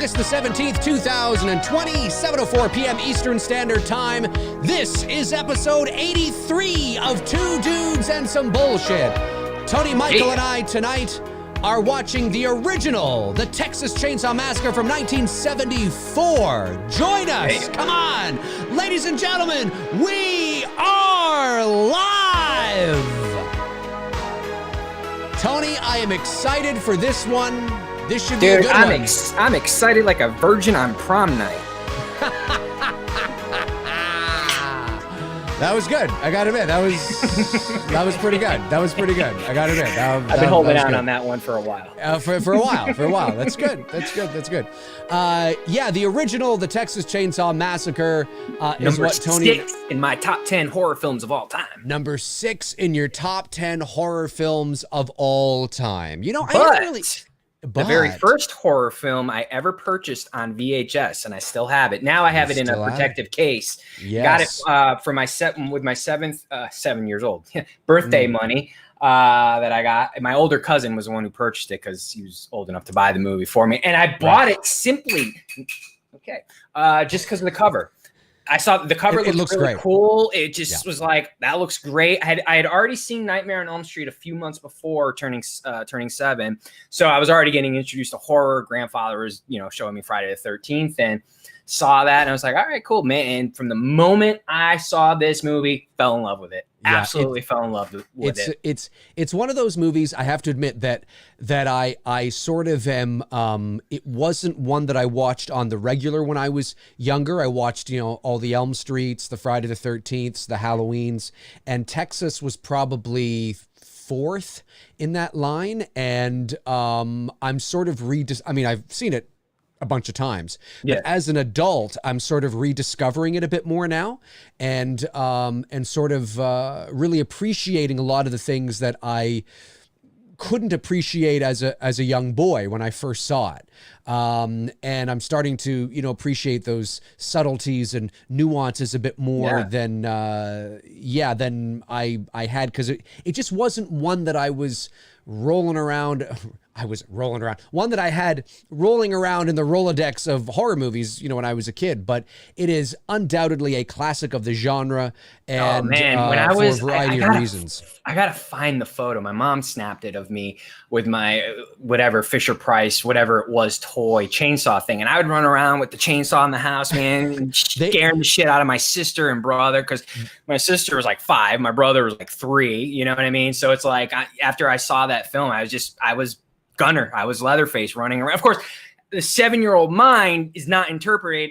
August the 17th, 2020, 7:04 p.m. Eastern Standard Time. This is episode 83 of Two Dudes and Some Bullshit. Tony, Michael, and I tonight are watching the original, the Texas Chainsaw Massacre from 1974. Join us. Come on. Ladies and gentlemen, we are live. Tony, I am excited for this one. This should be a good one. I'm excited like a virgin on prom night. That was good. I gotta admit, that was pretty good. That was pretty good. I gotta admit. I've been holding out on that one for a while. For a while. That's good. Yeah, the original, the Texas Chainsaw Massacre, is what Tony. Number 6 in my top 10 horror films of all time. Number 6 in your top 10 horror films of all time. You know, The very first horror film I ever purchased on VHS, and I still have it. Now I have it in a protective case. Yes. Got it for my 7 years old birthday money that I got. My older cousin was the one who purchased it because he was old enough to buy the movie for me, and I bought it simply just because of the cover. I saw the cover looks really cool. It just was like, that looks great. I had already seen Nightmare on Elm Street a few months before turning 7. So I was already getting introduced to horror. Grandfather was, showing me Friday the 13th and saw that. And I was like, all right, cool, man. And from the moment I saw this movie, fell in love with it. Absolutely fell in love with it. It's one of those movies, I have to admit, that I sort of am, it wasn't one that I watched on the regular when I was younger. I watched, all the Elm Streets, the Friday the 13th, the Halloweens, and Texas was probably 4th in that line. And I'm sort of I've seen it a bunch of times, but as an adult, I'm sort of rediscovering it a bit more now, and sort of really appreciating a lot of the things that I couldn't appreciate as a young boy when I first saw it. And I'm starting to, appreciate those subtleties and nuances a bit more than I had, because it just wasn't one that I was rolling around. One that I had rolling around in the Rolodex of horror movies, when I was a kid. But it is undoubtedly a classic of the genre, and when I was, for a variety of reasons. I gotta find the photo. My mom snapped it of me with my whatever Fisher Price, whatever it was, toy chainsaw thing, and I would run around with the chainsaw in the house, man, scaring the shit out of my sister and brother, because my sister was like 5, my brother was like 3. You know what I mean? So it's like after I saw that film, I was Gunner. I was Leatherface running around. Of course, the 7-year-old mind is not interpreted.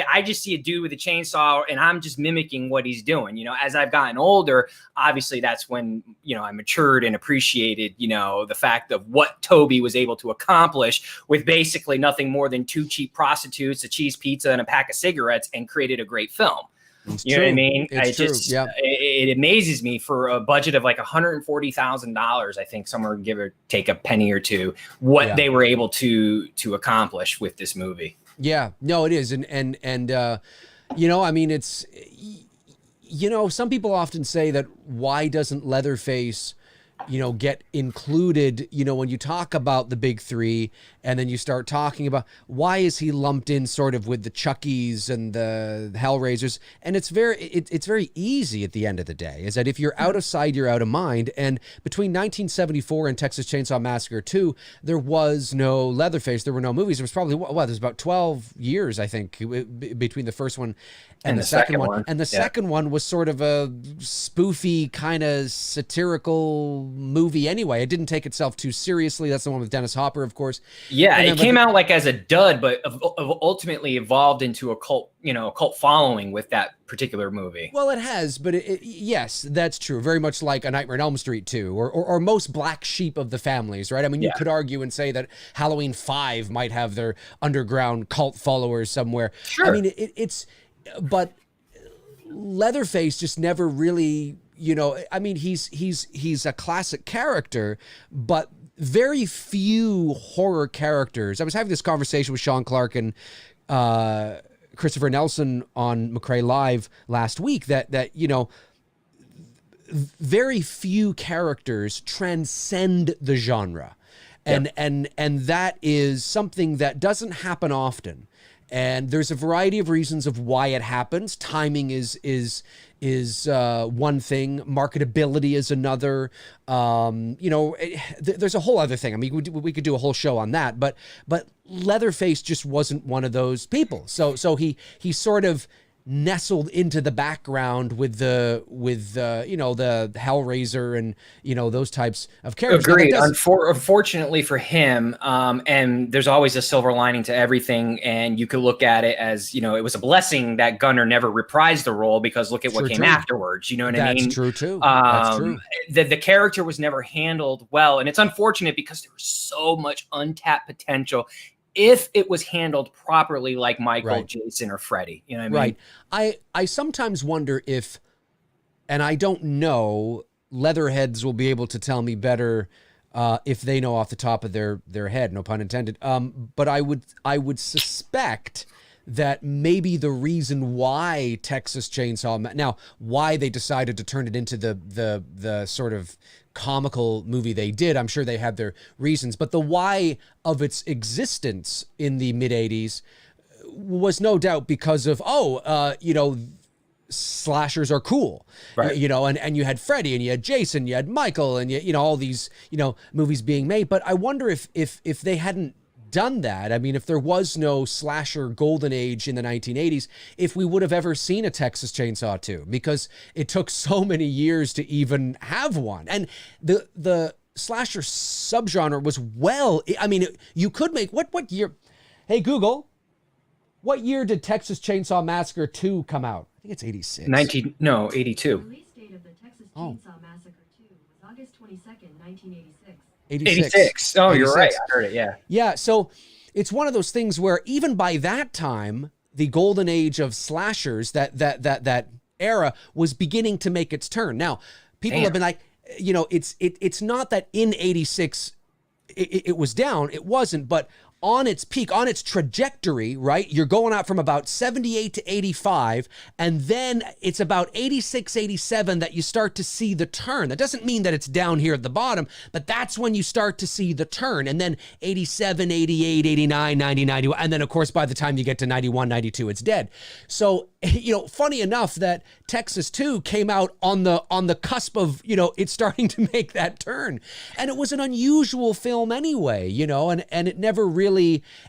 I just see a dude with a chainsaw and I'm just mimicking what he's doing. As I've gotten older, obviously that's when, I matured and appreciated, the fact of what Toby was able to accomplish with basically nothing more than 2 cheap prostitutes, a cheese pizza, and a pack of cigarettes, and created a great film. Know what I mean? It amazes me, for a budget of like $140,000, I think, somewhere give or take a penny or two, what they were able to accomplish with this movie. Yeah, no, it is. And it's, some people often say that, why doesn't Leatherface, get included, when you talk about the big 3, and then you start talking about, why is he lumped in sort of with the Chuckies and the Hellraisers? And it's very easy at the end of the day, is that if you're out of sight, you're out of mind. And between 1974 and Texas Chainsaw Massacre 2, there was no Leatherface. There were no movies. There was probably, there's about 12 years, I think, between the first one and the second one. And the second one was sort of a spoofy, kind of satirical movie anyway. It didn't take itself too seriously. That's the one with Dennis Hopper, of course. Yeah, it came out like as a dud, but ultimately evolved into a cult following with that particular movie. Well, it has, but yes, that's true. Very much like A Nightmare on Elm Street 2, or most black sheep of the families, right? I mean, you could argue and say that Halloween 5 might have their underground cult followers somewhere. Sure. I mean, but Leatherface just never really, he's a classic character, but very few horror characters. I was having this conversation with Sean Clark and Christopher Nelson on McRae Live last week that very few characters transcend the genre. And that is something that doesn't happen often. And there's a variety of reasons of why it happens. Timing is one thing. Marketability is another. There's a whole other thing. I mean, we could do a whole show on that. But Leatherface just wasn't one of those people. So he sort of nestled into the background with the Hellraiser and those types of characters. Agreed. Unfortunately for him, and there's always a silver lining to everything, and you could look at it as it was a blessing that Gunnar never reprised the role, because look at what came afterwards. You know what I mean? That's true too. That's true. The character was never handled well, and it's unfortunate because there was so much untapped potential if it was handled properly, like Michael, Jason, or Freddy. You know what I mean? Right. I sometimes wonder if, and I don't know, leatherheads will be able to tell me better if they know off the top of their head, no pun intended. But I would suspect that maybe the reason why Texas Chainsaw, now why they decided to turn it into the sort of comical movie they did, I'm sure they had their reasons, but the why of its existence in the mid 80s was no doubt because of slashers are cool, right? And you had Freddy and you had Jason, you had Michael, and all these movies being made. But I wonder if they hadn't done that, I mean, if there was no slasher golden age in the 1980s, if we would have ever seen a Texas Chainsaw 2, because it took so many years to even have one. And the slasher subgenre was you could make, what year? Hey, Google, what year did Texas Chainsaw Massacre 2 come out? I think it's 86. 82. The release date of the Texas Chainsaw Massacre 2 was August 22nd, 1986. 86. Oh, 86. You're right. I heard it. Yeah. Yeah. So it's one of those things where even by that time, the golden age of slashers, that era was beginning to make its turn. Now, people have been like, it's not that in 86 it was down. It wasn't, but on its peak, on its trajectory, right? You're going out from about 78 to 85, and then it's about 86, 87 that you start to see the turn. That doesn't mean that it's down here at the bottom, but that's when you start to see the turn. And then 87, 88, 89, 90, 91, and then of course, by the time you get to 91, 92, it's dead. So, funny enough that Texas 2 came out on the cusp of, it starting to make that turn. And it was an unusual film anyway, and it never really.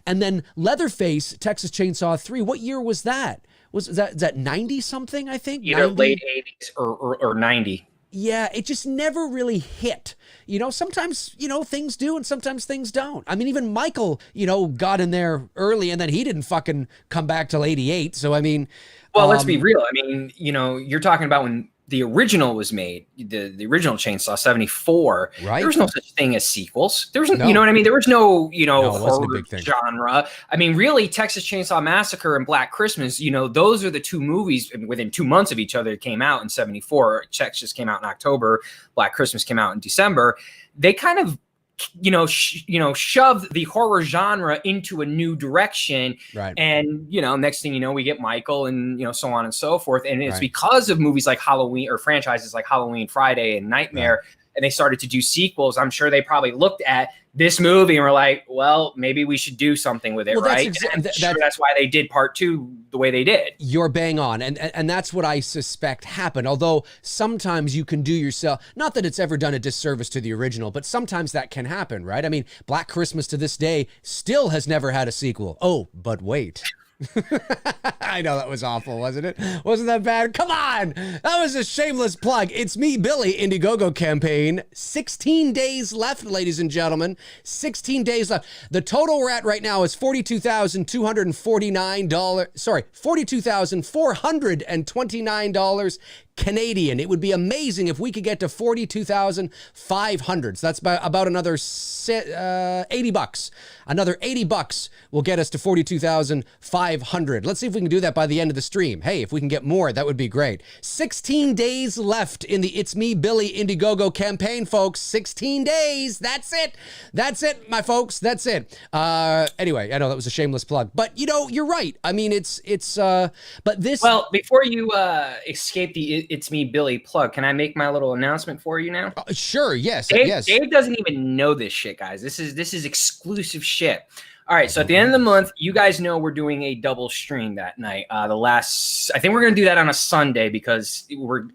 And then Leatherface, Texas Chainsaw 3, what year was that? Was that 90 something, I think? Either 90? Late 80s or 90. Yeah, it just never really hit. Sometimes, things do and sometimes things don't. I mean, even Michael, got in there early and then he didn't fucking come back till 88. So, I mean. Well, let's be real. I mean, you're talking about when the original was made, the original Chainsaw 74, right? There was no such thing as sequels. There was, no. You know what I mean? There was no, horror genre. I mean, really, Texas Chainsaw Massacre and Black Christmas, those are the two movies within 2 months of each other that came out in 74. Texas came out in October. Black Christmas came out in December. They kind of, shoved the horror genre into a new direction. Right. And, next thing you know, we get Michael and, so on and so forth. And it's because of movies like Halloween or franchises like Halloween, Friday, and Nightmare. Right. And they started to do sequels. I'm sure they probably looked at this movie and were like, well, maybe we should do something with it, right? That's why they did part 2 the way they did. You're bang on. And that's what I suspect happened. Although sometimes you can do yourself, not that it's ever done a disservice to the original, but sometimes that can happen, right? I mean, Black Christmas to this day still has never had a sequel. Oh, but wait. I know that was awful, wasn't it? Wasn't that bad? Come on! That was a shameless plug. It's me, Billy, Indiegogo campaign. 16 days left, ladies and gentlemen. 16 days left. The total we're at right now is $42,249. Sorry, $42,429 Canadian. It would be amazing if we could get to 42,500. So that's about another 80 bucks. Another 80 bucks will get us to 42,500. Let's see if we can do that by the end of the stream. Hey, if we can get more, that would be great. 16 days left in the It's Me, Billy Indiegogo campaign, folks. 16 days. That's it. That's it, my folks. That's it. Anyway, I know that was a shameless plug, but you're right. I mean, but this. Well, before you escape the It's Me Billy plug. Can I make my little announcement for you now? Sure. Yes. Dave, yes. Dave doesn't even know this shit, guys. This is exclusive shit. All right, so at the end of the month, you guys know we're doing a double stream that night. I think we're going to do that on a Sunday because we're,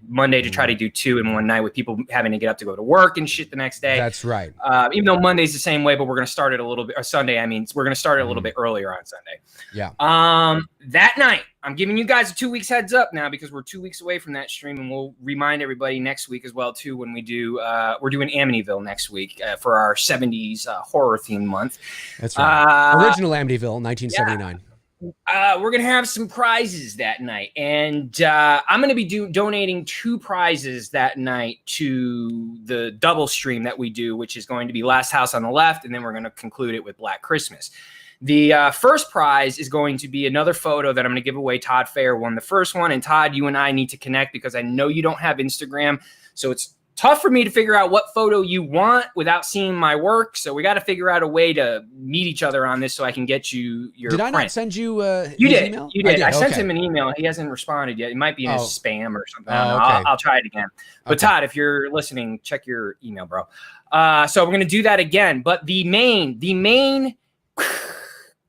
Monday to try to do 2 in one night with people having to get up to go to work and shit the next day. That's right. Even though Monday's the same way, but we're going to start it a little bit, or Sunday, we're going to start it a little bit earlier on Sunday. Yeah. That night, I'm giving you guys a 2 weeks heads up now because we're 2 weeks away from that stream, and we'll remind everybody next week as well too when we do. We're doing Amityville next week for our 70s horror theme month. That's right. Original Amityville, 1979. Yeah. We're gonna have some prizes that night, and I'm gonna be donating 2 prizes that night to the double stream that we do, which is going to be Last House on the Left, and then we're gonna conclude it with Black Christmas. The first prize is going to be another photo that I'm going to give away. Todd Fair won the first one. And Todd, you and I need to connect because I know you don't have Instagram. So it's tough for me to figure out what photo you want without seeing my work. So we got to figure out a way to meet each other on this so I can get you your Did print. I not send you you his did. email? You did. I sent okay. him an email. He hasn't responded yet. It might be in his spam or something. I don't know. Okay. I'll try it again. But Okay. Todd, if you're listening, check your email, bro. So we're going to do that again. But the main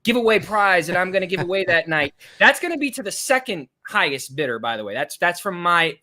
giveaway prize that I'm going to give away that night, that's going to be to the second highest bidder, by the way. That's from my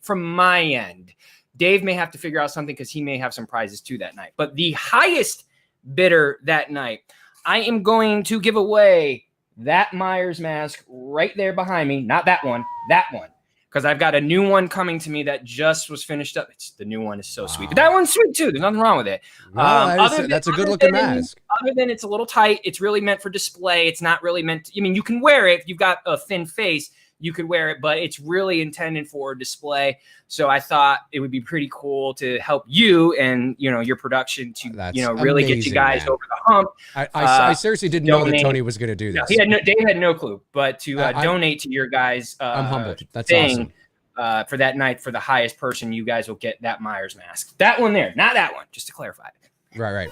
end. Dave may have to figure out something because he may have some prizes too that night. But the highest bidder that night, I am going to give away that Myers mask right there behind me. Not that one, that one. Because I've got a new one coming to me that just was finished up. The new one is so sweet. But that one's sweet too. There's nothing wrong with it. That's a good looking mask. Other than it's a little tight, it's really meant for display. It's not really meant to, you can wear it if you've got a thin face. You could wear it, but it's really intended for display. So I thought it would be pretty cool to help you and your production to really amazing, get you guys man. over the hump. I seriously didn't know that Tony was going to do this. Dave had no clue, but to donate to your guys. I'm humbled. That's thing, awesome. For that night, for the highest person, you guys will get that Myers mask. That one there, not that one. Just to clarify. Right.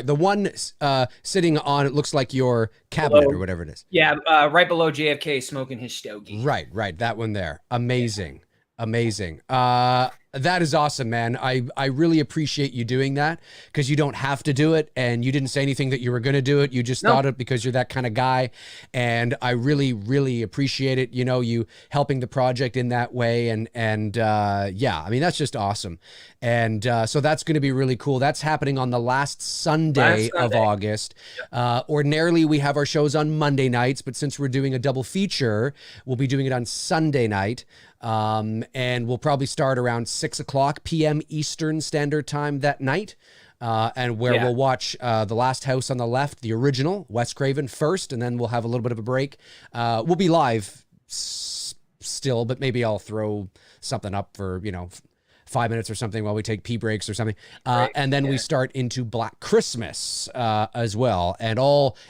The one sitting on, it looks like your cabinet or whatever it is. Yeah, right below JFK smoking his stogie. Right. That one there. Amazing. That is awesome, man. I really appreciate you doing that because you don't have to do it, and you didn't say anything that you were going to do it. You just thought it because you're that kind of guy, and I really, really appreciate it. You helping the project in that way, and that's just awesome. And so that's going to be really cool. That's happening on the last Sunday of August. Ordinarily, we have our shows on Monday nights, but since we're doing a double feature, we'll be doing it on Sunday night. And we'll probably start around 6:00 p.m. Eastern Standard Time that night. And we'll watch The Last House on the Left, the original, Wes Craven first, and then we'll have a little bit of a break. We'll be live still, but maybe I'll throw something up for, 5 minutes or something while we take pee breaks or something. And then we start into Black Christmas as well. And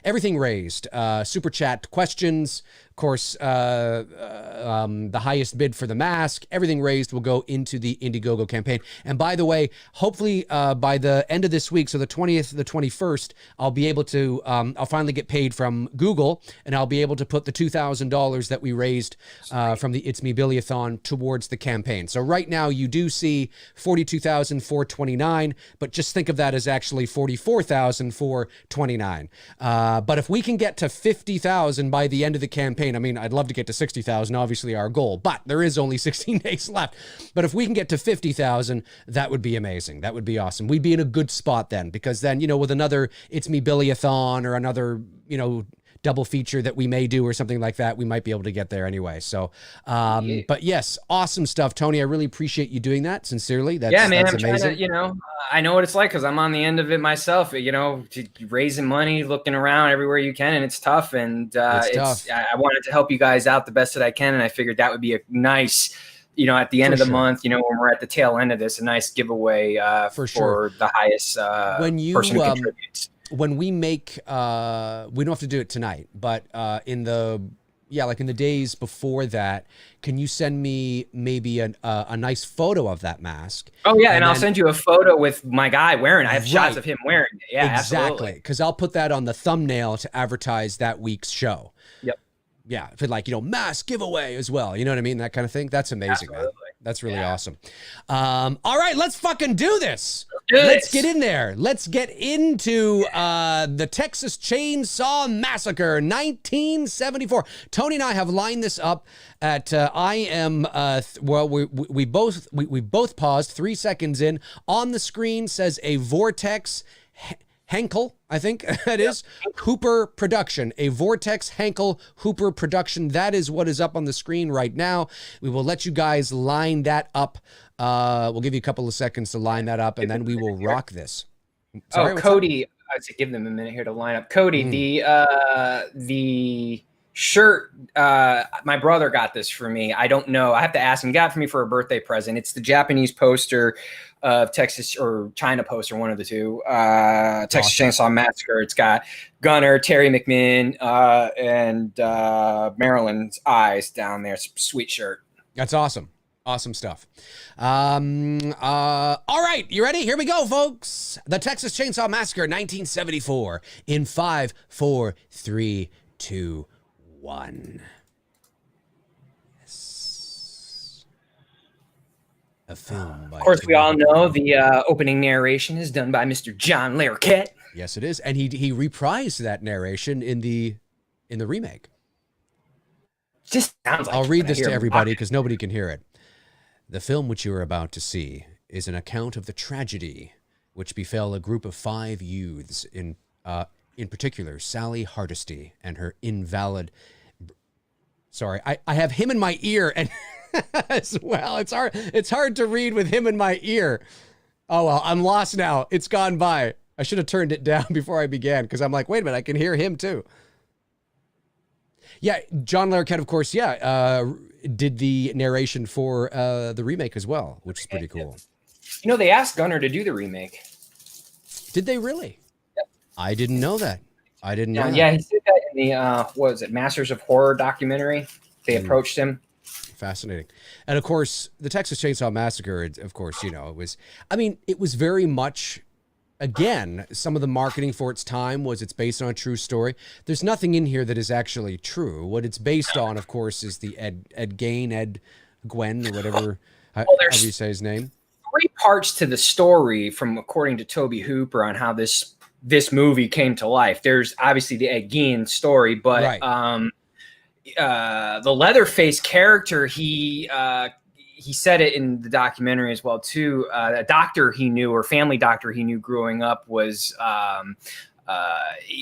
everything raised, super chat questions, of course, the highest bid for the mask, everything raised will go into the Indiegogo campaign. And by the way, hopefully by the end of this week, so the 20th, the 21st, I'll be able to, I'll finally get paid from Google, and I'll be able to put the $2,000 that we raised from the It's Me Billy-a-thon towards the campaign. So right now you do see $42,429, but just think of that as actually $44,429. But if we can get to 50,000 by the end of the campaign, I'd love to get to 60,000, obviously our goal, but there is only 16 days left. But if we can get to 50,000, that would be amazing. That would be awesome. We'd be in a good spot then, because then, with another It's Me Billy-a-thon or another, double feature that we may do or something like that, we might be able to get there anyway. So, but yes, awesome stuff, Tony. I really appreciate you doing that. Sincerely. That's I'm amazing. trying to, I know what it's like because I'm on the end of it myself, raising money, looking around everywhere you can, and it's tough. And it's tough. I wanted to help you guys out the best that I can. And I figured that would be a nice, at the end of the month, when we're at the tail end of this, a nice giveaway for the highest person who contributes. When we make, we don't have to do it tonight, but in the days before that, can you send me maybe a nice photo of that mask? Oh yeah, and I'll send you a photo with my guy wearing it. I have shots of him wearing it. Yeah, exactly. Because I'll put that on the thumbnail to advertise that week's show. Yep. Yeah, for mask giveaway as well. You know what I mean? That kind of thing. That's amazing, Absolutely. man. That's really awesome. All right, let's fucking do this. do Let's this. get in there. Let's get into the Texas Chainsaw Massacre, 1974. Tony and I have lined this up at we both paused 3 seconds in. On the screen says a Vortex Henkel, I think that is, Hooper production, a Vortex Henkel Hooper production. That is what is up on the screen right now. We will let you guys line that up. We'll give you a couple of seconds to line that up, and then we will rock this. Sorry, Cody, I'd say give them a minute here to line up. Cody, the shirt, my brother got this for me. I don't know. I have to ask him. He got it for me for a birthday present. It's the Japanese poster of Texas or China poster, one of the two. Texas Chainsaw Massacre. It's got Gunner, Terry McMinn, and Marilyn's eyes down there. It's a sweet shirt. That's awesome. Awesome stuff. All right, you ready? Here we go, folks. The Texas Chainsaw Massacre, 1974. In 5, 4, 3, 2, 1. Yes. A film by. Of course, we all know the opening narration is done by Mr. John Larroquette. Yes, it is, and he reprised that narration in the remake. Just sounds like I'll read this to everybody because nobody can hear it. The film which you are about to see is an account of the tragedy which befell a group of 5 youths, in particular Sally Hardesty and her invalid. Sorry, I have him in my ear and as well. It's hard to read with him in my ear. Oh well, I'm lost now. It's gone by. I should have turned it down before I began because I'm like, wait a minute, I can hear him too. Yeah, John Larroquette, of course, did the narration for the remake as well, which is pretty cool. You know, they asked Gunner to do the remake. Did they really? Yep. I didn't know that. I didn't know that. Yeah, he did that in the, what was it, Masters of Horror documentary. They approached him. Fascinating. And of course, the Texas Chainsaw Massacre, of course, you know, it was very much, again, some of the marketing for its time was it's based on a true story. There's nothing in here that is actually true. What it's based on, of course, is the Ed Gwen, or whatever, however you say his name. 3 parts to the story from according to Tobe Hooper on how this movie came to life. There's obviously the Ed Gein story, but Right. The Leatherface character, he said it in the documentary as well too. A doctor he knew, or family doctor he knew growing up, was I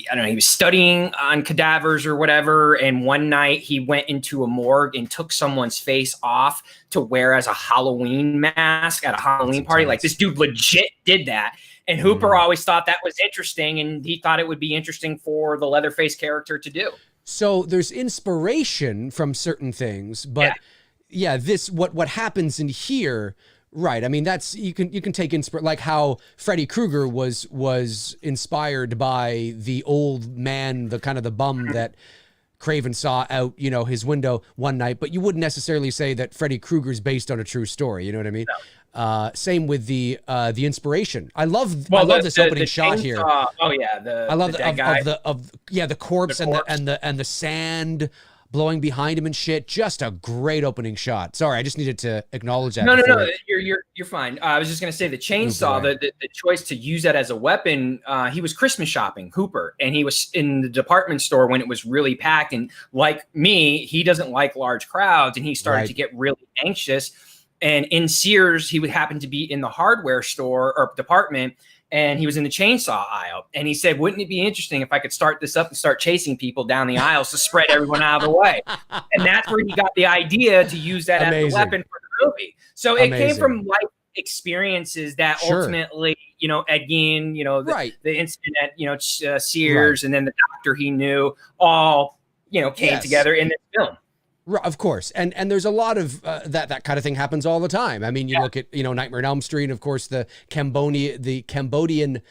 don't know, he was studying on cadavers or whatever, and one night he went into a morgue and took someone's face off to wear as a Halloween mask at a Halloween party. Like, this dude legit did that. And Hooper always thought that was interesting, and he thought it would be interesting for the Leatherface character to do. So there's inspiration from certain things, but this what happens in here, right? I mean, that's you can take inspiration, like how Freddy Krueger was inspired by the old man, the kind of the bum that Craven saw out, you know, his window one night, but you wouldn't necessarily say that Freddy Krueger's based on a true story. You know what I mean? No. Same with the inspiration. I love this opening shot here. Oh yeah, I love the corpse and the sand blowing behind him and shit. Just a great opening shot. Sorry, I just needed to acknowledge that. No, you're fine. I was just gonna say the chainsaw, the choice to use that as a weapon. He was Christmas shopping, Hooper, and he was in the department store when it was really packed. And like me, he doesn't like large crowds, and he started to get really anxious. And in Sears, he would happen to be in the hardware store or department, and he was in the chainsaw aisle. And he said, wouldn't it be interesting if I could start this up and start chasing people down the aisles to spread everyone out of the way? And that's where he got the idea to use that as a weapon for the movie. So it came from life experiences that ultimately, you know, Ed Gein, you know, the incident at, you know, Sears, and then the doctor he knew, all, you know, came together in this film. Of course. And there's a lot of that kind of thing happens all the time. I mean, you look at, you know, Nightmare on Elm Street, and of course the Cambodian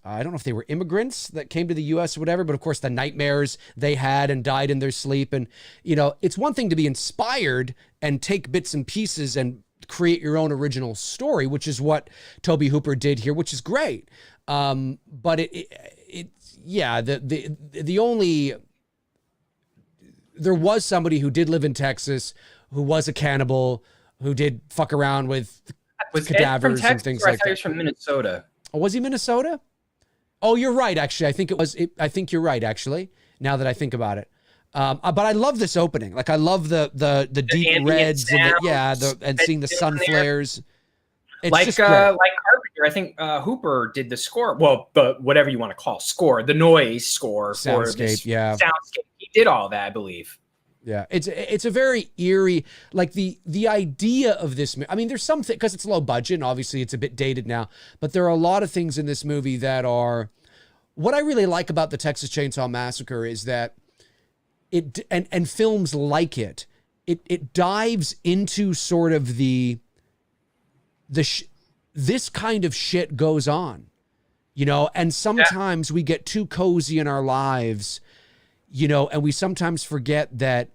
I don't know if they were immigrants that came to the US or whatever, but of course the nightmares they had and died in their sleep. And, you know, it's one thing to be inspired and take bits and pieces and create your own original story, which is what Tobe Hooper did here, which is great. But there was somebody who did live in Texas who was a cannibal, who did fuck around with cadavers and things like that. He was from Minnesota. Oh, was he Minnesota? Oh, you're right. Actually, I think it was. I think you're right. Actually, now that I think about it, but I love this opening. Like I love the deep reds and seeing the sun flares. It's like Carpenter, I think Hooper did the score. Well, but whatever you want to call score, the noise score for this soundscape. He did all that, I believe. Yeah, it's a very eerie, like the idea of this. I mean, there's something because it's low budget, and obviously it's a bit dated now. But there are a lot of things in this movie that are. What I really like about the Texas Chainsaw Massacre is that it and films like it dives into sort of this kind of shit goes on, you know, and sometimes we get too cozy in our lives, you know, and we sometimes forget that,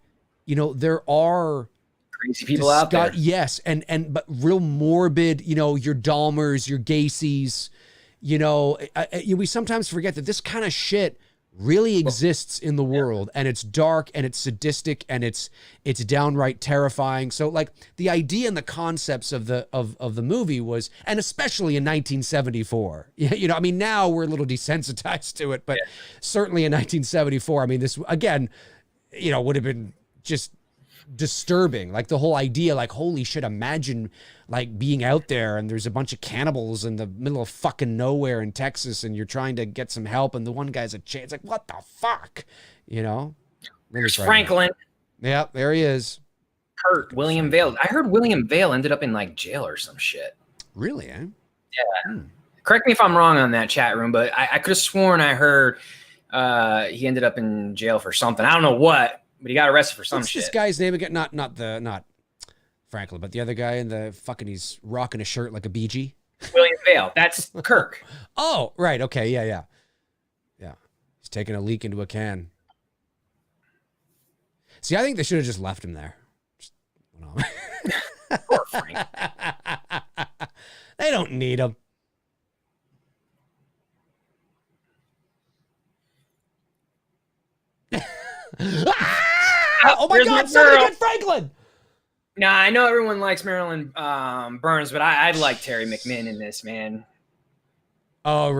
you know, there are crazy people out there. Yes. But real morbid, you know, your Dahmers, your Gacy's, you know, we sometimes forget that this kind of shit really exists in the world, and it's dark and it's sadistic and it's downright terrifying. So like the idea and the concepts of the movie was, and especially in 1974, you know, I mean, now we're a little desensitized to it, but certainly in 1974, I mean, this again, you know, would have been just disturbing. Like the whole idea, like, holy shit, imagine like being out there and there's a bunch of cannibals in the middle of fucking nowhere in Texas and you're trying to get some help and the one guy's a chain. It's like, what the fuck? You know? There's Franklin. Yeah, there he is. Kurt, William Vale. I heard William Vale ended up in like jail or some shit. Really, eh? Yeah. Correct me if I'm wrong on that, chat room, but I could have sworn I heard he ended up in jail for something. I don't know what, but he got arrested for some shit. What's this guy's name again? Not Franklin, but the other guy in the fucking, he's rocking a shirt like a BG. William Vale. That's Kirk. Oh, right. Okay. Yeah. He's taking a leak into a can. See, I think they should have just left him there. Poor Frank. They don't need him. Oh my God, somebody get Franklin. Nah, I know everyone likes Marilyn Burns, but I'd like Terry McMinn in this, man. Oh,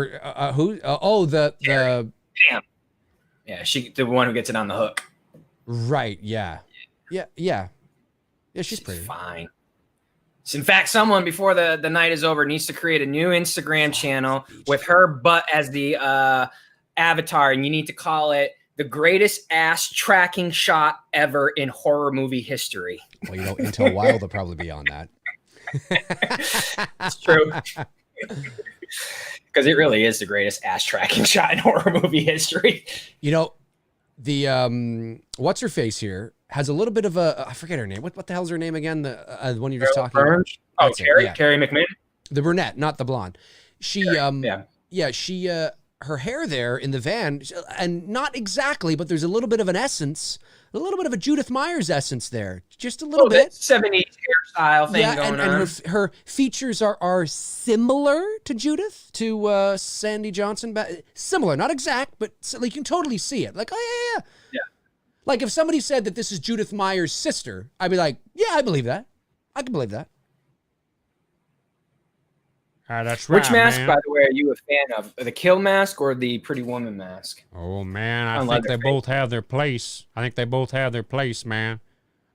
who? The Damn. Yeah, the one who gets it on the hook. Right. Yeah. She's pretty fine. So in fact, someone before the night is over needs to create a new Instagram channel with her butt as the avatar, and you need to call it the greatest ass tracking shot ever in horror movie history. Well, you know, Intel Wild will probably be on that. It's true. Because it really is the greatest ass tracking shot in horror movie history. You know, the what's her face here has a little bit of a, I forget her name. What the hell's her name again? The one you're just talking about. Oh, Terry McMinn. The brunette, not the blonde. She her hair there in the van, and not exactly, but there's a little bit of an essence, a little bit of a Judith Myers essence there, just a little bit. 70s hairstyle thing going on. And her features are similar to Judith, to Sandy Johnson. Similar, not exact, but like you can totally see it. Like, oh yeah. Like if somebody said that this is Judith Myers' sister, I'd be like, yeah, I believe that. I can believe that. That's right. Which mask, man. by the way, are you a fan of? The Kill mask or the Pretty Woman mask? Oh, man, I think they both have their place. Man.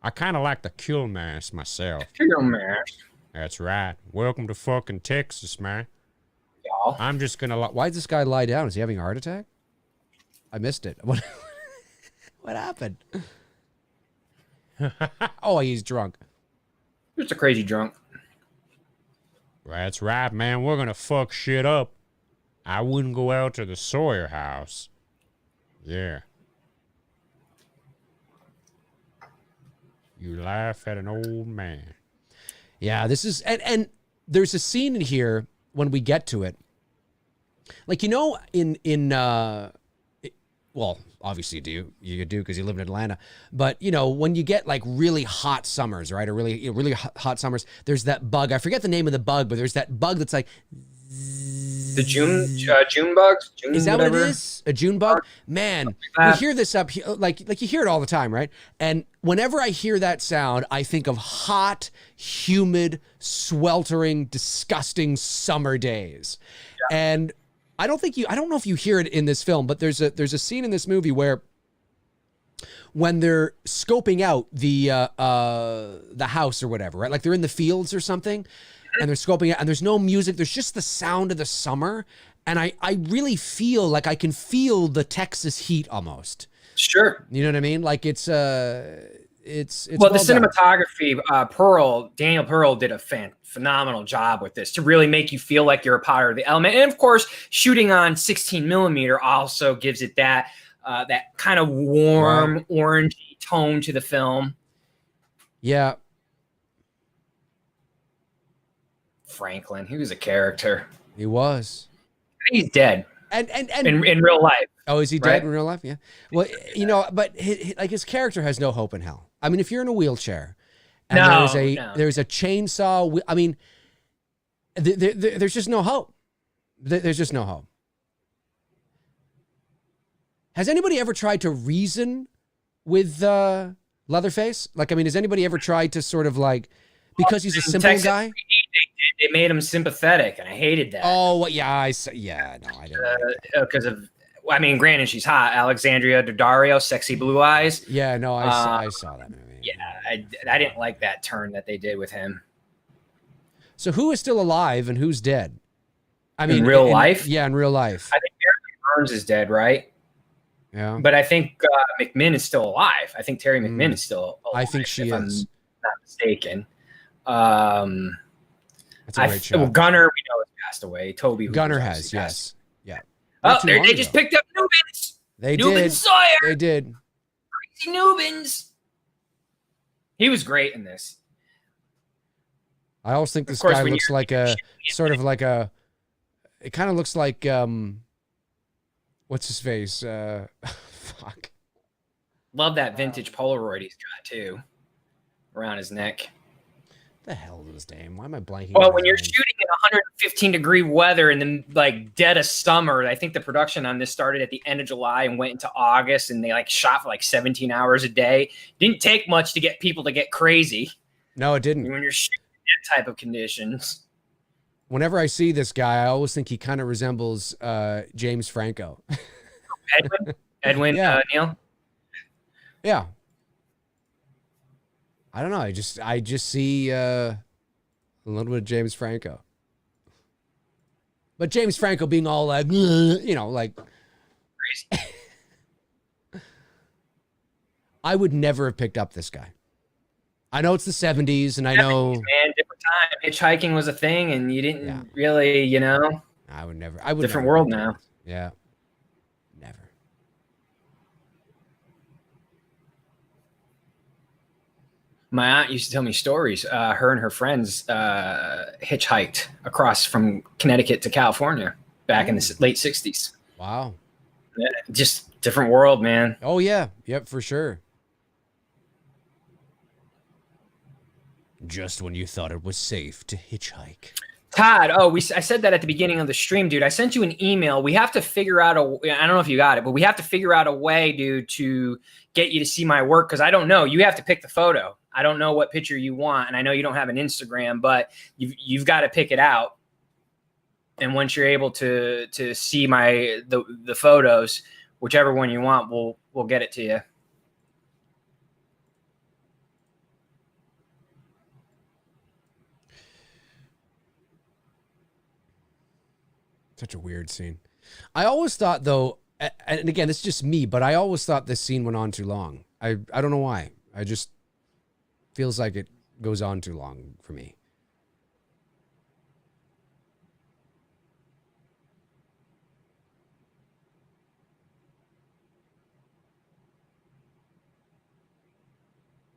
I kind of like the Kill mask myself. Kill mask. That's right. Welcome to fucking Texas, man. Y'all. I'm just going to... Why did this guy lie down? Is he having a heart attack? I missed it. What happened? Oh, he's drunk. Just a crazy drunk. That's right, man. We're going to fuck shit up. I wouldn't go out to the Sawyer house. Yeah. You laugh at an old man. Yeah, this is... And there's a scene in here when we get to it. Like, you know, well, obviously you do because you live in Atlanta. But, you know, when you get like really hot summers, right? Or really hot summers, there's that bug. I forget the name of the bug, but there's that bug that's like... The June bugs. June Is that whatever. what it is? A June bug? Man, you hear this up here, like you hear it all the time, right? And whenever I hear that sound, I think of hot, humid, sweltering, disgusting summer days. Yeah. And I don't know if you hear it in this film, but there's a scene in this movie where when they're scoping out the house or whatever, right? Like they're in the fields or something, and they're scoping out, and there's no music. There's just the sound of the summer, and I really feel like I can feel the Texas heat almost. Sure. You know what I mean? Like it's well the cinematography. Daniel Pearl did a phenomenal job with this to really make you feel like you're a part of the element, and of course, shooting on 16 millimeter also gives it that kind of warm, orangey tone to the film. Yeah. Franklin, he was a character. He was. He's dead. And in real life. Oh, is he dead in real life? Yeah. Well, but his character has no hope in hell. I mean, if you're in a wheelchair and there's a chainsaw, I mean, there's just no hope. There's just no hope. Has anybody ever tried to reason with Leatherface? Like, I mean, has anybody ever tried to sort of like, because he's a simple guy? They made him sympathetic, and I hated that. Oh, yeah, I didn't. Because I mean, granted, she's hot. Alexandria Daddario, sexy blue eyes. Yeah, no, I saw that movie. Yeah, I didn't like that turn that they did with him. So who is still alive and who's dead? I mean, in real life? Yeah, in real life. I think Eric Burns is dead, right? Yeah. But I think McMinn is still alive. I think Terry McMinn is still alive. I think she is. I'm not mistaken. That's a great shot. Gunner, we know, has passed away. Toby Gunner has, yes. Yeah. Oh, they just picked up Nubins. They Nubin did. Sawyer. They did. Crazy Nubins. He was great in this. I always think this guy looks like it kind of looks like, what's his face? Fuck. Love that vintage Polaroid he's got too, around his neck. The hell is his name? Why am I blanking? Well, when you're shooting in 115-degree weather and then like dead of summer, I think the production on this started at the end of July and went into August, and they like shot for like 17 hours a day. Didn't take much to get people to get crazy. No, it didn't. When you're shooting in that type of conditions. Whenever I see this guy, I always think he kind of resembles James Franco. Edwin Yeah. Neal. Yeah. I don't know. I just see a little bit of James Franco. But James Franco being all like, like Crazy. I would never have picked up this guy. I know it's the 70s, and I know, man, different time. Hitchhiking was a thing, and you didn't really, I would never. I would different never world now. Yeah, never. My aunt used to tell me stories. Her and her friends hitchhiked across from Connecticut to California back in the late 60s. Wow. Yeah, just different world, man. Oh yeah. Yep, for sure. Just when you thought it was safe to hitchhike. Todd, I said that at the beginning of the stream, dude. I sent you an email. We have to figure out I don't know if you got it, but we have to figure out a way, dude, to get you to see my work, because I don't know. You have to pick the photo. I don't know what picture you want, and I know you don't have an Instagram, but you've got to pick it out. And once you're able to see the photos, whichever one you want, we'll get it to you. Such a weird scene. I always thought, though, and again, it's just me, but I always thought this scene went on too long. I don't know why. I just feels like it goes on too long for me.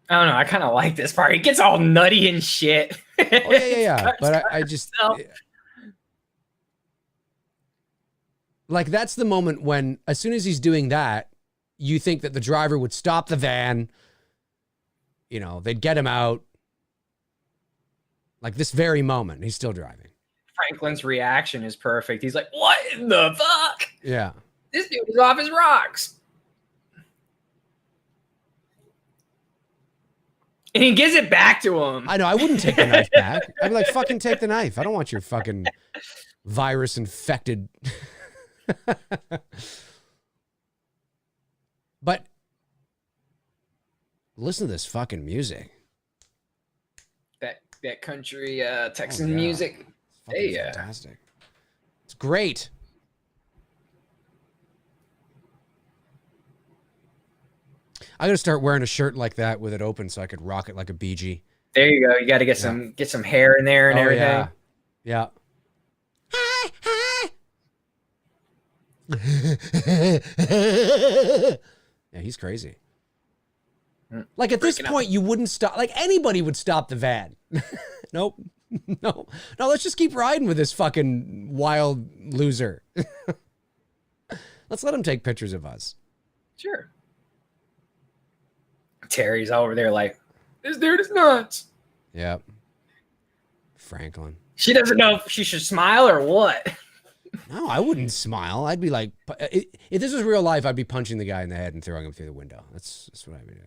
I don't know. I kind of like this part. It gets all nutty and shit. Oh, yeah. But I just... Like, that's the moment when, as soon as he's doing that, you think that the driver would stop the van. They'd get him out. Like, this very moment, he's still driving. Franklin's reaction is perfect. He's like, "What in the fuck? Yeah. This dude is off his rocks." And he gives it back to him. I know. I wouldn't take the knife back. I'd be like, fucking take the knife. I don't want your fucking virus infected. But listen to this fucking music. That country Texan music. It's fantastic. It's great. I gotta start wearing a shirt like that with it open so I could rock it like a BG. There you go. You got to get some hair in there and everything. Yeah. Yeah, he's crazy. Like at this point, you wouldn't stop. Like anybody would stop the van. Nope. No. Let's just keep riding with this fucking wild loser. Let's let him take pictures of us. Sure. Terry's over there like, this dude is nuts. Yep. Franklin. She doesn't know if she should smile or what. No, I wouldn't smile. I'd be like, if this was real life, I'd be punching the guy in the head and throwing him through the window. That's what I'd be doing.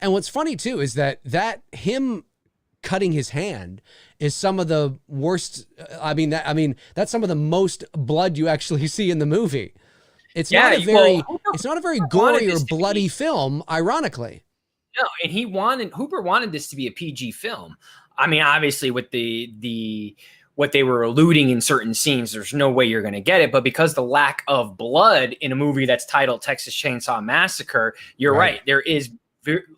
And what's funny too is that him cutting his hand is some of the worst. That's some of the most blood you actually see in the movie. It's not a very gory or bloody film, ironically. No, and Hooper wanted this to be a PG film. I mean, obviously with the what they were alluding in certain scenes, there's no way you're going to get it. But because the lack of blood in a movie that's titled Texas Chainsaw Massacre, you're right. There is.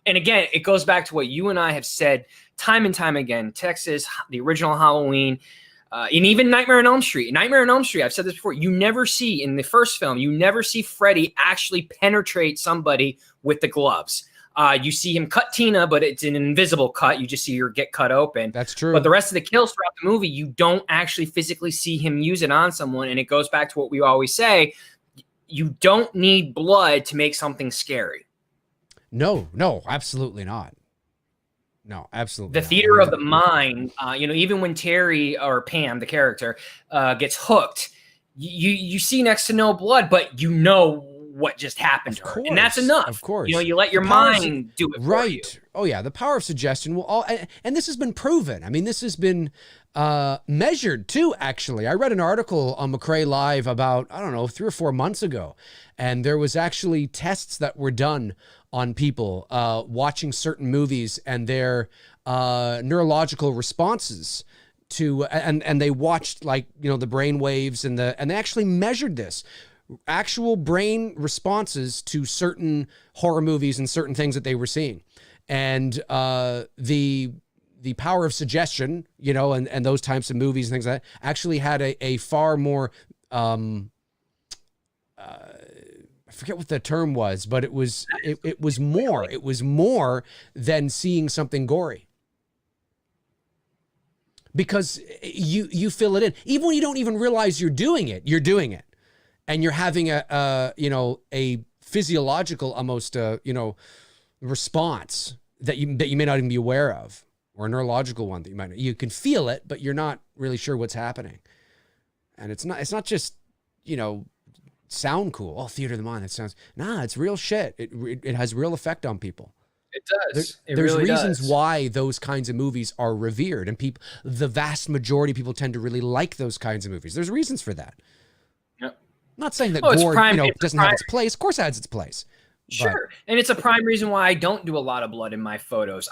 And again, it goes back to what you and I have said time and time again. Texas, the original Halloween, and even Nightmare on Elm Street. Nightmare on Elm Street, I've said this before, you never see, in the first film, you never see Freddy actually penetrate somebody with the gloves. You see him cut Tina, but it's an invisible cut. You just see her get cut open. That's true. But the rest of the kills throughout the movie, you don't actually physically see him use it on someone. And it goes back to what we always say. You don't need blood to make something scary. No, absolutely not. No, absolutely. The theater of the mind, even when Terry or Pam, the character, gets hooked, you see next to no blood, but you know what just happened to her. And that's enough. Of course. You let your mind do it for you. Oh, yeah. The power of suggestion will and this has been proven. I mean, this has been measured too, actually. I read an article on McRae Live about, 3 or 4 months ago. And there was actually tests that were done on people watching certain movies and their neurological responses to, and they watched the brain waves and they actually measured this. Actual brain responses to certain horror movies and certain things that they were seeing. And the power of suggestion, and those types of movies and things like that actually had a far more, I forget what the term was, but it was more than seeing something gory. Because you fill it in. Even when you don't even realize you're doing it. And you're having a physiological almost response that you may not even be aware of, or a neurological one that you can feel it, but you're not really sure what's happening. And it's not just sound cool. Oh, theater of the mind. That sounds it's real shit. It has real effect on people. It does. There's reasons why those kinds of movies are revered, and the vast majority of people tend to really like those kinds of movies. There's reasons for that. I'm not saying that gore, doesn't have its place. Of course it has its place. Sure. And it's a prime reason why I don't do a lot of blood in my photos.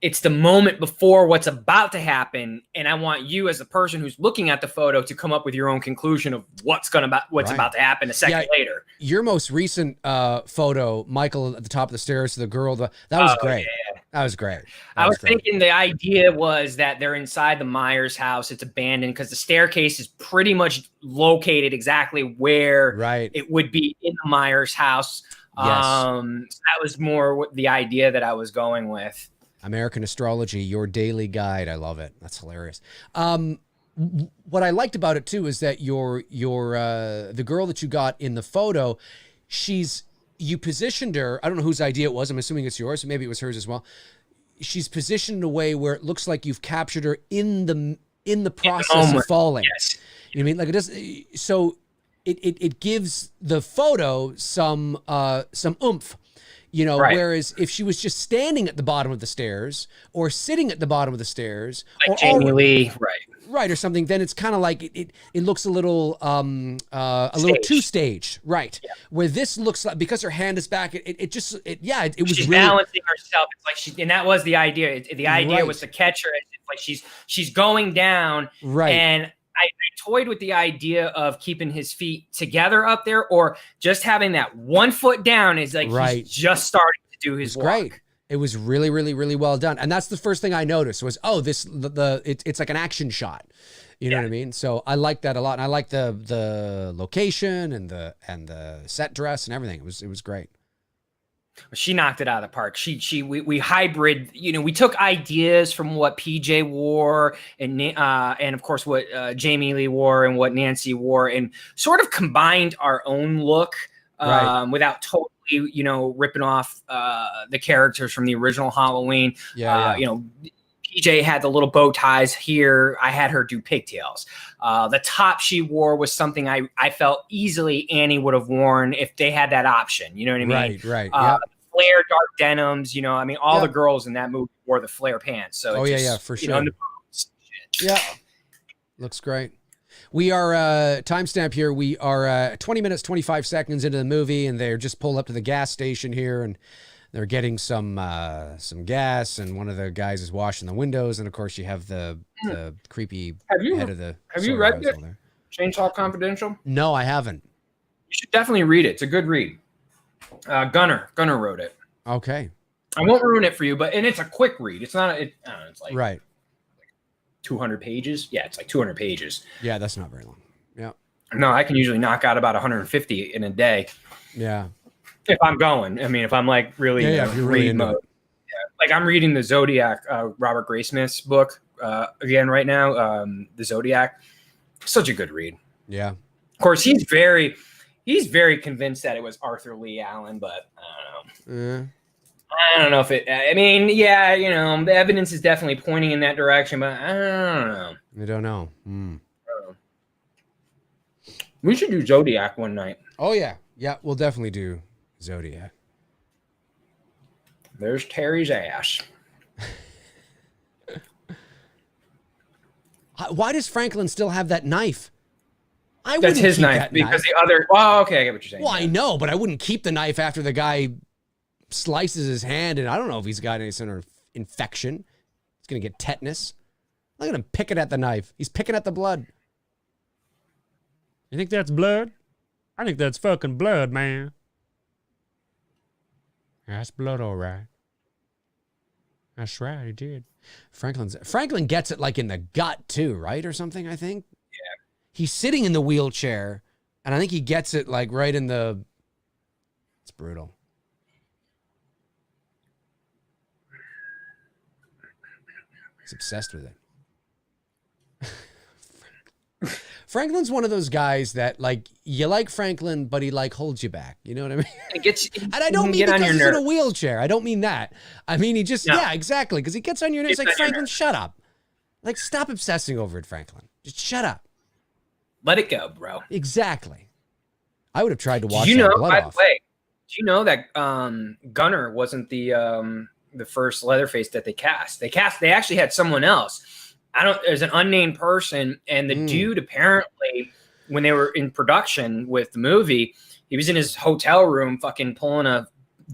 It's the moment before what's about to happen. And I want you as the person who's looking at the photo to come up with your own conclusion of what's about to happen a second later. Your most recent photo, Michael at the top of the stairs to the girl, that was great. Yeah. That was great. I was thinking the idea was that they're inside the Myers house. It's abandoned because the staircase is pretty much located exactly where it would be in the Myers house. Yes. That was more the idea that I was going with. American Astrology, your daily guide. I love it. That's hilarious. what I liked about it too is that the girl that you got in the photo, you positioned her. I don't know whose idea it was. I'm assuming it's yours. Maybe it was hers as well. She's positioned in a way where it looks like you've captured her in the process of falling. Yes. You know what I mean? Like it does. So it gives the photo some oomph. Right. Whereas if she was just standing at the bottom of the stairs or sitting at the bottom of the stairs, Like Jamie Lee, right, or something, then it's kind of like it looks a little little too staged, right? Yeah. Where this looks like, because her hand is back, it was she's really balancing herself. It's like and that was the idea. The idea was to catch her. It's like she's going down, right? And I toyed with the idea of keeping his feet together up there, or just having that one foot down. Is like he's just starting to do his walk. Great. It was really, really, really well done, and that's the first thing I noticed was, it's like an action shot. You know what I mean? So I like that a lot, and I like the location and the set dress and everything. It was great. She knocked it out of the park. We hybrid. We took ideas from what PJ wore and of course what Jamie Lee wore and what Nancy wore, and sort of combined our own look without totally ripping off the characters from the original Halloween. PJ had the little bow ties here. I had her do pigtails. The top she wore was something I felt easily Annie would have worn if they had that option. You know what I mean? Right. Flare dark denims. All the girls in that movie wore the flare pants. So for sure. Yeah, looks great. We are timestamp here. We are 20 minutes, 25 seconds into the movie, and they're just pulled up to the gas station here, and they're getting some gas, and one of the guys is washing the windows, and of course you have the creepy head of the. Have you read it? Chainsaw Confidential? No, I haven't. You should definitely read it. It's a good read. Gunner wrote it. Okay. I won't ruin it for you, and it's a quick read. It's not. It's like 200 pages. Yeah, it's like 200 pages. Yeah, that's not very long. Yeah. No, I can usually knock out about 150 in a day. Yeah. If I'm going. I mean, if I'm like really read mode. Yeah. Like I'm reading the Zodiac, Robert Graysmith's book again right now. The Zodiac. Such a good read. Yeah. Of course, he's very convinced that it was Arthur Lee Allen, but I don't know. I don't know if it. I mean, the evidence is definitely pointing in that direction, but I don't know. I don't know. We should do Zodiac one night. Oh yeah, we'll definitely do Zodiac. There's Terry's ass. Why does Franklin still have that knife? That's his knife because the other. Oh, okay, I get what you're saying. Well, I know, but I wouldn't keep the knife after the guy slices his hand, and I don't know if he's got any sort of infection. He's gonna get tetanus. Look at him picking at the knife. He's picking at the blood. You think that's blood? I think that's fucking blood, man. That's blood, all right. That's right, he did. Franklin gets it like in the gut too, right, or something? I think. Yeah. He's sitting in the wheelchair, and I think he gets it like right in the. It's brutal. He's obsessed with it. Franklin's one of those guys that like you like Franklin, but he like holds you back. You know what I mean? And I don't mean because he's in a wheelchair. I don't mean that. I mean he just exactly because he gets on your nerves. Like Franklin, shut up. Like stop obsessing over it, Franklin. Just shut up. Let it go, bro. Exactly. I would have tried to wash that blood off. Way, do you know that Gunner wasn't the first Leatherface that they cast? They actually had someone else. There's an unnamed person, and the dude apparently, when they were in production with the movie, he was in his hotel room fucking pulling a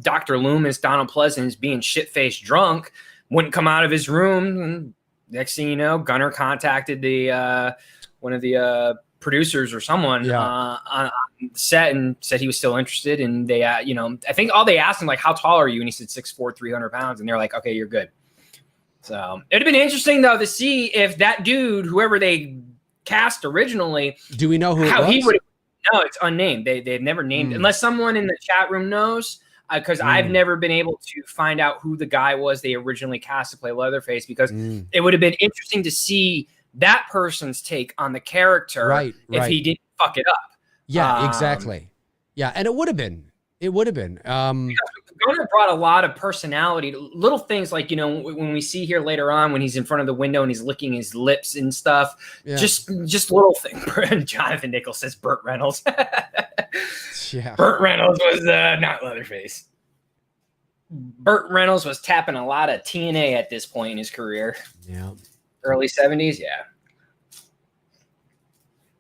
Dr. Loomis, Donald Pleasance, being shit-faced drunk, wouldn't come out of his room, and next thing you know, Gunner contacted the one of the producers or someone on set and said he was still interested, and they I think all they asked him, like, how tall are you? And he said 6'4", 300 pounds, and they're like, okay, you're good. So it'd have been interesting though to see if that dude, whoever they cast originally, do we know how he would? No, it's unnamed. They've never named it, unless someone in the chat room knows. Because I've never been able to find out who the guy was they originally cast to play Leatherface. Because it would have been interesting to see that person's take on the character Right, if he didn't fuck it up. Yeah, exactly. Yeah, and it would have been. It would have been. Garner brought a lot of personality, little things like, you know, when we see here later on when he's in front of the window and he's licking his lips and stuff, just little things. Jonathan Nichols says Burt Reynolds. Yeah. Burt Reynolds was not Leatherface. Burt Reynolds was tapping a lot of TNA at this point in his career. Yeah. Early 70s, yeah.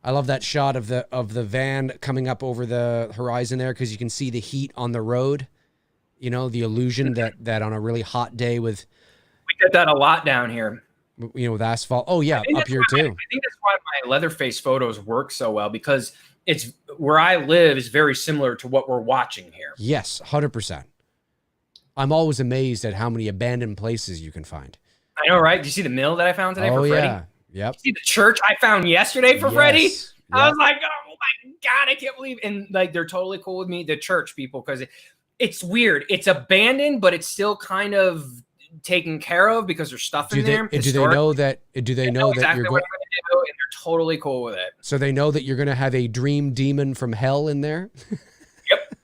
I love that shot of the van coming up over the horizon there because you can see the heat on the road. You know, the illusion that on a really hot day we get that a lot down here. You know, with asphalt. Oh yeah, up here too. I think that's why my Leatherface photos work so well, because it's where I live is very similar to what we're watching here. Yes, 100%. I'm always amazed at how many abandoned places you can find. I know, right? Did you see the mill that I found today for Freddie? Yeah. Yep. See the church I found yesterday for Freddie? Yep. I was like, oh my God, I can't believe it. And like, they're totally cool with me, the church people, because it's weird. It's abandoned, but it's still kind of taken care of because there's stuff in there. Do they know that? Do they know that you're going? And they're totally cool with it. So they know that you're going to have a dream demon from hell in there. Yep.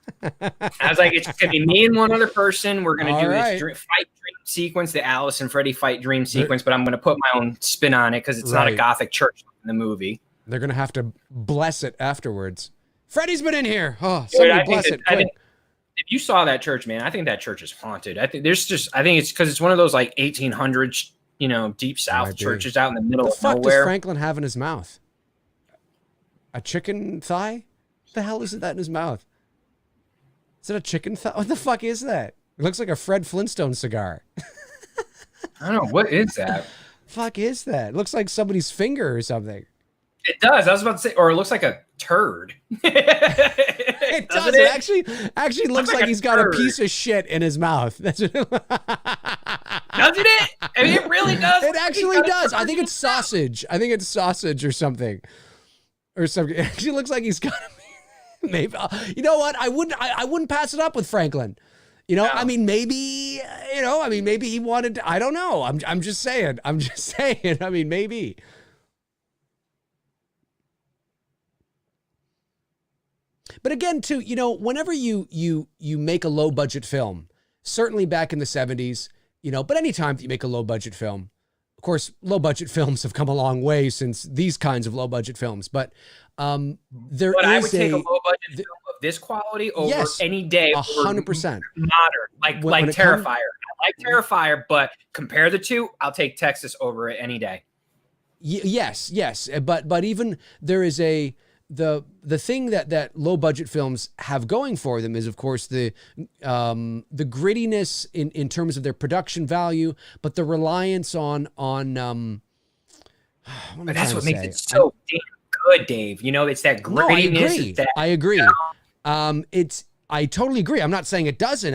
I was like, it's going to be me and one other person. We're going to do this fight dream sequence, the Alice and Freddie fight dream sequence, but I'm going to put my own spin on it because it's not a gothic church in the movie. They're going to have to bless it afterwards. Freddie's been in here. Oh, somebody bless it. If you saw that church, man, I think that church is haunted. I think it's because it's one of those like 1800s, you know, deep South churches out in the middle of nowhere. What the fuck does Franklin have in his mouth? A chicken thigh? What the hell is that in his mouth? Is it a chicken thigh? What the fuck is that? It looks like a Fred Flintstone cigar. I don't know. What is that? Fuck is that? It looks like somebody's finger or something. It does. I was about to say, or it looks like a turd. It does. It actually looks like he's got a piece of shit in his mouth. Doesn't it? I mean, it really does. It actually does. I think it's sausage. I think it's sausage or something. It actually looks like he's got maybe. You know what? I wouldn't pass it up with Franklin. You know, I mean, maybe, maybe he wanted to, I don't know. I'm just saying. I mean, maybe. But again, too, you know, whenever you make a low budget film, certainly back in the 70s, you know, but anytime that you make a low budget film, of course, low budget films have come a long way since these kinds of low budget films. But I would take a low budget film of this quality over any day. 100%. Modern, like Terrifier. I like Terrifier, but compare the two, I'll take Texas over it any day. Yes. But even there is the thing that low budget films have going for them is, of course, the grittiness in terms of their production value, but the reliance on but that's what makes it so damn good, Dave. You know, it's that grittiness. No, I agree. I totally agree. I'm not saying it doesn't.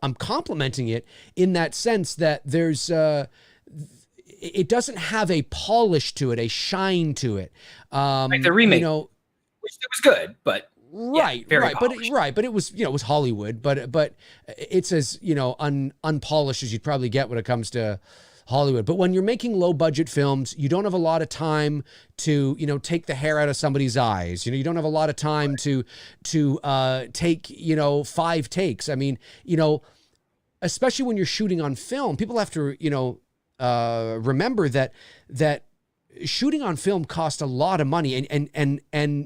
I'm complimenting it in that sense that there's it doesn't have a polish to it, a shine to it. Like the remake, which it was good, but right. But it was, it was Hollywood, but it's as, unpolished as you'd probably get when it comes to Hollywood. But when you're making low budget films, you don't have a lot of time to, take the hair out of somebody's eyes. You don't have a lot of time to take, 5 takes. I mean, especially when you're shooting on film, people have to, remember that shooting on film costs a lot of money, and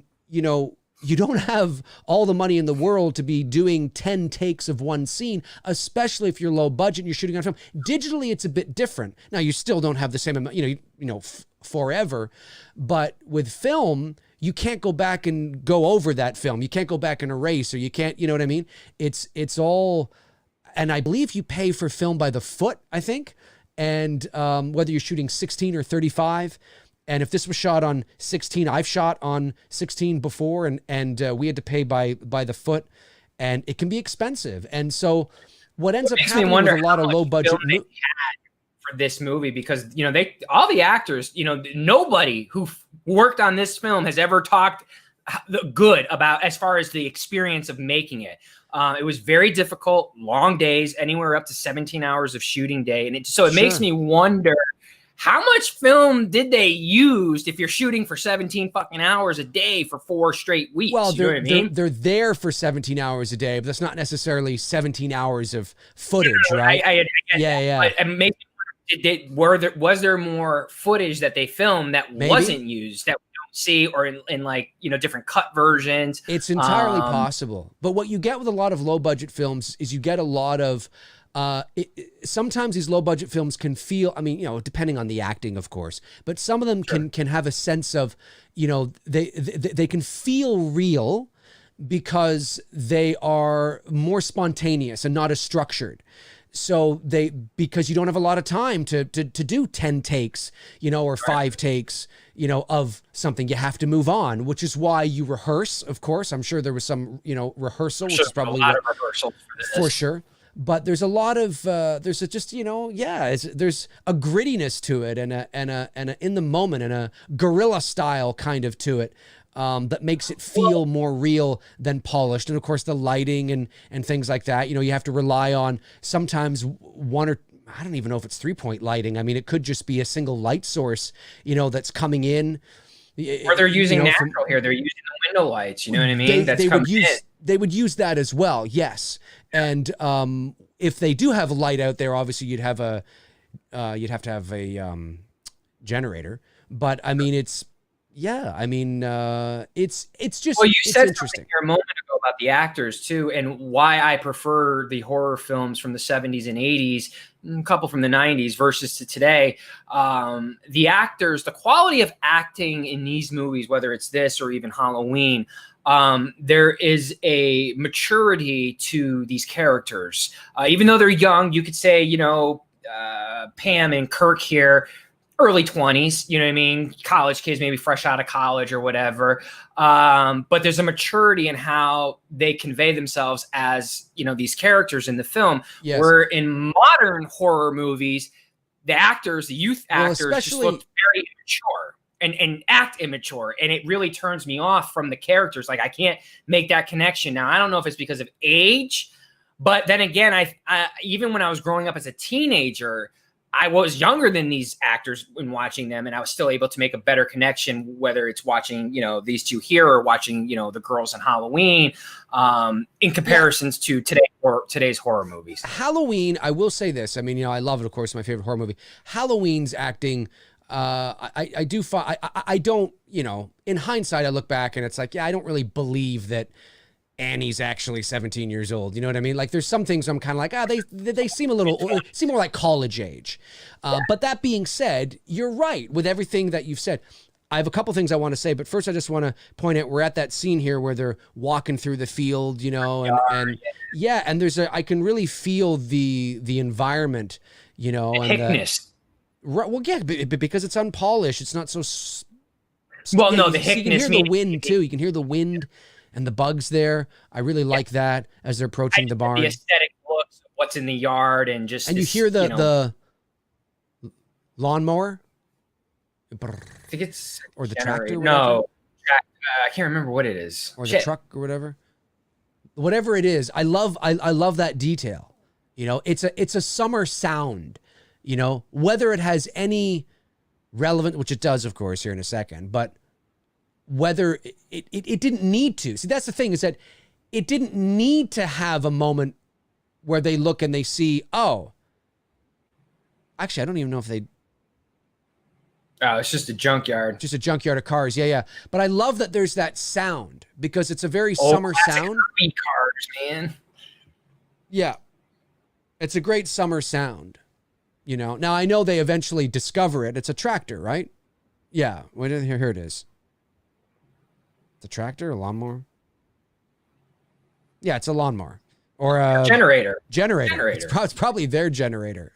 you don't have all the money in the world to be doing 10 takes of one scene, especially if you're low budget and you're shooting on film. Digitally, it's a bit different. Now, you still don't have the same amount, forever, but with film, you can't go back and go over that film. You can't go back and erase, or you can't, you know what I mean? It's all, and I believe you pay for film by the foot, I think, and whether you're shooting 16 or 35. And if this was shot on 16, I've shot on 16 before, and we had to pay by the foot, and it can be expensive. And so what ends up happening with a lot of low budget for this movie, because all the actors, nobody who worked on this film has ever talked good about as far as the experience of making it. It was very difficult, long days, anywhere up to 17 hours of shooting day, and it makes me wonder how much film did they use if you're shooting for 17 fucking hours a day for 4 straight weeks? Well, you know what I mean? they're there for 17 hours a day, but that's not necessarily 17 hours of footage, right? I yeah. But, and maybe was there more footage that they filmed that wasn't used that we don't see, or in like, you know, different cut versions? It's entirely possible. But what you get with a lot of low budget films is you get a lot of sometimes these low budget films can feel, I mean, you know, depending on the acting, of course, but some of them can have a sense of, you know, they can feel real because they are more spontaneous and not as structured. So because you don't have a lot of time to do 10 takes, you know, or 5 takes, you know, of something, you have to move on, which is why you rehearse. Of course, I'm sure there was some, you know, rehearsal, which is probably a lot of rehearsal for sure. But there's a lot of there's just, you know, there's a grittiness to it and a in the moment and a guerrilla style kind of to it that makes it feel more real than polished. And of course, the lighting and things like that. You know, you have to rely on sometimes one or I don't even know if it's 3-point lighting. I mean, it could just be a single light source, you know, that's coming in. Or they're using natural here. They're using the window lights. You know what I mean? They would use that as well. Yes. And if they do have light out there, obviously you'd have to have a generator. But I mean, it's just, well, you said interesting something here a moment ago about the actors too, and why I prefer the horror films from the 70s and 80s, a couple from the 90s versus to today. The actors, the quality of acting in these movies, whether it's this or even Halloween, there is a maturity to these characters. Even though they're young, you could say, you know, Pam and Kirk here, early 20s, you know what I mean? College kids, maybe fresh out of college or whatever. But there's a maturity in how they convey themselves as, you know, these characters in the film. Yes. Where in modern horror movies, the actors, the youth actors just look very immature. And act immature, and it really turns me off from the characters. Like, I can't make that connection. Now, I don't know if it's because of age, but then again, I even when I was growing up as a teenager, I was younger than these actors when watching them, and I was still able to make a better connection, whether it's watching, you know, these two here or watching, you know, the girls in Halloween, in comparisons to today's horror movies. Halloween, I will say this. I mean, you know, I love it, of course, my favorite horror movie. Halloween's acting, I do find, I don't, you know, in hindsight, I look back and it's like, yeah, I don't really believe that Annie's actually 17 years old. You know what I mean? Like, there's some things I'm kind of like, they seem a little, seem more like college age. But that being said, you're right with everything that you've said. I have a couple things I want to say, but first I just want to point out, we're at that scene here where they're walking through the field, you know, and there's I can really feel the environment, you know, and hickness. Well, yeah, because it's unpolished. It's not so. Well, no, the hickness. You can hear the wind too. You can hear the wind and the bugs there. I really like that as they're approaching the barn. The aesthetic looks of what's in the yard and just. And you hear the lawnmower. I think it's or the tractor. No, I can't remember what it is. Or the truck or whatever. Whatever it is, I love that detail. You know, it's a summer sound. You know, whether it has any relevant, which it does, of course, here in a second, but whether it didn't need to. See, that's the thing, is that it didn't need to have a moment where they look and they see, oh, actually, I don't even know if they. Oh, it's just a junkyard. Just a junkyard of cars. Yeah. But I love that there's that sound because it's a very summer sound. Cars, man. Yeah. It's a great summer sound. You know, now I know they eventually discover it. It's a tractor, right? Yeah. Here it is. The tractor, a lawnmower? Yeah, it's a lawnmower. Or a generator. Generator. It's probably their generator.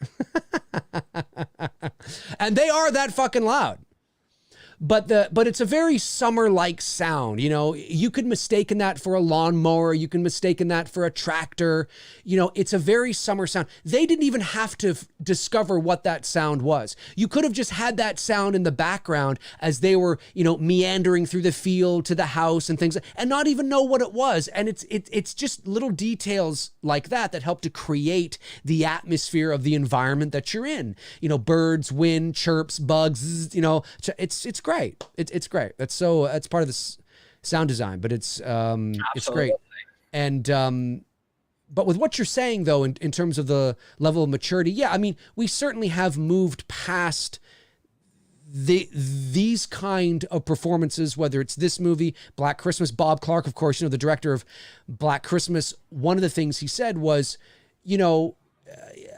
And they are that fucking loud. But it's a very summer-like sound. You know, you could mistake that for a lawnmower. You can mistake that for a tractor. You know, it's a very summer sound. They didn't even have to discover what that sound was. You could have just had that sound in the background as they were, meandering through the field to the house and things, and not even know what it was. And it's just little details like that help to create the atmosphere of the environment that you're in. Birds, wind, chirps, bugs. It's great. It's great. That's part of the sound design, but it's great. And but with what you're saying, though, in terms of the level of maturity, yeah, I mean, we certainly have moved past these kind of performances, whether it's this movie, Black Christmas. Bob Clark, of course, the director of Black Christmas, one of the things he said was,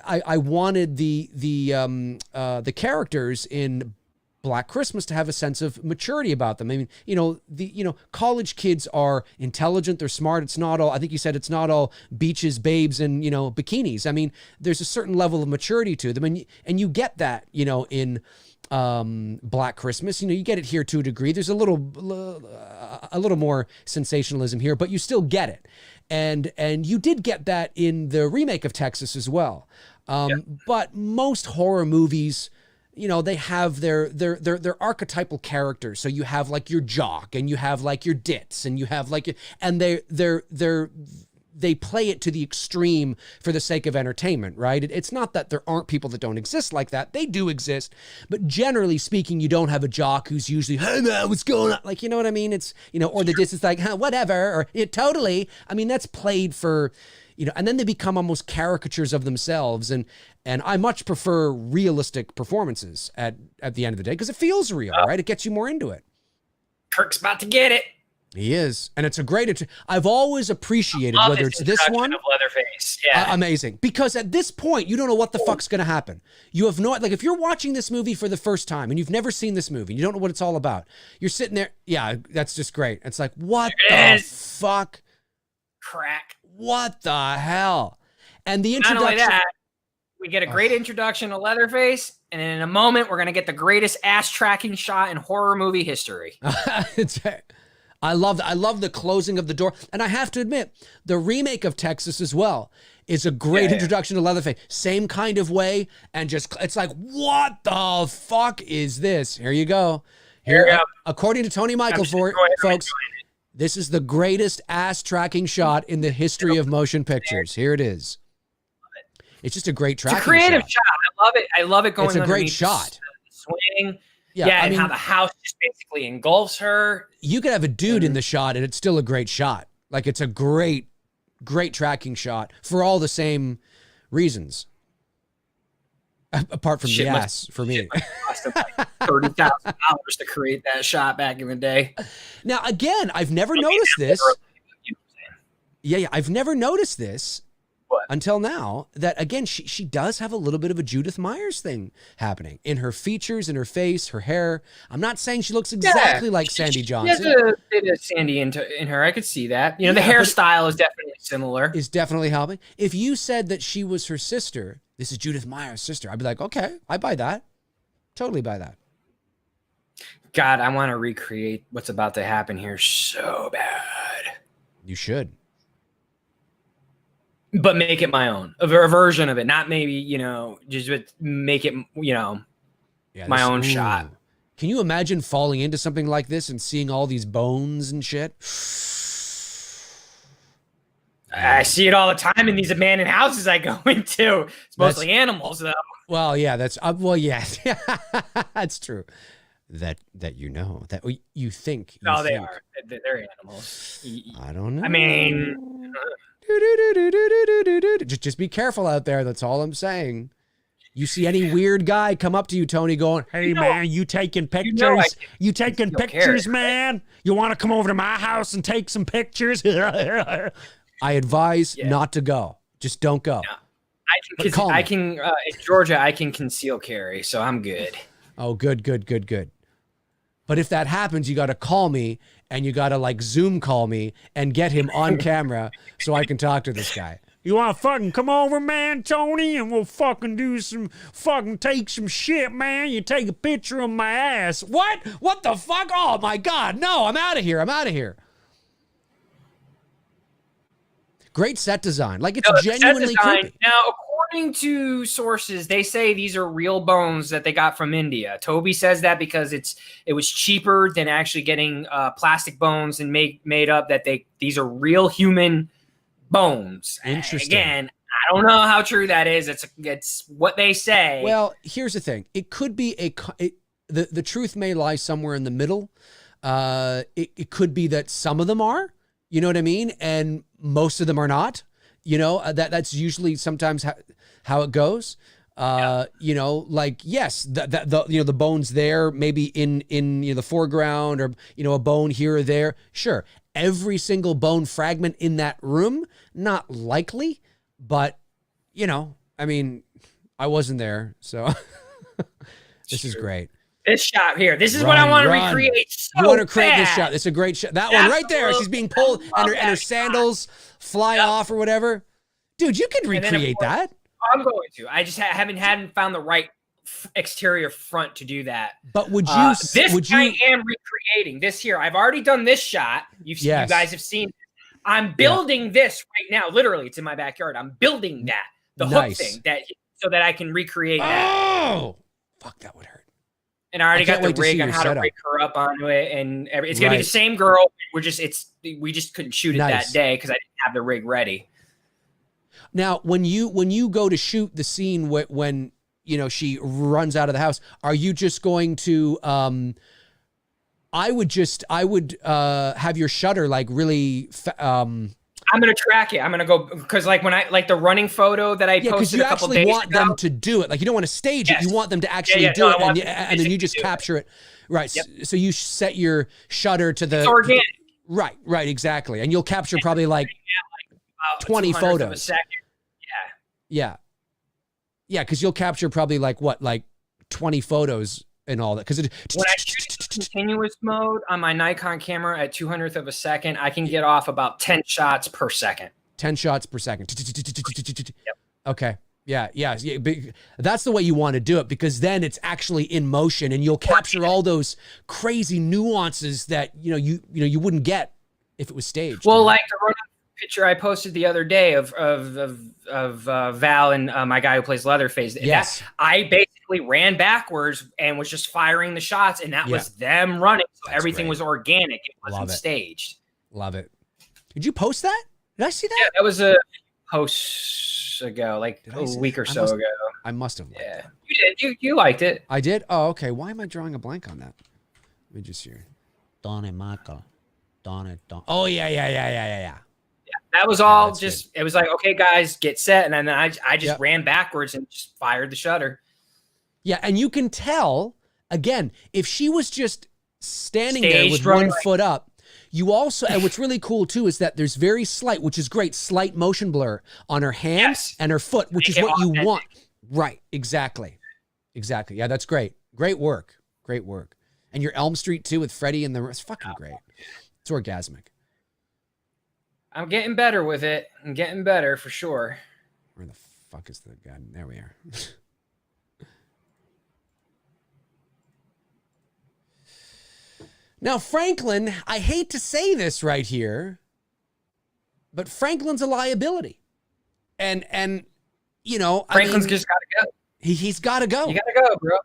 I wanted the characters in Black Christmas to have a sense of maturity about them. I mean, college kids are intelligent, they're smart. It's not all, I think you said it's not all beaches, babes, and, bikinis. I mean, there's a certain level of maturity to them. And you get that, in Black Christmas. You get it here to a degree. There's a little more sensationalism here, but you still get it. And you did get that in the remake of Texas as well. But most horror movies, they have their archetypal characters. So you have like your jock, and you have like your ditz, and you have like, and they play it to the extreme for the sake of entertainment, right? It's not that there aren't people that don't exist like that. They do exist, but generally speaking, you don't have a jock who's usually, hey man, what's going on? Like, you know what I mean? It's, or the ditz is like, whatever, or it totally. I mean, that's played for, and then they become almost caricatures of themselves. And I much prefer realistic performances at the end of the day, because it feels real, right? It gets you more into it. Kirk's about to get it. He is. And it's a great, I've always appreciated whether it's this one. Of Leatherface. Yeah. Amazing. Because at this point, you don't know what the fuck's going to happen. You have no, like, if you're watching this movie for the first time and you've never seen this movie, and you don't know what it's all about, you're sitting there. Yeah, that's just great. It's like, what the fuck? Crack. What the hell? And the introduction. Not only that, we get a great introduction to Leatherface, and in a moment, we're going to get the greatest ass tracking shot in horror movie history. I love the closing of the door. And I have to admit, the remake of Texas as well is a great introduction to Leatherface. Same kind of way. And just, it's like, what the fuck is this? Here you go. Here, according to Tony Michael, folks, this is the greatest ass tracking shot in the history of motion pictures. Here it is. It's just a great tracking shot. It's a creative shot. I love it. I love it going. It's a great shot. Swing. Yeah, I mean, how the house just basically engulfs her. You could have a dude in the shot, and it's still a great shot. Like, it's a great tracking shot for all the same reasons. Apart from the ass, for me. Cost like $30,000 to create that shot back in the day. Now, again, I've never noticed this. Yeah, I've never noticed this. What? Until now, that again, she does have a little bit of a Judith Myers thing happening in her features, in her face, her hair. I'm not saying she looks exactly like Sandy Johnson. She has a bit of Sandy in her. I could see that. The hairstyle is definitely similar. Is definitely helping. If you said that she was her sister, this is Judith Myers' sister, I'd be like, okay, I buy that. Totally buy that. God, I want to recreate what's about to happen here so bad. You should. But make it my own, a version of it, not maybe, just make it, my own shot. Can you imagine falling into something like this and seeing all these bones and shit? I see it all the time in these abandoned houses I go into. It's mostly animals, though. Well, yeah, that's, that's true. That that you think. No, they are. They're animals. I don't know. I mean... Just be careful out there. That's all I'm saying. You see any weird guy come up to you, Tony, going, hey, man, you taking pictures? You taking pictures, man? You want to come over to my house and take some pictures? I advise not to go. Just don't go. No. I can in Georgia, I can conceal carry, so I'm good. Oh, good. But if that happens, you got to call me, and you got to like Zoom call me and get him on camera so I can talk to this guy. You want to fucking come over, man, Tony, and we'll fucking take some shit, man. You take a picture of my ass. What? What the fuck? Oh my God. No, I'm out of here. Great set design. Like, it's genuinely creepy. Now, According to sources, they say these are real bones that they got from India. Toby says that because it was cheaper than actually getting plastic bones and made up. That these are real human bones. Interesting. Again, I don't know how true that is. It's what they say. Well, here's the thing. It could be the truth may lie somewhere in the middle. It could be that some of them are, you know what I mean, and most of them are not. You know, that's usually sometimes how it goes. You know, like, yes, the bones there, maybe in the foreground, or, you know, a bone here or there. Sure. Every single bone fragment in that room, not likely, but, you know, I mean, I wasn't there, so this is great. This shot here. This is what I want to recreate. So you want to create bad. this shot. This is a great shot. That one right there. She's being pulled and her sandals fly off or whatever. Dude, you can recreate that. I'm going to. I just haven't found the right exterior front to do that. But would you? I am recreating this here. I've already done this shot. You guys have seen. I'm building this right now. Literally, it's in my backyard. I'm building that hook thing so that I can recreate that. Oh, fuck! That would hurt. And I already got the rig on how to rig her up onto it, and it's gonna be the same girl. We just couldn't shoot it that day because I didn't have the rig ready. Now, when you go to shoot the scene when you know she runs out of the house, are you just going to? I would have your shutter like really. I'm gonna track it. I'm gonna go because like when I the running photo that I posted a couple days ago. You actually want them to do it. Like, you don't want to stage it. You want them to actually do it, and then you just capture it. Right. Yep. So you set your shutter to the. It's organic. Right. Exactly. And you'll capture probably like 20 photos. Yeah. Because you'll capture probably like 20 photos and all that. Because when I shoot continuous mode on my Nikon camera at 200th of a second, I can get off about 10 shots per second. 10 shots per second. Okay. Yeah. That's the way you want to do it, because then it's actually in motion and you'll capture all those crazy nuances that you wouldn't get if it was staged. Well, like the picture I posted the other day of Val and my guy who plays Leatherface. Yes. I basically ran backwards and was just firing the shots, and that was them running. So everything was organic. It wasn't staged. Love it. Did you post that? Did I see that? Yeah, that was a post ago, like a week or so ago. I must have liked that. You did. You liked it. I did? Oh, okay. Why am I drawing a blank on that? Let me just hear. Donnie Marco. Donnie. Oh, yeah. That was all just, it was like, okay, guys, get set. And then I just ran backwards and just fired the shutter. Yeah, and you can tell, again, if she was just standing there with one foot up, you also, and what's really cool too is that there's very slight, which is great, slight motion blur on her hands and her foot, which is what you want. Right, exactly. Yeah, that's great. Great work. And your Elm Street too with Freddie and it's fucking great. It's orgasmic. I'm getting better with it. I'm getting better for sure. Where the fuck is the guy? There we are. Now, Franklin, I hate to say this right here, but Franklin's a liability. And Franklin's just got to go. He's got to go. You got to go, bro.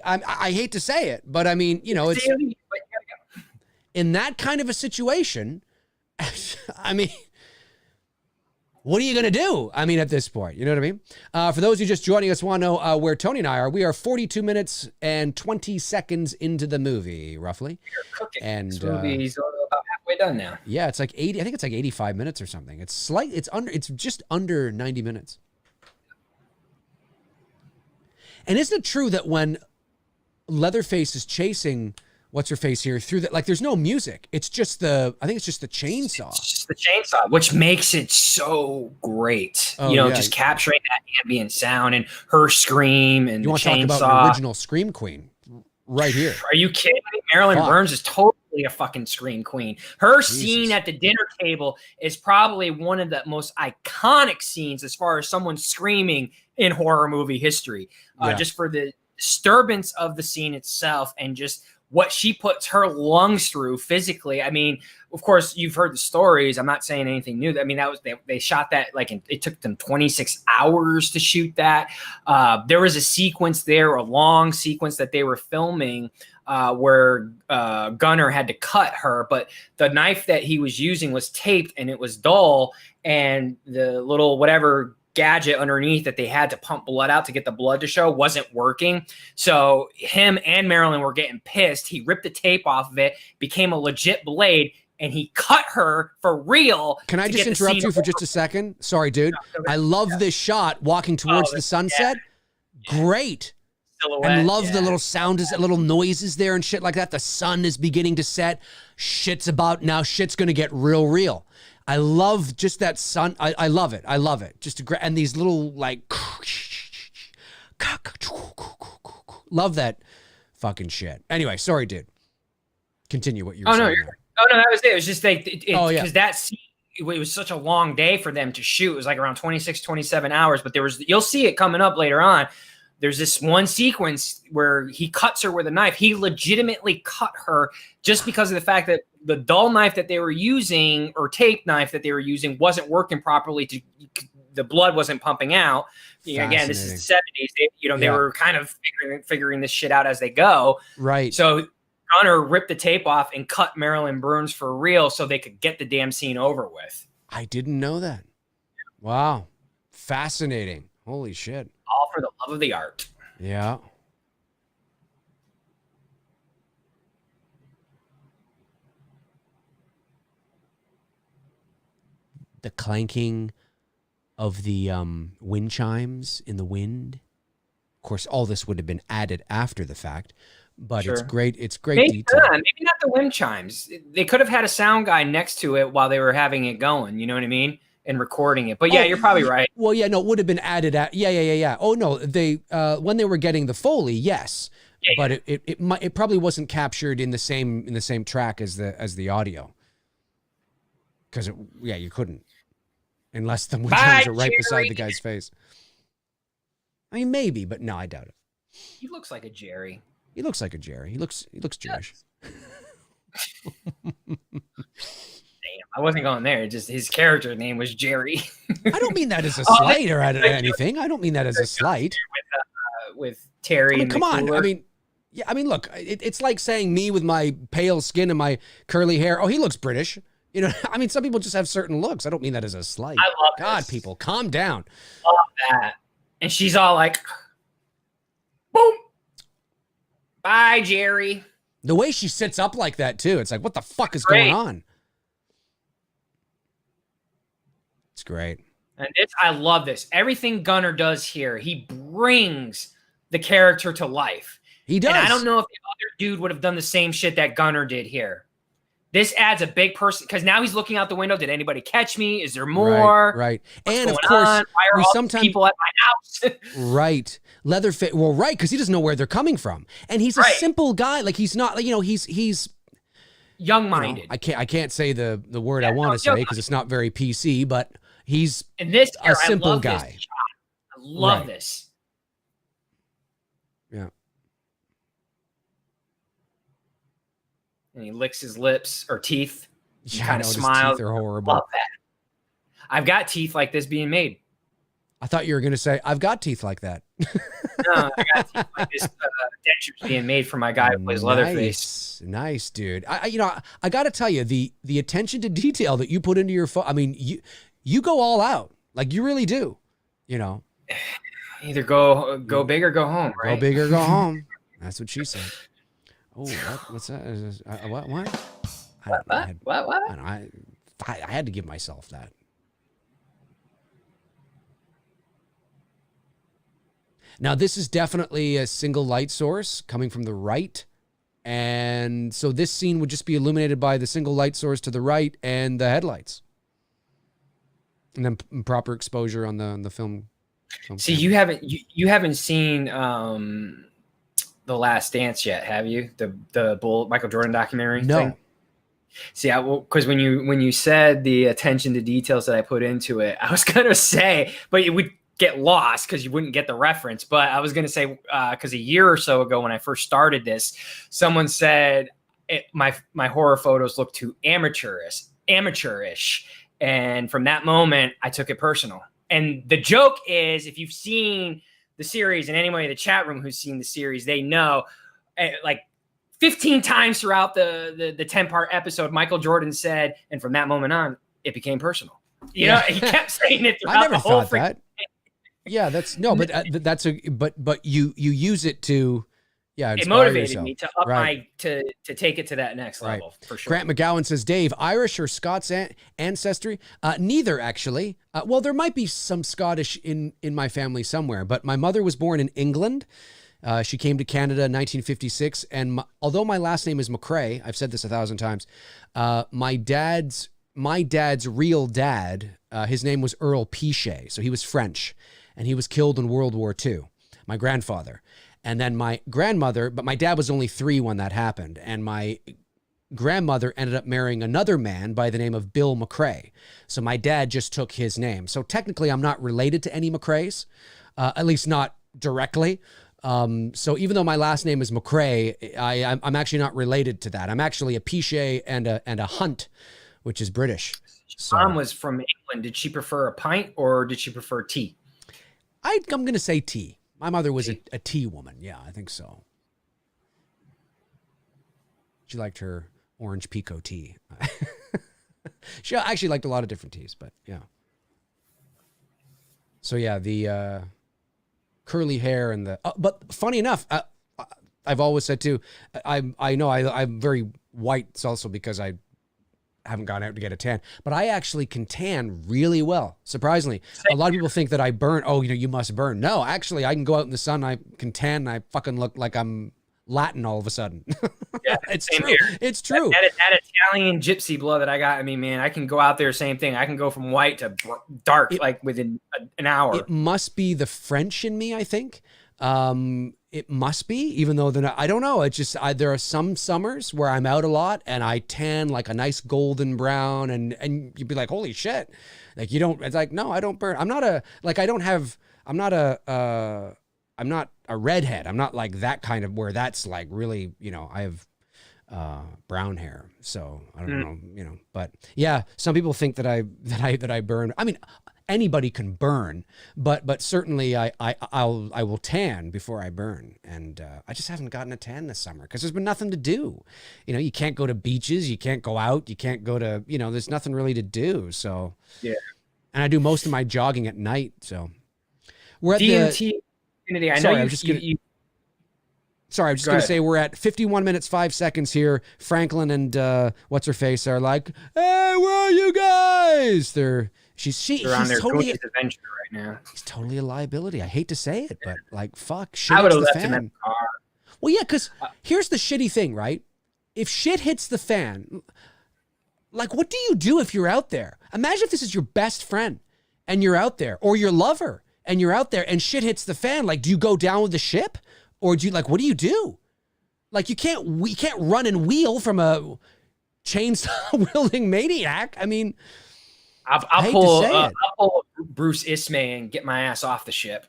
I hate to say it, but I mean, it's in that kind of a situation. I mean, what are you going to do? I mean, at this point, you know what I mean? For those who just joining us want to know where Tony and I are, we are 42 minutes and 20 seconds into the movie, roughly. You're cooking. And this movie's about halfway done now. Yeah, it's like 80. I think it's like 85 minutes or something. It's just under 90 minutes. And isn't it true that when Leatherface is chasing what's her face here through that, like, there's no music. It's just I think it's just the chainsaw. It's just the chainsaw, which makes it so great. Just capturing that ambient sound and her scream and you want to talk about an original scream queen right here. Are you kidding me? Marilyn Burns is totally a fucking scream queen. Her scene at the dinner table is probably one of the most iconic scenes as far as someone screaming in horror movie history. Just for the disturbance of the scene itself and just what she puts her lungs through physically. I mean, of course, you've heard the stories. I'm not saying anything new. I mean, that was they shot that it took them 26 hours to shoot that. There was a sequence there, a long sequence that they were filming where Gunner had to cut her, but the knife that he was using was taped and it was dull, and the little whatever gadget underneath that they had to pump blood out to get the blood to show wasn't working. So him and Marilyn were getting pissed. He ripped the tape off of it, became a legit blade, and he cut her for real. Can I just interrupt you for just a second? Sorry, dude. I love this shot walking towards the sunset. Yeah. Great. Silhouette, and love the little little noises there and shit like that. The sun is beginning to set. Shit's going to get real. I love just that sun. I love it. I love it. And these little like, love that fucking shit. Anyway, sorry, dude. Continue what you were saying. That was it. It was just like, because that scene, it was such a long day for them to shoot. It was like around 26, 27 hours, but you'll see it coming up later on. There's this one sequence where he cuts her with a knife. He legitimately cut her just because of the fact that the dull knife that they were using, or tape knife that they were using, wasn't working properly. The blood wasn't pumping out. Again, this is the 70s. They were kind of figuring this shit out as they go. Right. So Gunner ripped the tape off and cut Marilyn Burns for real so they could get the damn scene over with. I didn't know that. Wow. Fascinating. Holy shit. All for the love of the art. Yeah. The clanking of the wind chimes in the wind. Of course, all this would have been added after the fact, but it's great. It's great detail. Maybe not the wind chimes. They could have had a sound guy next to it while they were having it going. You know what I mean? And recording it. But yeah, you're probably right. Well, yeah, no, it would have been added at. Yeah. Oh no, they when they were getting the Foley, yes. Yeah, but it probably wasn't captured in the same track as the audio. Because you couldn't. Unless the wind chimes are right beside the guy's face. I mean, maybe, but no, I doubt it. He looks like a Jerry. He looks Jewish. I wasn't going there. Just his character name was Jerry. I don't mean that as a slight or anything. I don't mean that as a slight. With Terry. I mean, come on. I mean, look. It's like saying me with my pale skin and my curly hair. Oh, he looks British. You know, I mean, some people just have certain looks. I don't mean that as a slight. I love God, this. people, calm down. Love that. And she's all like, boom. Bye, Jerry. The way she sits up like that, too. It's like, what the fuck is going on? It's great. And I love this. Everything Gunner does here, he brings the character to life. He does. And I don't know if the other dude would have done the same shit that Gunner did here. This adds a big person, because now he's looking out the window. Did anybody catch me? Is there more? Right. What's and of going course, on? Why are we all sometimes these people at my house? Right. Leatherface. Well, right, because he doesn't know where they're coming from, and he's a simple guy. Like he's not. He's young-minded. I can't say the word I want to say because it's not very PC, but he's in this a simple guy. I love this. Yeah. And he licks his lips or teeth. He kind of his smiles. teeth are horrible. Love that. I've got teeth like this being made. I thought you were going to say, I've got teeth like that. No, I got teeth like this dentures being made for my guy who plays Leatherface. Nice, dude. I got to tell you, the attention to detail that you put into your phone, I mean, you go all out. Like, you really do, Either go big or go home, right? Go big or go home. That's what she said. Oh, what's that? What? What? I had to give myself that. Now, this is definitely a single light source coming from the right. And so this scene would just be illuminated by the single light source to the right and the headlights. And then proper exposure on the film. See, camera. you haven't seen The Last Dance yet, have you? The Michael Jordan documentary? No. Thing? See, because when you said the attention to details that I put into it, I was gonna say, but get lost because you wouldn't get the reference. But I was going to say, because a year or so ago when I first started this, someone said my horror photos look too amateurish. And from that moment, I took it personal. And the joke is, if you've seen the series, and anybody in the chat room who's seen the series, they know, like 15 times throughout the 10-part episode, Michael Jordan said, and from that moment on, it became personal. You know, he kept saying it throughout the whole freaking. Yeah, that's no, but that's but you use it to, yeah, it motivated yourself. Me to up my to take it to that next level for sure. Grant McGowan says, Dave, Irish or Scots ancestry? Neither, actually. Well, there might be some Scottish in my family somewhere, but my mother was born in England. She came to Canada in 1956, and although my last name is McRae, I've said this 1,000 times. My dad's real dad, his name was Earl Pichet, so he was French, and he was killed in World War II. My grandfather. And then my grandmother, but my dad was only 3 when that happened. And my grandmother ended up marrying another man by the name of Bill McRae. So my dad just took his name. So technically I'm not related to any McRaes, at least not directly. So even though my last name is McRae, I'm actually not related to that. I'm actually a Pichet and a Hunt, which is British. So, Mom was from England. Did she prefer a pint or did she prefer tea? I'm going to say tea. My mother was a tea woman. Yeah, I think so. She liked her orange Pico tea. She actually liked a lot of different teas, but yeah. So yeah, the curly hair and the... but funny enough, I've always said too, I know I'm very white. It's also because I haven't gone out to get a tan, but I actually can tan really well. Surprisingly, a lot of people think that I burn. Oh, you must burn. No, actually, I can go out in the sun. I can tan. And I fucking look like I'm Latin all of a sudden. Yeah, it's true. Here. It's true. That Italian gypsy blood that I got in me, man, I can go out there. Same thing. I can go from white to dark like within an hour. It must be the French in me, I think. It must be, even though I don't know. It's just there are some summers where I'm out a lot and I tan like a nice golden brown, and you'd be like, holy shit, like you don't. It's like, no, I don't burn. I'm not a redhead. I'm not like that kind of where that's like really, I have brown hair, so I don't know, but yeah, some people think that I burn. I mean, anybody can burn, but certainly I will tan before I burn, and I just haven't gotten a tan this summer because there's been nothing to do. You can't go to beaches, you can't go out, you can't go to, there's nothing really to do. So yeah, and I do most of my jogging at night. So we're at DMT. Sorry, I'm just going to say we're at 51 minutes, 5 seconds here. Franklin and what's her face are like, hey, where are you guys? She's on their totally adventure right now. He's totally a liability. I hate to say it, but like, fuck, I would have left him in the car. Well, yeah, because here's the shitty thing, right? If shit hits the fan, like, what do you do if you're out there? Imagine if this is your best friend and you're out there, or your lover and you're out there and shit hits the fan. Like, do you go down with the ship? Or do you, like, what do you do? Like, you can't run and wheel from a chainsaw wielding maniac. I mean, I'll pull Bruce Ismay and get my ass off the ship.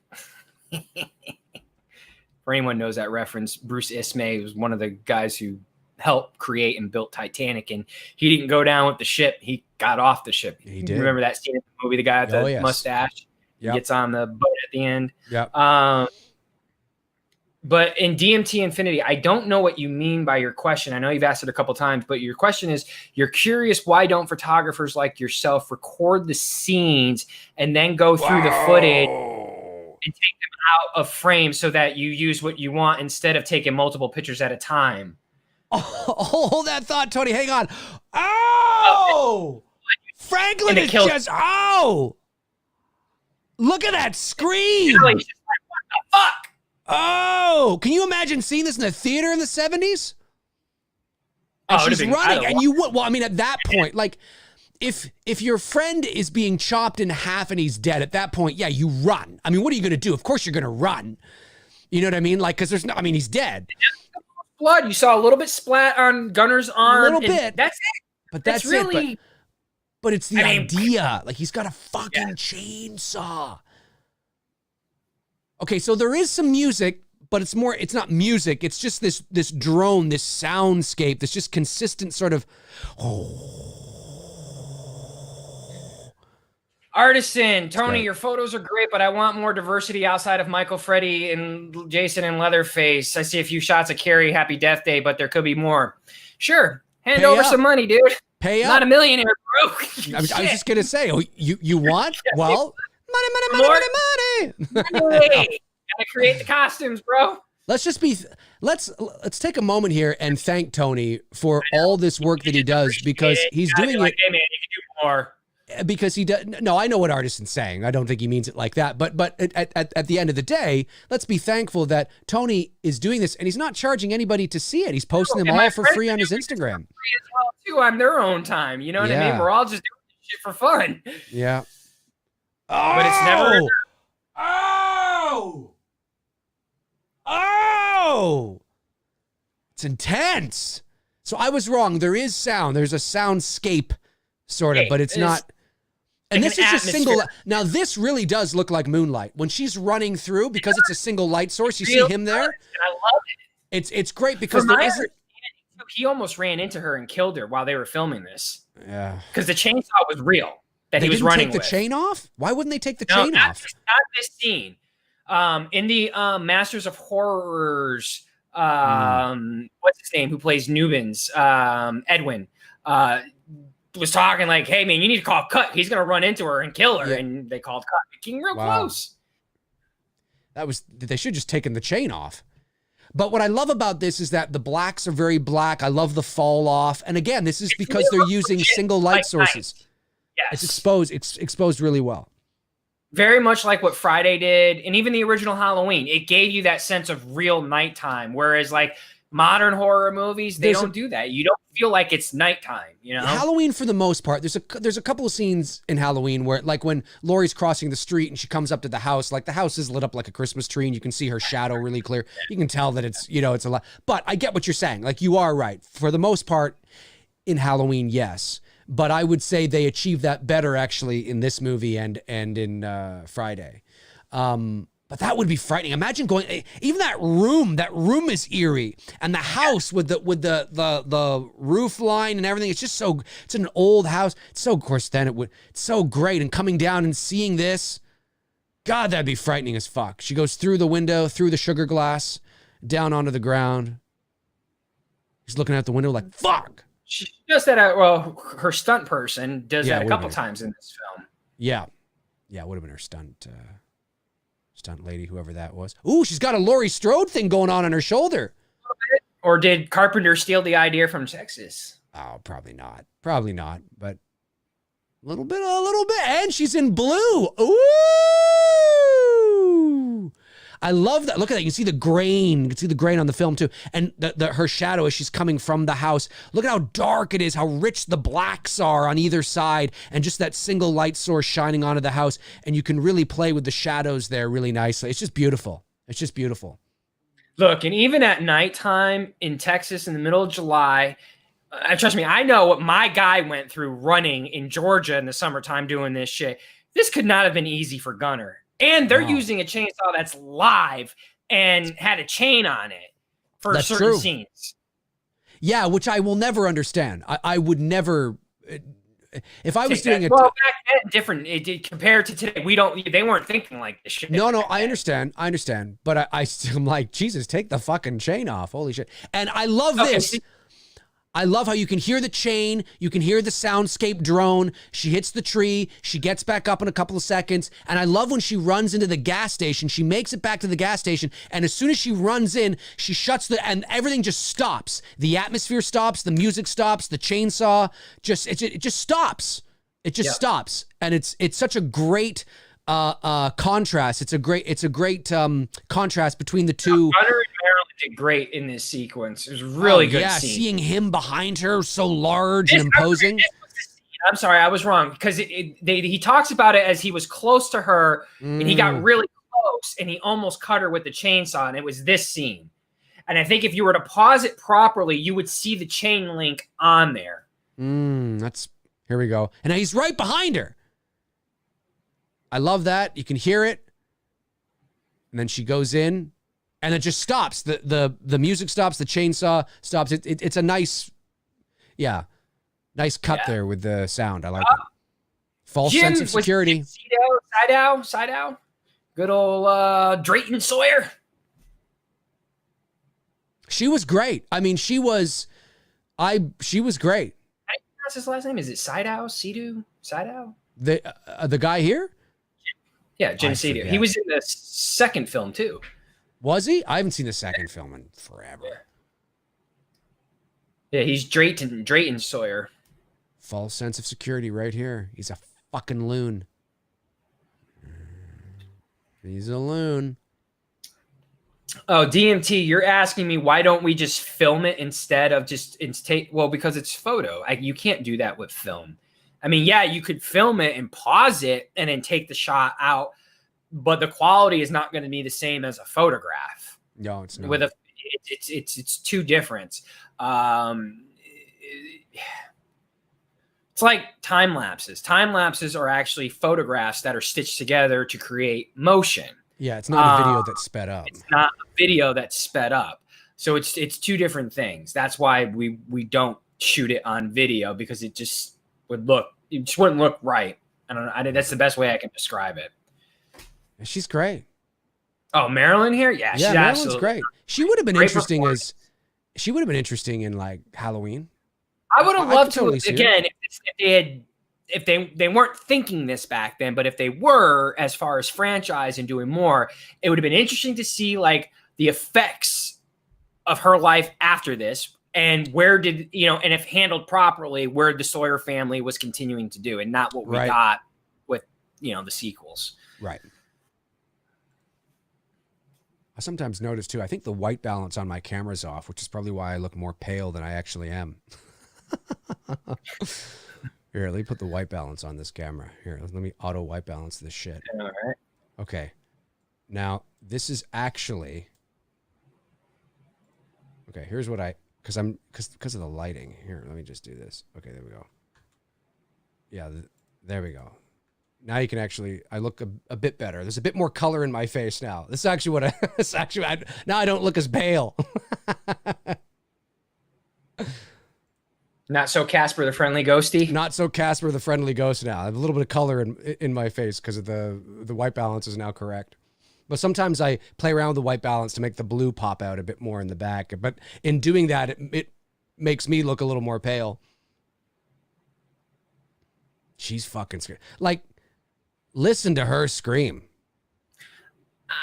For anyone knows that reference, Bruce Ismay was one of the guys who helped create and built Titanic, and he didn't go down with the ship. He got off the ship. He did. Remember that scene in the movie, the guy with the mustache? Yep. He gets on the boat at the end. Yeah. But in DMT Infinity, I don't know what you mean by your question. I know you've asked it a couple times, but your question is, you're curious, why don't photographers like yourself record the scenes and then go through the footage and take them out of frame so that you use what you want instead of taking multiple pictures at a time? Oh, hold that thought, Tony. Hang on. Oh! Franklin is just, look at that screen. He's just like, what the fuck? Oh, can you imagine seeing this in the theater in the 70s? And she's running, and you would. Well, I mean, at that point, like, if your friend is being chopped in half and he's dead, at that point, yeah, you run. I mean, what are you going to do? Of course, you're going to run. You know what I mean? Like, because there's no. I mean, he's dead. Blood. You saw a little bit splat on Gunner's arm. A little bit. That's it. But that's really. But it's the idea. Like, he's got a fucking chainsaw. Okay, so there is some music, but it's not music. It's just this drone, this soundscape, this just consistent sort of. Artisan, Tony, your photos are great, but I want more diversity outside of Michael, Freddie, and Jason and Leatherface. I see a few shots of Carrie, Happy Death Day, but there could be more. Sure, hand over some money, dude. Pay up. Not a millionaire, bro. I was just gonna say, you want? Well, money. Gotta create the costumes, bro. Let's take a moment here and thank Tony for all this work that he does, because he's doing it. Like, hey man, you can do more. Because he does. No, I know what Artisan's saying. I don't think he means it like that. But at the end of the day, let's be thankful that Tony is doing this, and he's not charging anybody to see it. He's posting them all for free on his Instagram. Free as well too, on their own time. You know what I mean? We're all just doing this shit for fun. Yeah. But it's never. Oh! It's intense. So I was wrong. There is sound. There's a soundscape, sort of, but it's not. And this is just single. Now, this really does look like moonlight. When she's running through, because it's a single light source, you see him there? I love it. It's great because there isn't. He almost ran into her and killed her while they were filming this. Yeah. Because the chainsaw was real that he was didn't running take the with. chain off? Why wouldn't they take the chain off? Not this scene. In the Masters of Horrors, what's his name? Who plays Nubens? Edwin. Was talking like, hey man, you need to call cut. He's gonna run into her and kill her, and they called cut. Getting real close. They should just taken the chain off. But what I love about this is that the blacks are very black. I love the fall off, and again, this is because they're using single light sources. Yes, It's exposed really well. Very much like what Friday did, and even the original Halloween. It gave you that sense of real nighttime, whereas like modern horror movies, they don't do that. You don't feel like it's nighttime, you know? Halloween, for the most part, there's a couple of scenes in Halloween where, like, when Laurie's crossing the street and she comes up to the house, like, the house is lit up like a Christmas tree and you can see her shadow really clear. You can tell that it's, it's a lot. But I get what you're saying. Like, you are right. For the most part, in Halloween, yes. But I would say they achieved that better, actually, in this movie and in Friday. But that would be frightening. Imagine going, even that room is eerie, and the house with the roof line and everything. It's just it's an old house. So, of course, then it's so great. And coming down and seeing this, God, that'd be frightening as fuck. She goes through the window, through the sugar glass, down onto the ground. He's looking out the window like, fuck. She does that. Her stunt person does that a couple times in this film. Yeah. Yeah, it would have been her stunt lady, whoever that was. Ooh, she's got a Laurie Strode thing going on her shoulder. Or did Carpenter steal the idea from Texas? Oh, probably not. Probably not. But a little bit. And she's in blue. Ooh. I love that. Look at that. You can see the grain. You can see the grain on the film too. And her shadow as she's coming from the house. Look at how dark it is, how rich the blacks are on either side, and just that single light source shining onto the house. And you can really play with the shadows there really nicely. It's just beautiful. It's just beautiful. Look, and even at nighttime in Texas in the middle of July, trust me, I know what my guy went through running in Georgia in the summertime doing this shit. This could not have been easy for Gunner. And they're using a chainsaw that's live and had a chain on it for certain scenes. Yeah, which I will never understand. I would never, if I was doing it. Well, back then, different. Compared to today, they weren't thinking like this shit. No, I understand. But I still am like, Jesus, take the fucking chain off. Holy shit. And I love this. I love how you can hear the chain, you can hear the soundscape drone, she hits the tree, she gets back up in a couple of seconds, and I love when she runs into the gas station, she makes it back to the gas station, and as soon as she runs in, she shuts and everything just stops. The atmosphere stops, the music stops, the chainsaw, it just stops. It just stops. And it's such a great contrast. It's a great contrast between the two. Gunner and Marilyn did great in this sequence. It was really good. Yeah, seeing him behind her, so large and imposing. I'm sorry, I was wrong because he talks about it as he was close to her and he got really close and he almost cut her with the chainsaw, and it was this scene. And I think if you were to pause it properly, you would see the chain link on there. Here we go. And he's right behind her. I love that. You can hear it. and then she goes in, and it just stops. The music stops, the chainsaw stops. It's a nice, nice cut there with the sound. I like it. False sense of security. Side out. Good old Drayton Sawyer. She was great. I mean, she was great. How do you pronounce his last name? Is it Sidao? Sidao? The guy here? Yeah, Jim Sidao. He was in the second film too. Was he? I haven't seen the second film in forever. Yeah, he's Drayton Sawyer. False sense of security right here. He's a fucking loon. He's a loon. Oh, DMT, you're asking me why don't we just film it instead of just take? Well, because it's photo. You can't do that with film. I mean, yeah, you could film it and pause it and then take the shot out, but the quality is not going to be the same as a photograph. No, it's not. It's too different. It's like time lapses. Time lapses are actually photographs that are stitched together to create motion. Yeah, it's not a video that's sped up. It's not a video that's sped up. So it's two different things. That's why we don't shoot it on video, because it just wouldn't look right. I don't know. That's the best way I can describe it. She's great. Oh, Marilyn here? Yeah, she's Marilyn's great. She would have been interesting in like Halloween. I would have loved to again if they weren't thinking this back then, but if they were, as far as franchise and doing more, it would have been interesting to see like the effects of her life after this, and where did, and if handled properly, where the Sawyer family was continuing to do, and not what we got with, the sequels. Right. I sometimes notice too, I think the white balance on my camera's off, which is probably why I look more pale than I actually am. Here, let me put the white balance on this camera. Here, let me auto white balance this shit. All right. Okay. Now, this is actually... Okay, here's what because of the lighting. Here, let me just do this. Okay, there we go. Yeah, there we go. Now you can actually... I look a bit better. There's a bit more color in my face now. This is actually what now I don't look as pale. Not so Casper the Friendly Ghosty. Not so Casper the Friendly Ghost now. I have a little bit of color in my face because of the white balance is now correct. But sometimes I play around with the white balance to make the blue pop out a bit more in the back. But in doing that, it makes me look a little more pale. She's fucking scared. Like, listen to her scream.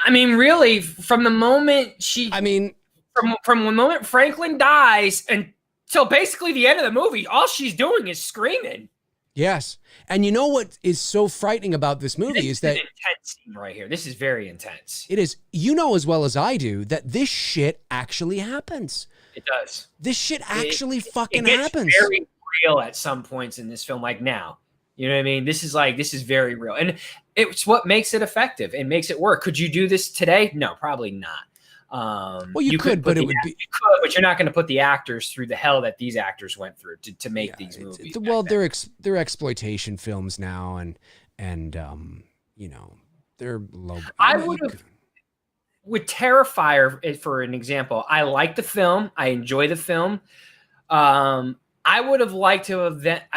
I mean, really, from the moment from the moment Franklin dies until basically the end of the movie, all she's doing is screaming. Yes. And you know what is so frightening about this movie is that... This is an intense scene right here. This is very intense. It is. You know as well as I do that this shit actually happens. It does. This shit actually fucking it gets happens. Very real at some points in this film, like now. You know what I mean? This is very real. And it's what makes it effective and makes it work. Could you do this today? No, probably not. Well, you could, but it would be. You could, but you're not going to put the actors through the hell that these actors went through to make these movies. Well, they're exploitation films now, and they're low. I would have, with Terrifier, for an example. I like the film. I enjoy the film. I would have liked to have that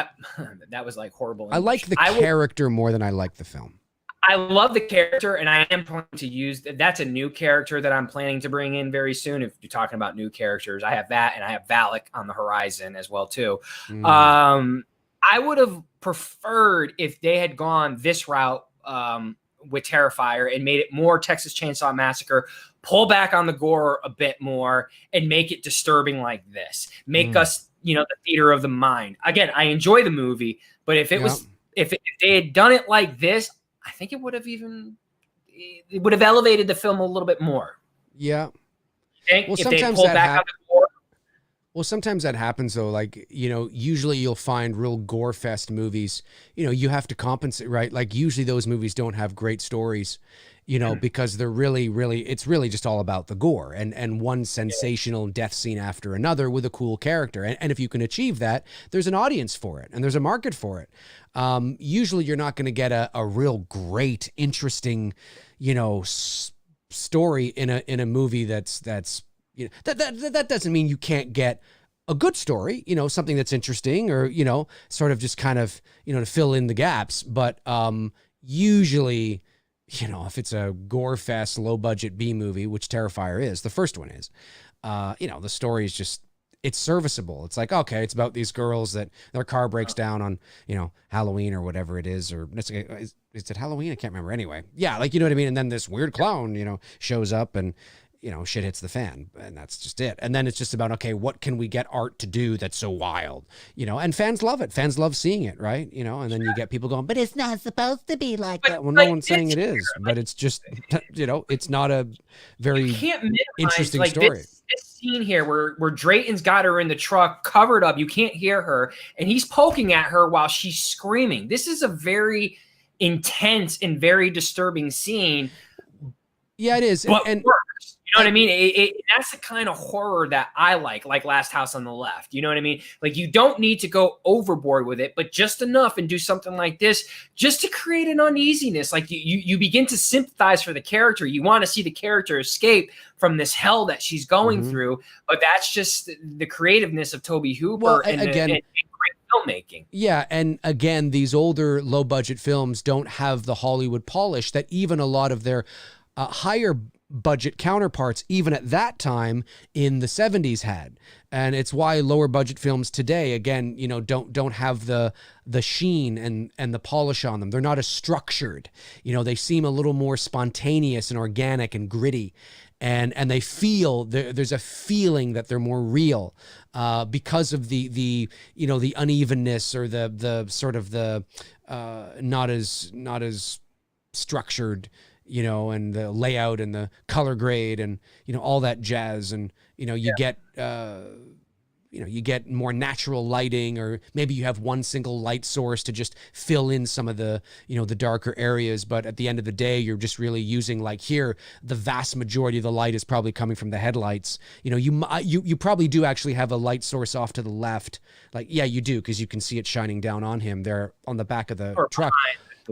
was like horrible. I like the character more than I like the film. I love the character, and I am planning to use that's a new character that I'm planning to bring in very soon. If you're talking about new characters, I have that, and I have Valak on the horizon as well too. I would have preferred if they had gone this route with Terrifier and made it more Texas Chainsaw Massacre, pull back on the gore a bit more, and make it disturbing like this. Make us, the theater of the mind. Again, I enjoy the movie, but if it was, if they had done it like this, I think it would have elevated the film a little bit more. Yeah. Well, sometimes that happens. Well, sometimes that happens though. Like, usually you'll find real gore fest movies, you have to compensate, right? Like usually those movies don't have great stories, because they're it's really just all about the gore and one sensational death scene after another with a cool character. And if you can achieve that, there's an audience for it and there's a market for it. Usually you're not going to get a real great, interesting, story in a movie that's you know, that doesn't mean you can't get a good story, you know, something that's interesting or, you know, sort of just kind of, you know, to fill in the gaps. But usually, you know, if it's a gore fest, low budget B movie, which Terrifier is, the first one is, you know, the story is just, it's serviceable. It's like, okay, it's about these girls that their car breaks down on, you know, Halloween or whatever it is, or is it Halloween? I can't remember. Anyway, yeah, like, you know what I mean? And then this weird clown, you know, shows up and, you know, shit hits the fan, and that's just it. And then it's just about, okay, what can we get art to do that's so wild, you know? And fans love it. Fans love seeing it, right? You know, and then you get people going, but it's not supposed to be like that. Well, no one's saying it is, but it's just, you know, it's not a very interesting story. This scene here where Drayton's got her in the truck covered up, you can't hear her, and he's poking at her while she's screaming. This is a very intense and very disturbing scene. Yeah, it is. But and works. You know what I mean? That's the kind of horror that I like Last House on the Left. You know what I mean? Like, you don't need to go overboard with it, but just enough, and do something like this just to create an uneasiness. Like, you begin to sympathize for the character. You want to see the character escape from this hell that she's going through. But that's just the creativeness of Tobe Hooper and great filmmaking. Yeah, and again, these older low budget films don't have the Hollywood polish that even a lot of their higher budget counterparts, even at that time in the 70s, had. And it's why lower budget films today, again, you know, don't have the sheen and the polish on them. They're not as structured. You know, they seem a little more spontaneous and organic and gritty. And they feel, there's a feeling that they're more real because of the you know, the unevenness or the sort of the not as structured, you know, and the layout and the color grade and, you know, all that jazz. And, you know, you get, you know, you get more natural lighting, or maybe you have one single light source to just fill in some of the, you know, the darker areas. But at the end of the day, you're just really using, like here, the vast majority of the light is probably coming from the headlights. You know, you probably do actually have a light source off to the left. Like, yeah, you do, because you can see it shining down on him there on the back of the truck.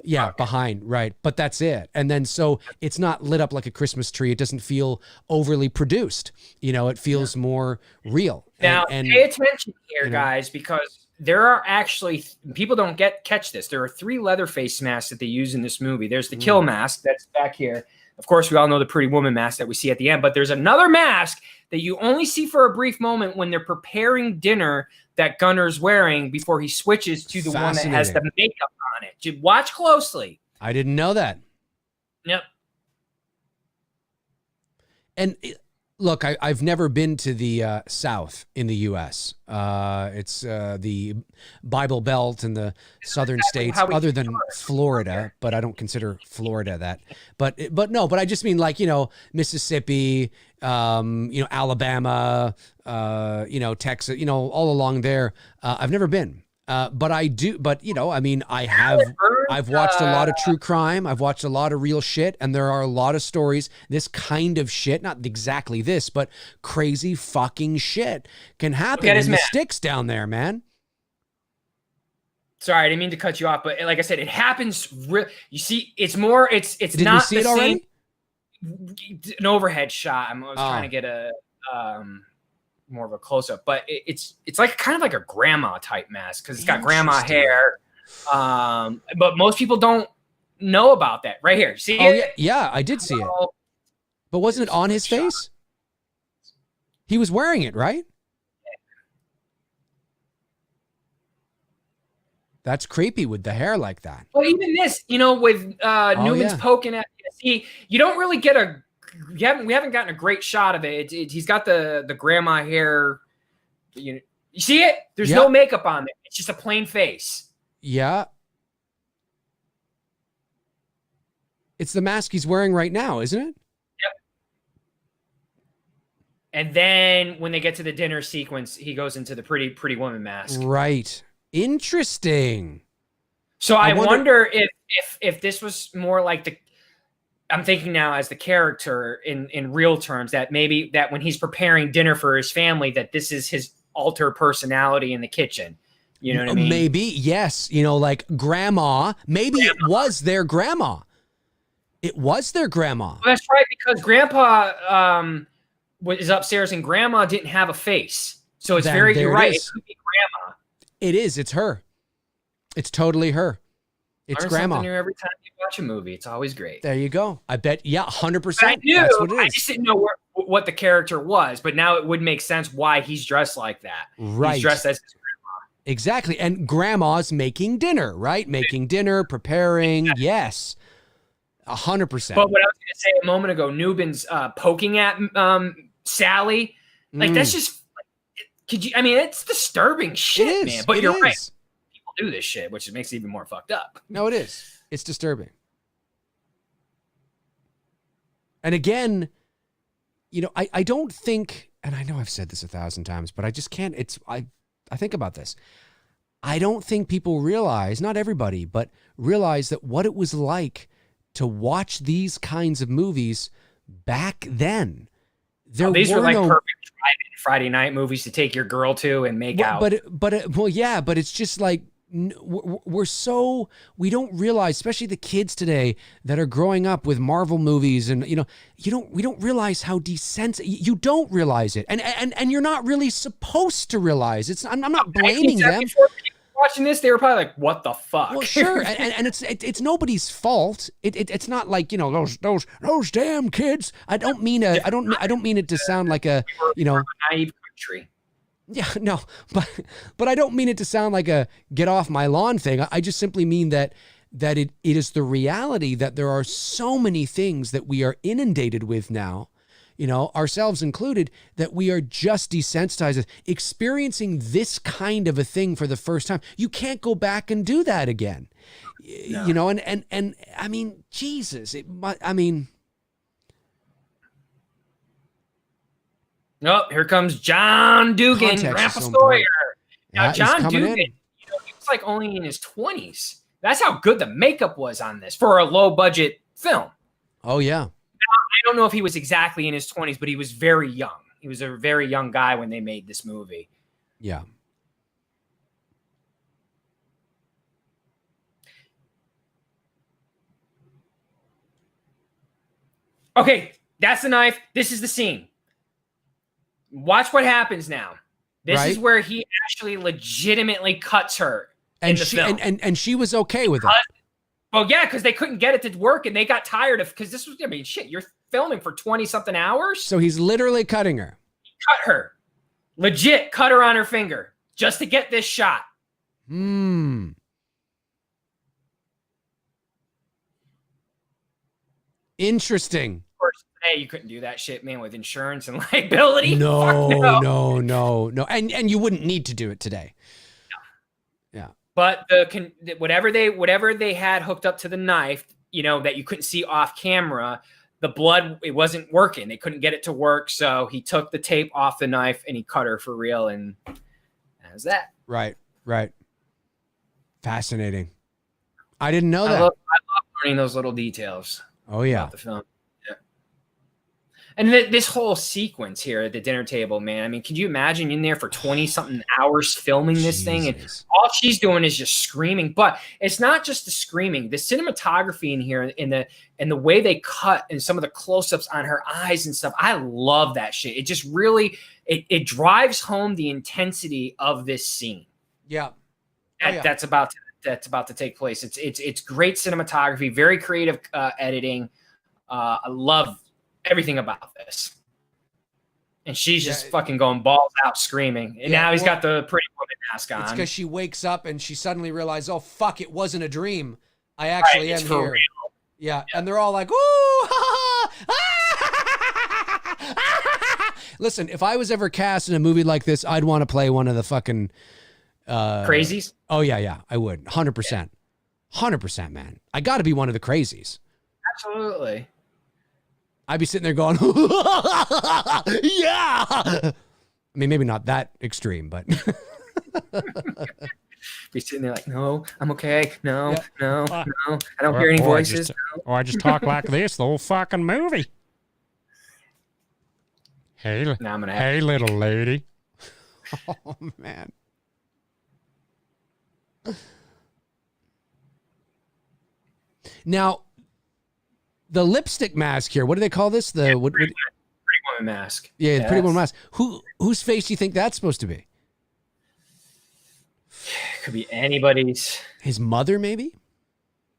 Yeah, behind, right. But that's it. And then so it's not lit up like a Christmas tree. It doesn't feel overly produced. You know, it feels more real. Now, pay attention here, guys, because there are actually, people don't catch this. There are 3 Leatherface masks that they use in this movie. There's the kill mask that's back here. Of course, we all know the Pretty Woman mask that we see at the end, but there's another mask that you only see for a brief moment when they're preparing dinner that Gunner's wearing before he switches to the one that has the makeup on it. Watch closely. I didn't know that. Yep. And look, I've never been to the South in the U.S. It's the Bible Belt and the southern states, other than Florida, but I don't consider Florida that. But I just mean, like, you know, Mississippi, you know, Alabama, you know, Texas, you know, all along there. I've never been. But I do, but you know, I mean, I've watched a lot of true crime. I've watched a lot of real shit, and there are a lot of stories. This kind of shit, not exactly this, but crazy fucking shit can happen in the sticks down there, man. Sorry, I didn't mean to cut you off, but like I said, it happens. You see, it's more. It's Did not you see it already? An overhead shot. I was trying to get a more of a close up, but it's like kind of like a grandma type mask because it's got grandma hair. But most people don't know about that. Right here, see it? Yeah, I did see it. But wasn't it on his face? He was wearing it, right? That's creepy with the hair like that. Well, even this, you know, with Newman's poking at you. See, you don't really get we haven't gotten a great shot of it. He's got the grandma hair. You see it? There's no makeup on it. It's just a plain face. Yeah. It's the mask he's wearing right now, isn't it? Yep. And then when they get to the dinner sequence, he goes into the pretty woman mask. Right. Interesting. So I wonder if this was more like I'm thinking now as the character in real terms, that maybe that when he's preparing dinner for his family, that this is his alter personality in the kitchen. You know what I mean? Maybe, yes. You know, like grandma, maybe it was their grandma. It was their grandma. Well, that's right, because Grandpa is upstairs and Grandma didn't have a face. So it's Then you're there right. it It is. could be Grandma. It is. It's her. It's totally her. It's Learn grandma. something new every time you watch a movie. It's always great. There you go. I bet. Yeah, 100%. I knew. That's what it I is. just didn't know what the character was, but now it would make sense why he's dressed like that. Right. He's dressed as his Exactly. And grandma's making dinner, right? Making dinner, preparing. Yes. 100%. But what I was going to say a moment ago, Newbin's poking at Sally. Like, that's just, could you, I mean, it's disturbing shit, man. But you're right. People do this shit, which makes it even more fucked up. No, it is. It's disturbing. And again, you know, I don't think, and I know I've said this 1,000 times, but I just can't, I think about this. I don't think people realize, not everybody, but realize that what it was like to watch these kinds of movies back then. These were like perfect Friday night movies to take your girl to and make out. Well, yeah, but it's just like, we don't realize, especially the kids today that are growing up with Marvel movies, and we don't realize how you don't realize it, and you're not really supposed to realize. I'm not blaming them. Watching this, they were probably like, "What the fuck?" Well, sure, and it's nobody's fault. It's not like those damn kids. I don't mean it to sound like a naive country. Yeah, no, but I don't mean it to sound like a get off my lawn thing. I just simply mean that it is the reality that there are so many things that we are inundated with now, ourselves included, that we are just desensitized. Experiencing this kind of a thing for the first time, you can't go back and do that again. No. And I mean, Jesus, Oh, here comes John Dugan, Grandpa Sawyer. Now, John Dugan, he was like only in his 20s. That's how good the makeup was on this for a low-budget film. Oh, yeah. Now, I don't know if he was exactly in his 20s, but he was very young. He was a very young guy when they made this movie. Yeah. Okay, that's the knife. This is the scene. Watch what happens now. This is where he actually legitimately cuts her in the film. And she was okay with it. Well, yeah, because they couldn't get it to work, and they got tired of, because this was, shit, you're filming for 20-something hours? So he's literally cutting her. He cut her. Legit cut her on her finger just to get this shot. Interesting. Of course, today you couldn't do that shit, man, with insurance and liability. No. And you wouldn't need to do it today. No. Yeah. But whatever they had hooked up to the knife, that you couldn't see off camera, the blood, it wasn't working. They couldn't get it to work. So he took the tape off the knife and he cut her for real. And that was that. Right. Fascinating. I didn't know that. I love learning those little details. Oh, yeah. About the film. Yeah. And this whole sequence here at the dinner table, man. I mean, could you imagine in there for 20-something hours filming this thing? And all she's doing is just screaming. But it's not just the screaming. The cinematography in here and the way they cut and some of the close-ups on her eyes and stuff. I love that shit. It just really it drives home the intensity of this scene. Yeah. That's about to take place. It's great cinematography, very creative editing. I love everything about this. And she's just fucking going balls out screaming. And now he's got the Pretty Woman mask on. It's because she wakes up and she suddenly realizes, oh, fuck, it wasn't a dream. I actually am here. Real. Yeah. And they're all like, ooh, Listen, if I was ever cast in a movie like this, I'd want to play one of the fucking crazies. Oh yeah, I would. 100%. 100%, man. I got to be one of the crazies. Absolutely. I'd be sitting there going, yeah. I mean, maybe not that extreme, but be sitting there like, no, I'm okay. No. I don't hear any voices. I just talk like this the whole fucking movie. Hey, little lady. Oh man. Now, the lipstick mask here. What do they call this? The Pretty Woman mask. Yeah, the Pretty Woman mask. Whose face do you think that's supposed to be? Could be anybody's. His mother, maybe.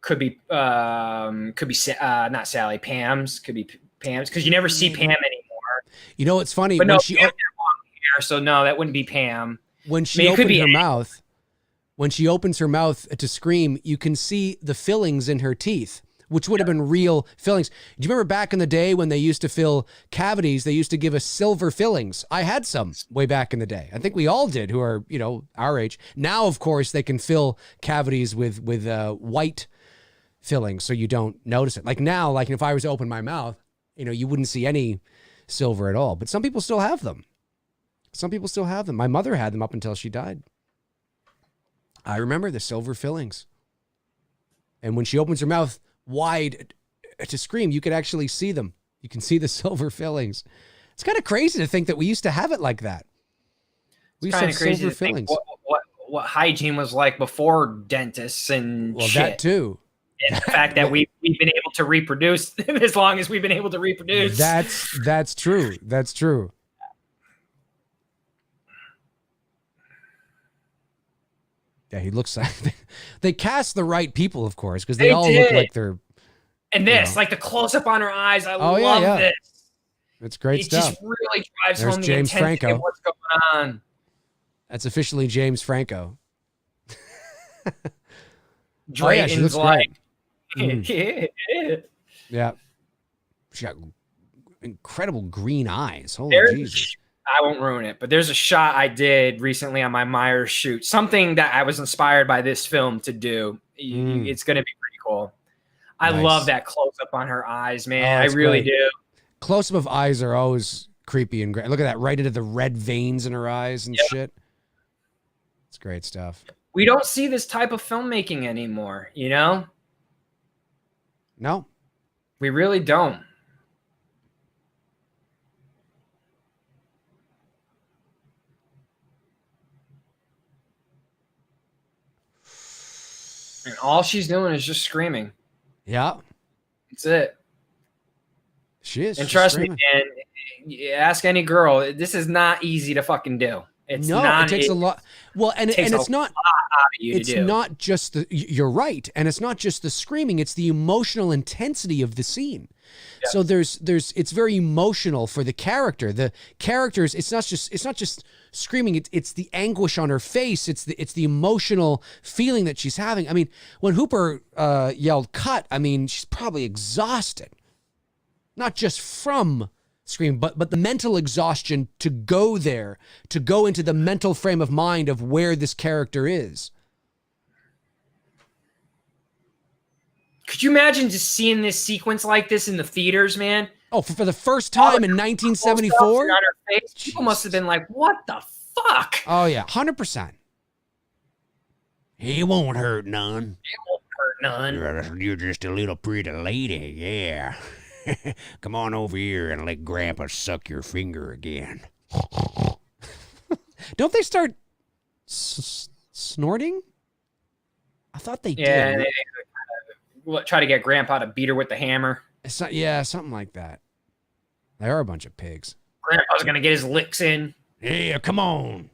Could be not Sally. Pam's. Could be Pam's because you never see Pam anymore. You know, it's funny. But when no, she Pam had long hair, so no, that wouldn't be Pam. When she opened her mouth, when she opens her mouth to scream, you can see the fillings in her teeth, which would have been real fillings. Do you remember back in the day when they used to fill cavities? They used to give us silver fillings. I had some way back in the day. I think we all did who are, our age. Now, of course, they can fill cavities with white fillings so you don't notice it. Like now, like if I was to open my mouth, you wouldn't see any silver at all. But some people still have them. My mother had them up until she died. I remember the silver fillings. And when she opens her mouth wide to scream, you could actually see them. You can see the silver fillings. It's kind of crazy to think that we used to have it like that. We used to have silver fillings. What hygiene was like before dentists and shit. That too. And the fact that we've been able to reproduce as long as we've been able to reproduce. That's true. That's true. Yeah, he looks like they cast the right people, of course, because they all look like they're. And this, like the close up on her eyes, I love this. It's great stuff. It just really drives There's home the James intensity Franco. of what's going on. That's officially James Franco. Drayton's like, yeah. She got incredible green eyes. Holy Jesus. I won't ruin it, but there's a shot I did recently on my Myers shoot. Something that I was inspired by this film to do. It's going to be pretty cool. I love that close up on her eyes, man. I really do. Close up of eyes are always creepy and great. Look at that, right into the red veins in her eyes and shit. It's great stuff. We don't see this type of filmmaking anymore, No. We really don't. And all she's doing is just screaming. Yeah. That's it. She is. And trust me, man, ask any girl, this is not easy to fucking do. It's not. It takes a lot. Well, and it's not. It's not just you're right. And it's not just the screaming, it's the emotional intensity of the scene. Yeah. So it's very emotional for the character. The characters, it's not just screaming, it's the anguish on her face, it's the emotional feeling that she's having. I mean, when Hooper yelled cut, I mean, she's probably exhausted. Not just from screaming, but the mental exhaustion to go there, to go into the mental frame of mind of where this character is. Could you imagine just seeing this sequence like this in the theaters, man? Oh, for the first time in 1974? People must have been like, what the fuck? Oh, yeah, 100%. He won't hurt none. It won't hurt none. You're just a little pretty lady, yeah. Come on over here and let Grandpa suck your finger again. Don't they start snorting? I thought they did. Yeah, they try to get Grandpa to beat her with the hammer. It's not, something like that. They are a bunch of pigs. Grandpa's gonna get his licks in. Yeah, come on.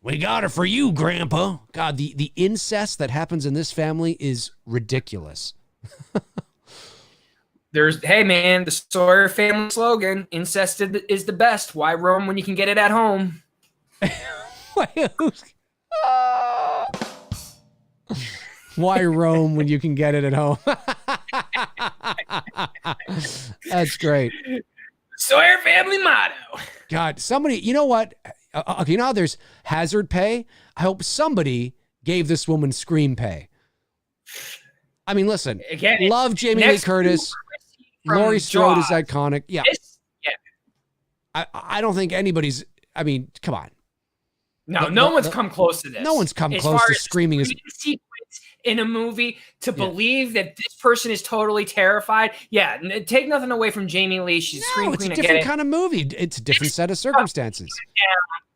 We got it for you, Grandpa. God, the incest that happens in this family is ridiculous. Hey man, the Sawyer family slogan, incest is the best. Why roam when you can get it at home? Why roam when you can get it at home? That's great. Sawyer family motto. God, somebody, you know what? Okay, you know how there's hazard pay? I hope somebody gave this woman scream pay. I mean, listen, again, love Jamie Lee Curtis. Laurie Strode is iconic. Yeah. I don't think anybody's, I mean, come on. No one's come close to this. No one's come close to screaming as sequence in a movie to believe that this person is totally terrified. Yeah, take nothing away from Jamie Lee. She's screaming. It's a different kind of movie. It's a different set of circumstances.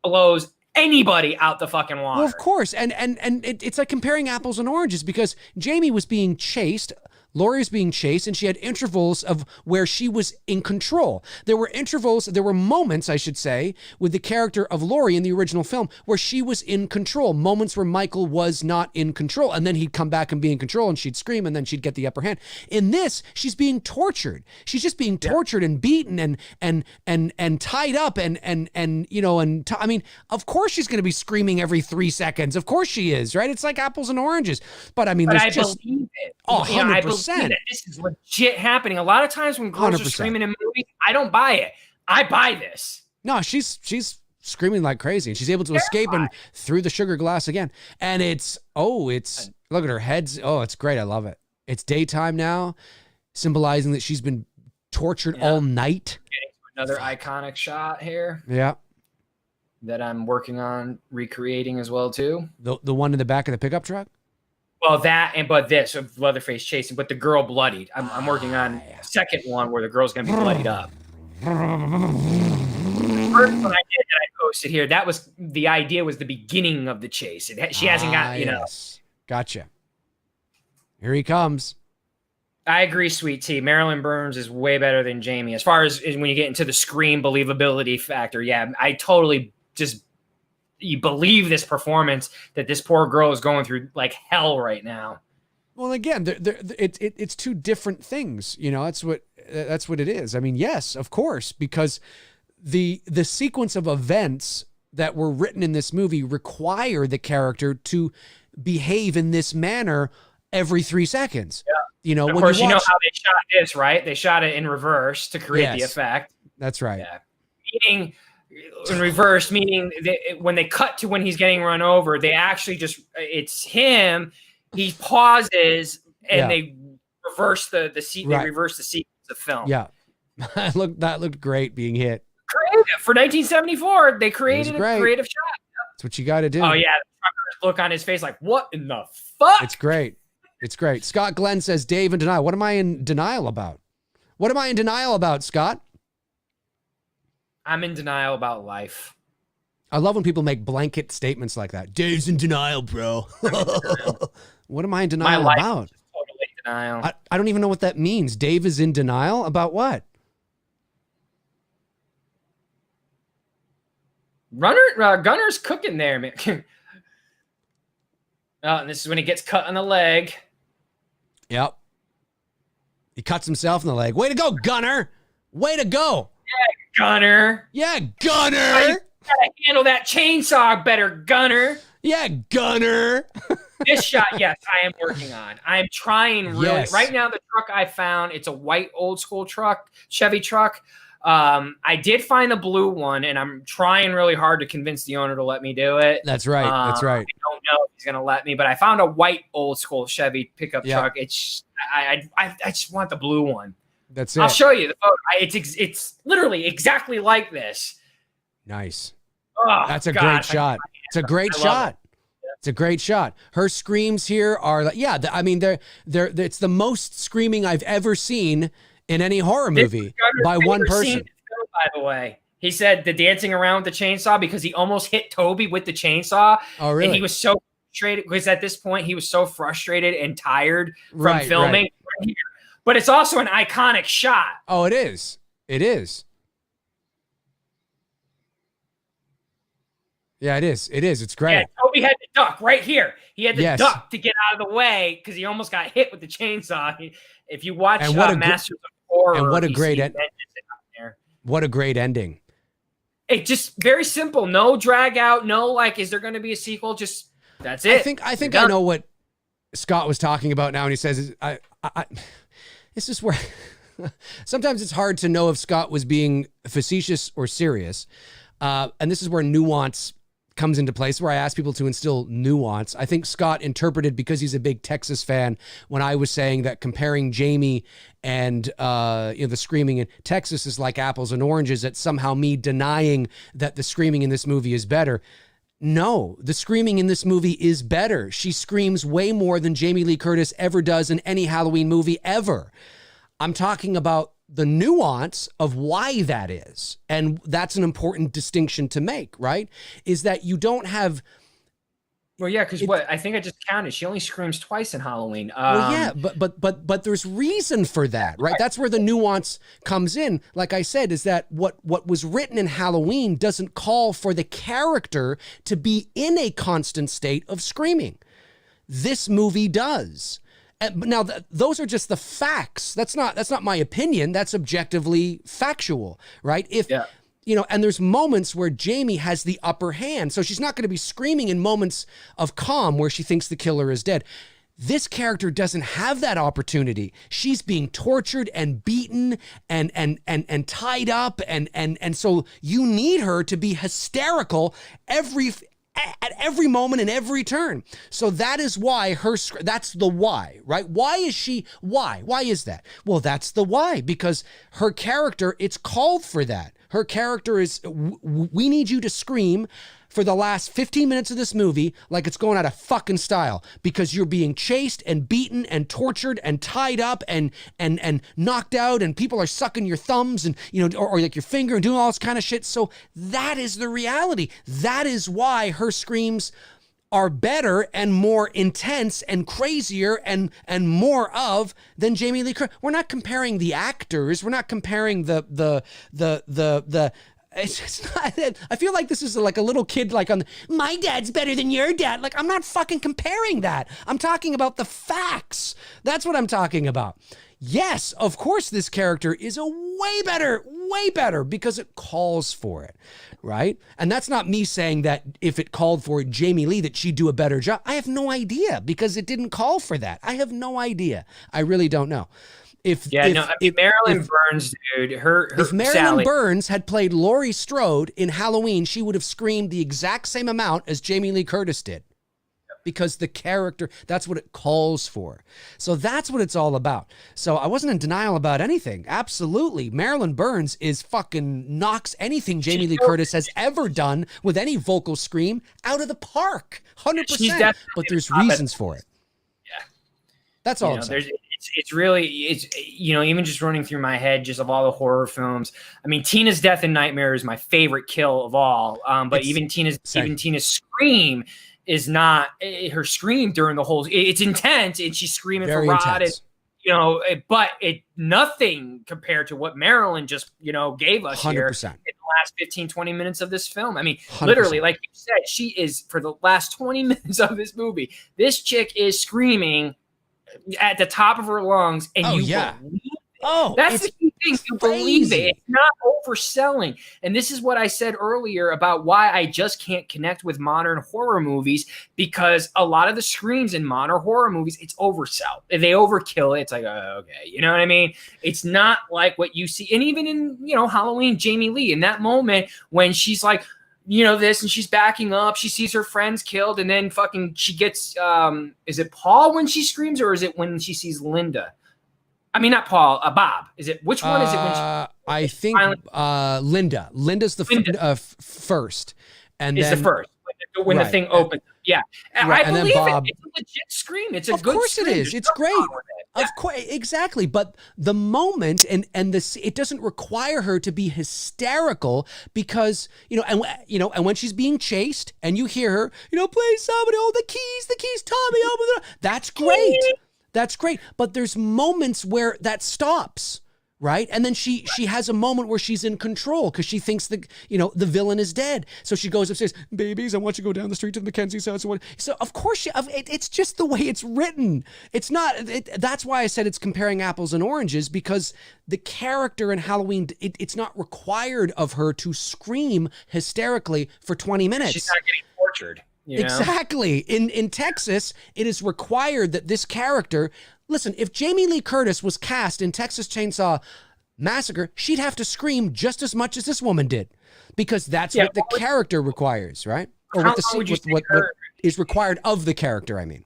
Blows anybody out the fucking water. Well, of course. And it's like comparing apples and oranges because Jamie was being chased. Laurie was being chased, and she had intervals of where she was in control. There were moments, I should say, with the character of Laurie in the original film where she was in control, moments where Michael was not in control, and then he'd come back and be in control, and she'd scream, and then she'd get the upper hand. In this, she's being tortured. She's just being tortured and beaten and tied up I mean, of course she's going to be screaming every 3 seconds. Of course she is, right? It's like apples and oranges. But I mean, I believe it. Oh, 100%. I believe that this is legit happening. A lot of times when girls 100%. are screaming in movies, I don't buy it. I buy this. No, she's screaming like crazy, and she's able to escape and through the sugar glass again. And look at her heads. Oh, it's great. I love it. It's daytime now, symbolizing that she's been tortured all night. Getting another iconic shot here. Yeah. That I'm working on recreating as well too. The one in the back of the pickup truck? Well, but this of Leatherface chasing, but the girl bloodied. I'm working on a second one where the girl's gonna be bloodied up. The first one I did that I posted here, that was the idea was the beginning of the chase. She hasn't got, Yes. Gotcha. Here he comes. I agree, Sweet Tea. Marilyn Burns is way better than Jamie. As far as when you get into the scream believability factor, yeah, I totally you believe this performance that this poor girl is going through like hell right now. Well, again, it's two different things. That's what it is. I mean, yes, of course, because the sequence of events that were written in this movie require the character to behave in this manner every 3 seconds. Yeah. Of course, you know how they shot this, right? They shot it in reverse to create the effect. That's right. Yeah. Meaning in reverse, meaning when they cut to when he's getting run over, they actually it's him. He pauses and they reverse the sequence of film. Yeah. That looked great being hit. Creative. For 1974, they created a creative shot. That's what you got to do. Oh, yeah. The trucker's look on his face like, what in the fuck? It's great. It's great. Scott Glenn says, Dave in denial. What am I in denial about? What am I in denial about, Scott? I'm in denial about life. I love when people make blanket statements like that. Dave's in denial, bro. What am I in denial My life about? is totally denial. I don't even know what that means. Dave is in denial about what? Gunner's cooking there, man. And this is when he gets cut on the leg. Yep. He cuts himself in the leg. Way to go, Gunner. Way to go. Yeah, Gunner. Yeah, Gunner. You gotta handle that chainsaw better, Gunner. Yeah, Gunner. This shot, yes, I am working on. I am trying really. Yes. Right now, the truck I found, it's a white old school truck, Chevy truck. I did find a blue one, and I'm trying really hard to convince the owner to let me do it. That's right. That's right. I don't know if he's gonna let me, but I found a white old school Chevy pickup truck. It's I just want the blue one. That's it. I'll show you the photo. It's literally exactly like this. Nice. Oh, that's a great shot. It's a great shot. It's a great shot. Her screams here are like, I mean, they're it's the most screaming I've ever seen in any horror movie by one person. By the way, he said the dancing around with the chainsaw because he almost hit Toby with the chainsaw. Oh, really? And he was so frustrated because at this point he was so frustrated and tired from filming. Right. But it's also an iconic shot. Oh, it is. It is. Yeah, it is. It is. It's great. Yeah, Toby had to duck right here. He had to duck to get out of the way because he almost got hit with the chainsaw. If you watch Masters of Horror, and what a great what a great ending. It just very simple. No drag out. No, like, is there going to be a sequel? Just that's it. I think I know what Scott was talking about now, and he says, this is where sometimes it's hard to know if Scott was being facetious or serious. And this is where nuance comes into place, where I ask people to instill nuance. I think Scott interpreted, because he's a big Texas fan, when I was saying that comparing Jamie and the screaming in Texas is like apples and oranges, that somehow me denying that the screaming in this movie is better. No, the screaming in this movie is better. She screams way more than Jamie Lee Curtis ever does in any Halloween movie ever. I'm talking about the nuance of why that is. And that's an important distinction to make, right? Is that you don't have Well, yeah, because what I think I just counted, she only screams twice in Halloween. Well, yeah, but there's reason for that, right? That's where the nuance comes in. Like I said, is that what was written in Halloween doesn't call for the character to be in a constant state of screaming. This movie does. But now those are just the facts. That's not my opinion. That's objectively factual, right? And there's moments where Jamie has the upper hand. So she's not going to be screaming in moments of calm where she thinks the killer is dead. This character doesn't have that opportunity. She's being tortured and beaten and tied up. And so you need her to be hysterical at every moment and every turn. So that is why that's the why, right? Why is that? Well, that's the why, because her character, it's called for that. Her character is, we need you to scream for the last 15 minutes of this movie like it's going out of fucking style, because you're being chased and beaten and tortured and tied up and knocked out, and people are sucking your thumbs and, or like your finger and doing all this kind of shit. So that is the reality. That is why her screams are better and more intense and crazier and more of than Jamie Lee Curtis. We're not comparing the actors. We're not comparing the it's not. I feel like this is like a little kid, like on my dad's better than your dad. Like, I'm not fucking comparing that. I'm talking about the facts. That's what I'm talking about. Yes, of course, this character is a way better because it calls for it, right? And that's not me saying that if it called for Jamie Lee that she'd do a better job. I have no idea, because it didn't call for that. I have no idea. I really don't know. Marilyn Burns, dude, if Marilyn Burns had played Laurie Strode in Halloween, she would have screamed the exact same amount as Jamie Lee Curtis did. Because the character, that's what it calls for. So that's what it's all about. So I wasn't in denial about anything. Absolutely. Marilyn Burns is fucking knocks anything Jamie Lee Curtis has ever done with any vocal scream out of the park. 100%. But there's reasons for it. Yeah. That's all I'm saying. It's really, even just running through my head, just of all the horror films. I mean, Tina's Death and Nightmare is my favorite kill of all. But even Tina's scream is not her scream during the whole. It's intense, and she's screaming Very for Rod, intense. but nothing compared to what Marilyn just gave us 100%. here in the last 15, 20 minutes of this film. I mean, 100%. literally, like you said, she is, for the last 20 minutes of this movie, this chick is screaming at the top of her lungs, and believe it. That's the key thing. You believe it. It's not overselling. And this is what I said earlier about why I just can't connect with modern horror movies, because a lot of the screams in modern horror movies, it's oversell. If they overkill it, it's like, okay, you know what I mean? It's not like what you see. And even in, Halloween, Jamie Lee, in that moment when she's like, this, and she's backing up, she sees her friends killed, and then fucking she gets, is it Paul when she screams, or is it when she sees Linda? I mean, not Paul, Bob. Is it, which one is it when she, I think Linda. Linda's the first. And is then the first. When the thing opens. Yeah. Right. I believe it. It's a legit scream. It's a good scream. Of course it is. It's great. Of course, exactly. But the moment and it doesn't require her to be hysterical, because and when she's being chased and you hear her, please somebody, the keys, Tommy, open the door. That's great. That's great. But there's moments where that stops. Right. And then she has a moment where she's in control because she thinks the villain is dead. So she goes upstairs, babies, I want you to go down the street to the Mackenzie's house. So of course, it's just the way it's written. It's not. That's why I said it's comparing apples and oranges, because the character in Halloween, it's not required of her to scream hysterically for 20 minutes. She's not getting tortured. Exactly. In Texas, it is required that this character. Listen, if Jamie Lee Curtis was cast in Texas Chainsaw Massacre, she'd have to scream just as much as this woman did, because that's what the character requires, right? Or what is required of the character, I mean.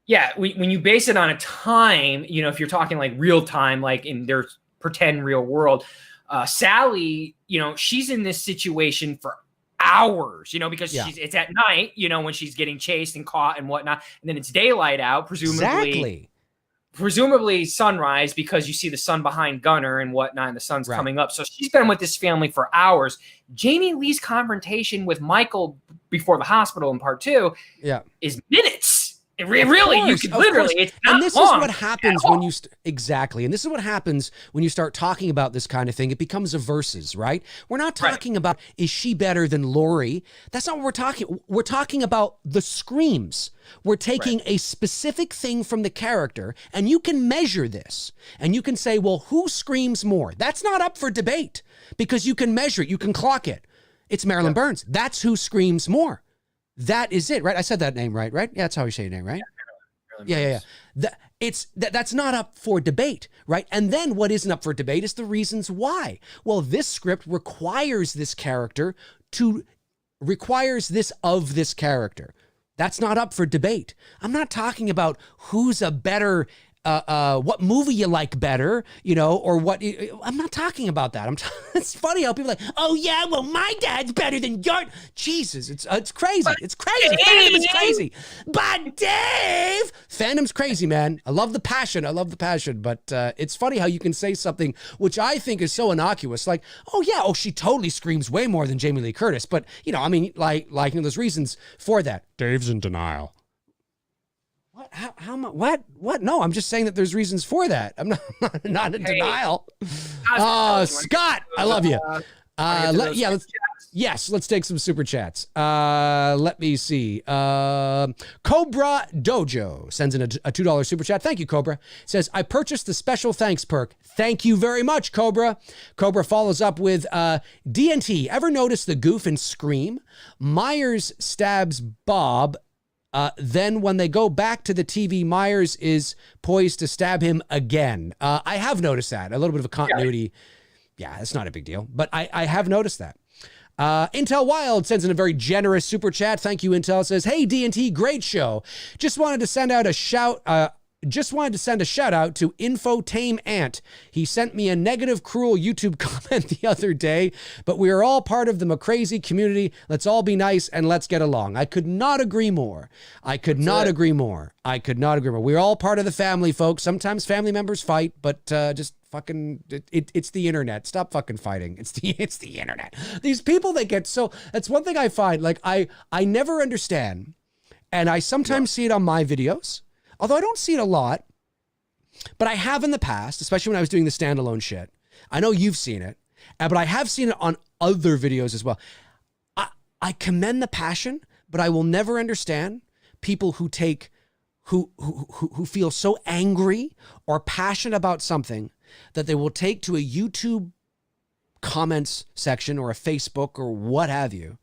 Yeah, when you base it on a time, if you're talking like real time, like in their pretend real world, Sally, she's in this situation for hours, because it's at night, when she's getting chased and caught and whatnot, and then it's daylight out, presumably sunrise, because you see the sun behind Gunner and whatnot, and the sun's coming up. So she's been with this family for hours. Jamie Lee's confrontation with Michael before the hospital in part 2 is minutes. Really, you could literally, it's not and this long is what happens when you, exactly. And this is what happens when you start talking about this kind of thing. It becomes a versus, right? We're not talking about, is she better than Lori? That's not what we're talking. We're talking about the screams. We're taking a specific thing from the character, and you can measure this. And you can say, well, who screams more? That's not up for debate because you can measure it. You can clock it. It's Marilyn Burns. That's who screams more. That is it, right? I said that name right? Yeah, that's how you say your name, right? Yeah. That's not up for debate, right? And then what isn't up for debate is the reasons why. Well, this script requires this character requires this of this character. That's not up for debate. I'm not talking about who's a better what movie you like better, or what. I'm not talking about that. It's funny how people are like, oh yeah, well my dad's better than your. Jesus, it's crazy. It's crazy. Fandom is crazy. But Dave, fandom's crazy, man. I love the passion. But it's funny how you can say something which I think is so innocuous, like, oh yeah, she totally screams way more than Jamie Lee Curtis. But there's reasons for that. Dave's in denial. What? How much? What? No, I'm just saying that there's reasons for that. I'm not in denial. Scott, I love you. Let's take some super chats. Let me see. Cobra Dojo sends in a $2 super chat. Thank you, Cobra. Says, I purchased the special thanks perk. Thank you very much, Cobra. Cobra follows up with DNT. Ever notice the goof in Scream? Myers stabs Bob. Then when they go back to the TV, Myers is poised to stab him again. I have noticed that. A little bit of a continuity. Yeah, it's not a big deal, but I have noticed that. Intel Wild sends in a very generous super chat. Thank you, Intel. Says, hey, D&T, great show. Just wanted to send a shout out to Infotame Ant. He sent me a negative, cruel YouTube comment the other day, but we are all part of the McRae community. Let's all be nice and let's get along. I could not agree more. We're all part of the family, folks. Sometimes family members fight, but just fucking, it's the internet. Stop fucking fighting. It's the internet. These people that get so, that's one thing I find, like, I never understand, and I sometimes see it on my videos, although I don't see it a lot, but I have in the past, especially when I was doing the standalone shit. I know you've seen it, but I have seen it on other videos as well. I commend the passion, but I will never understand people who feel so angry or passionate about something that they will take to a YouTube comments section or a Facebook or what have you,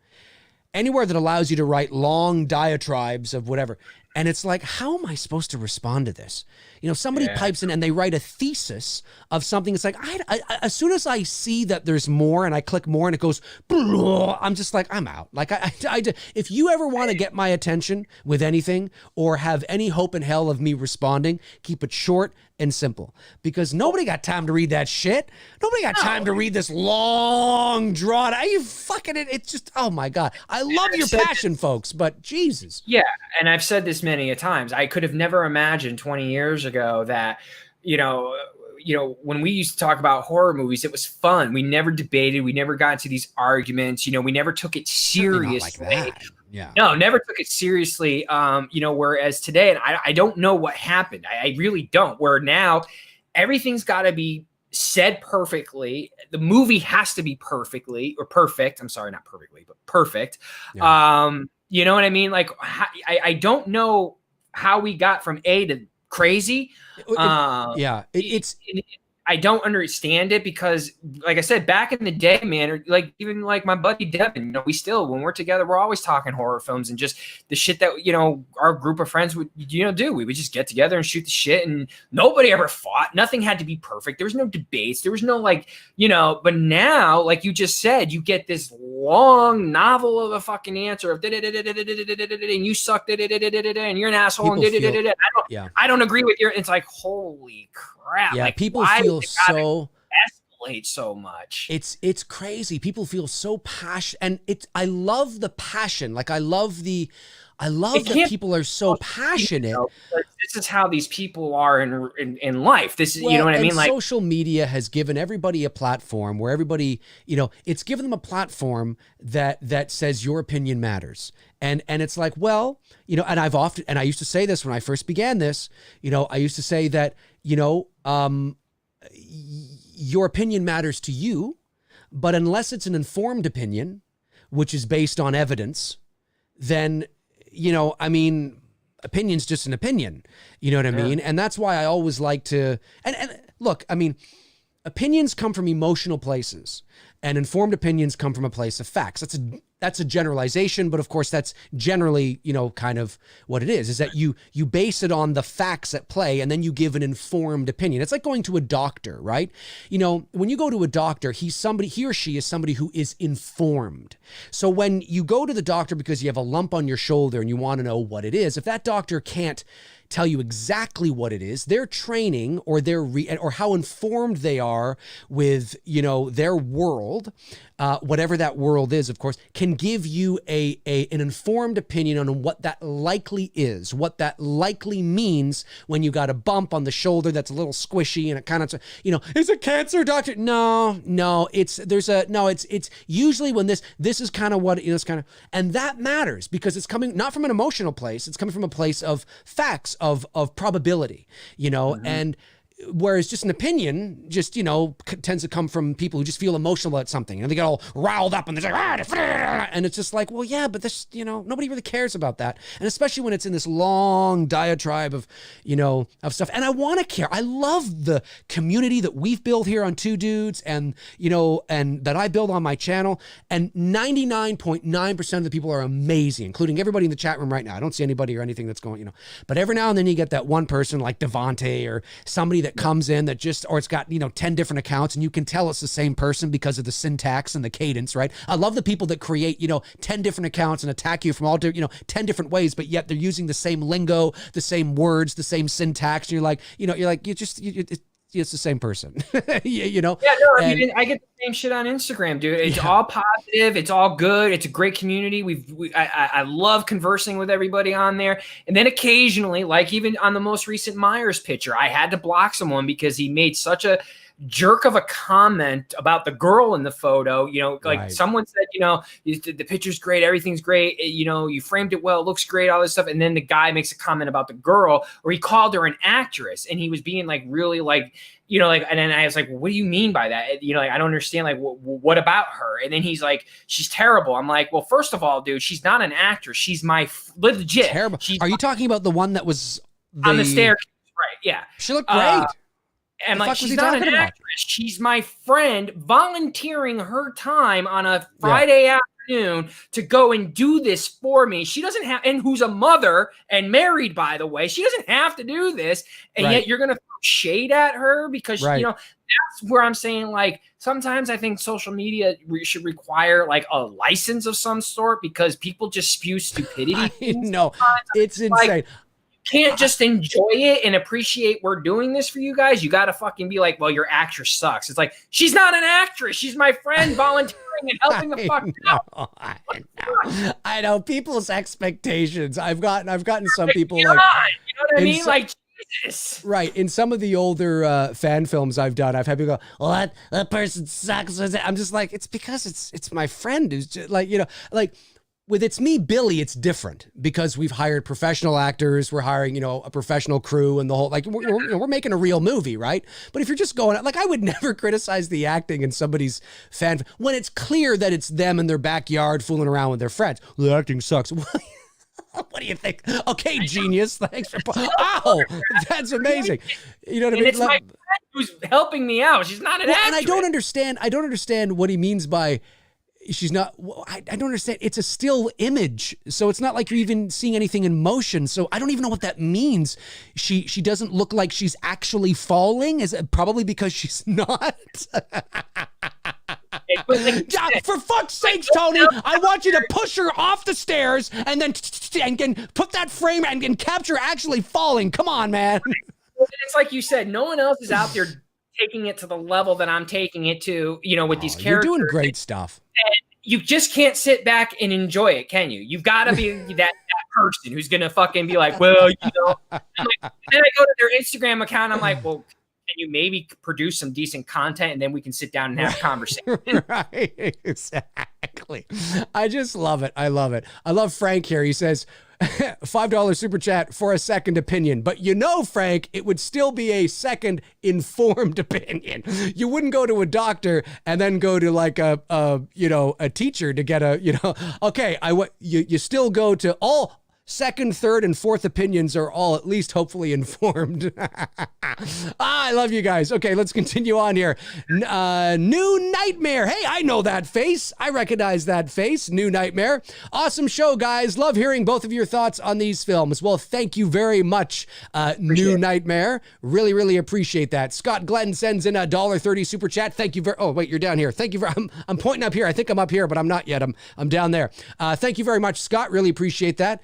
anywhere that allows you to write long diatribes of whatever. And it's like, how am I supposed to respond to this? Somebody pipes in and they write a thesis of something. It's like, I as soon as I see that there's more and I click more and it goes, I'm just like, I'm out. Like, if you ever want to get my attention with anything or have any hope in hell of me responding, keep it short and simple, because nobody got time to read that shit. Nobody got time to read this long drawn. Are you fucking it? It's just, oh my God. I love your passion, folks, but Jesus. Yeah. And I've said this many a times. I could have never imagined 20 years ago that, when we used to talk about horror movies, it was fun. We never debated. We never got into these arguments. We never took it seriously. Like that. Yeah. No, never took it seriously. Whereas today, and I don't know what happened. I really don't. Where now everything's got to be said perfectly. The movie has to be perfect. I'm sorry, not perfectly, but perfect. Yeah. You know what I mean? Like, I don't know how we got from A to crazy. I don't understand it because, like I said, back in the day, man, or like even like my buddy Devin, we still, when we're together, we're always talking horror films and just the shit that, our group of friends would, do. We would just get together and shoot the shit, and nobody ever fought. Nothing had to be perfect. There was no debates. There was no but now, like you just said, you get this long novel of a fucking answer of and you suck and you're an asshole and I don't agree with your, it's like, holy crap. Yeah, like, people feel so relate so much. It's crazy. People feel so passionate, and I love the passion. Like I love that people are so passionate. This is how these people are in life. This is, well, you know what I mean? Like, social media has given everybody a platform where everybody, it's given them a platform that says your opinion matters. And it's like, well, and I used to say this when I first began this, I used to say that, your opinion matters to you, but unless it's an informed opinion, which is based on evidence, then, opinion's just an opinion. You know what I mean? And that's why I always like to, and look, opinions come from emotional places, and informed opinions come from a place of facts. That's a generalization, but of course that's generally, kind of what it is that you base it on the facts at play, and then you give an informed opinion. It's like going to a doctor, right? When you go to a doctor, he or she is somebody who is informed. So when you go to the doctor because you have a lump on your shoulder and you want to know what it is, if that doctor can't tell you exactly what it is, their training or or how informed they are with, their world, whatever that world is, of course, can give you an informed opinion on what that likely is, what that likely means when you got a bump on the shoulder that's a little squishy and it kind of, is it cancer, doctor? No, it's usually when this is kind of what, it's kind of, and that matters because it's coming not from an emotional place, it's coming from a place of facts, of probability, and whereas just an opinion tends to come from people who just feel emotional about something and they get all riled up and they're like, and it's just like, well, yeah, but this, nobody really cares about that. And especially when it's in this long diatribe of, of stuff. And I want to care. I love the community that we've built here on Two Dudes and that I build on my channel. And 99.9% of the people are amazing, including everybody in the chat room right now. I don't see anybody or anything that's going, but every now and then you get that one person like Devontae or somebody that comes in that or it's got, 10 different accounts and you can tell it's the same person because of the syntax and the cadence, right? I love the people that create, 10 different accounts and attack you from all, 10 different ways, but yet they're using the same lingo, the same words, the same syntax. And you're like, it's the same person, Yeah, no, I get the same shit on Instagram, dude. It's all positive. It's all good. It's a great community. I love conversing with everybody on there. And then occasionally, like even on the most recent Myers picture, I had to block someone because he made such a jerk of a comment about the girl in the photo. Like someone said, the picture's great, everything's great, you framed it well, it looks great, all this stuff. And then the guy makes a comment about the girl, or he called her an actress, and he was being like really like, and then I was like, well, what do you mean by that? I don't understand. Like, what about her? And then he's like, she's terrible. I'm like, well, first of all, dude, she's not an actress. She's my legit. Terrible. Are you talking about the one that was on the staircase? Right. Yeah. She looked great. And like, she's not an actress. She's my friend volunteering her time on a Friday afternoon to go and do this for me. She doesn't have, and who's a mother and married, by the way. She doesn't have to do this. And yet you're going to throw shade at her because, that's where I'm saying, like, sometimes I think social media should require like a license of some sort because people just spew stupidity. No, it's insane. Like, can't just enjoy it and appreciate we're doing this for you guys. You got to fucking be like, well, your actress sucks. It's like, she's not an actress. She's my friend volunteering and helping the fuck out. I know people's expectations. I've gotten some people like, you know what I mean? Like, Jesus. Right. In some of the older fan films I've done, I've had people go, well, that person sucks. I'm just like, it's because it's my friend who's just like, with It's Me, Billy, it's different because we've hired professional actors. We're hiring, a professional crew and the whole, like, we're making a real movie, right? But if you're just going, like, I would never criticize the acting in somebody's fan when it's clear that it's them in their backyard fooling around with their friends. The acting sucks. What do you think? Okay, genius. Thanks for. Ow, that's amazing. You know what I mean? It's my friend who's helping me out. She's not an actress. And I don't understand what he means by. She's not, I don't understand. It's a still image. So it's not like you're even seeing anything in motion. So I don't even know what that means. She doesn't look like she's actually falling. Is it probably because she's not? For fuck's sakes, Tony, I want you to push her off the stairs and then and put that frame and capture actually falling. Come on, man. It's like you said, no one else is out there taking it to the level that I'm taking it to, with these You're characters. doing great stuff. You just can't sit back and enjoy it, can you? You've got to be that person who's gonna fucking be like, well, I'm like, then I go to their Instagram account. I'm like, well, can you maybe produce some decent content and then we can sit down and have a conversation? Right, exactly. I just love it. I love it. I love Frank here. He says, $5 super chat for a second opinion. But Frank, it would still be a second informed opinion. You wouldn't go to a doctor and then go to like a teacher to get okay, you still go to all second, third, and fourth opinions are all at least hopefully informed. I love you guys. Okay, let's continue on here. New Nightmare. Hey, I know that face. I recognize that face. New Nightmare. Awesome show, guys. Love hearing both of your thoughts on these films. Well, thank you very much, New Nightmare. Really, really appreciate that. Scott Glenn sends in a $1.30 super chat. Thank you very. Oh, wait, you're down here. Thank you very. I'm pointing up here. I think I'm up here, but I'm not yet. I'm down there. Thank you very much, Scott. Really appreciate that.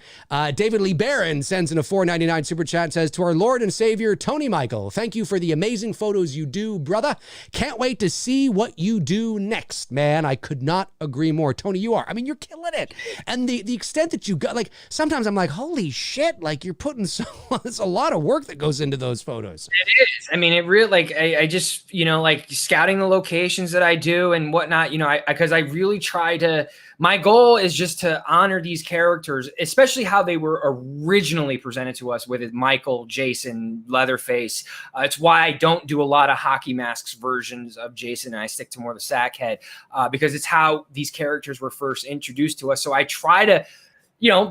David Lee Barron sends in a $4.99 super chat and says, to our Lord and Savior, Tony Michael, thank you for the amazing photos you do, brother. Can't wait to see what you do next, man. I could not agree more. Tony, you are. I mean, you're killing it. And the extent that you got, like, sometimes I'm like, holy shit, like you're putting it's a lot of work that goes into those photos. It is. I mean, it really, like, I just, like scouting the locations that I do and whatnot, because I really try to, my goal is just to honor these characters, especially how they were originally presented to us with Michael, Jason, Leatherface. It's why I don't do a lot of hockey masks versions of Jason, and I stick to more of the Sackhead, because it's how these characters were first introduced to us. So I try to,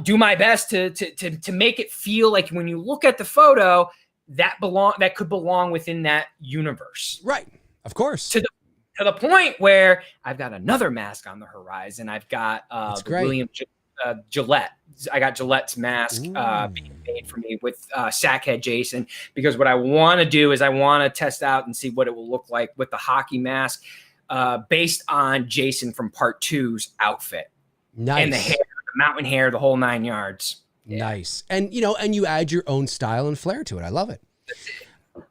do my best to make it feel like when you look at the photo, that could belong within that universe. Right. Of course. To the point where I've got another mask on the horizon. I've got William Gillette. I got Gillette's mask being made for me with Sackhead Jason, because what I want to do is I want to test out and see what it will look like with the hockey mask based on Jason from Part 2's outfit. Nice. And the hair, the mountain hair, the whole 9 yards. Yeah. Nice. And, and you add your own style and flair to it. I love it.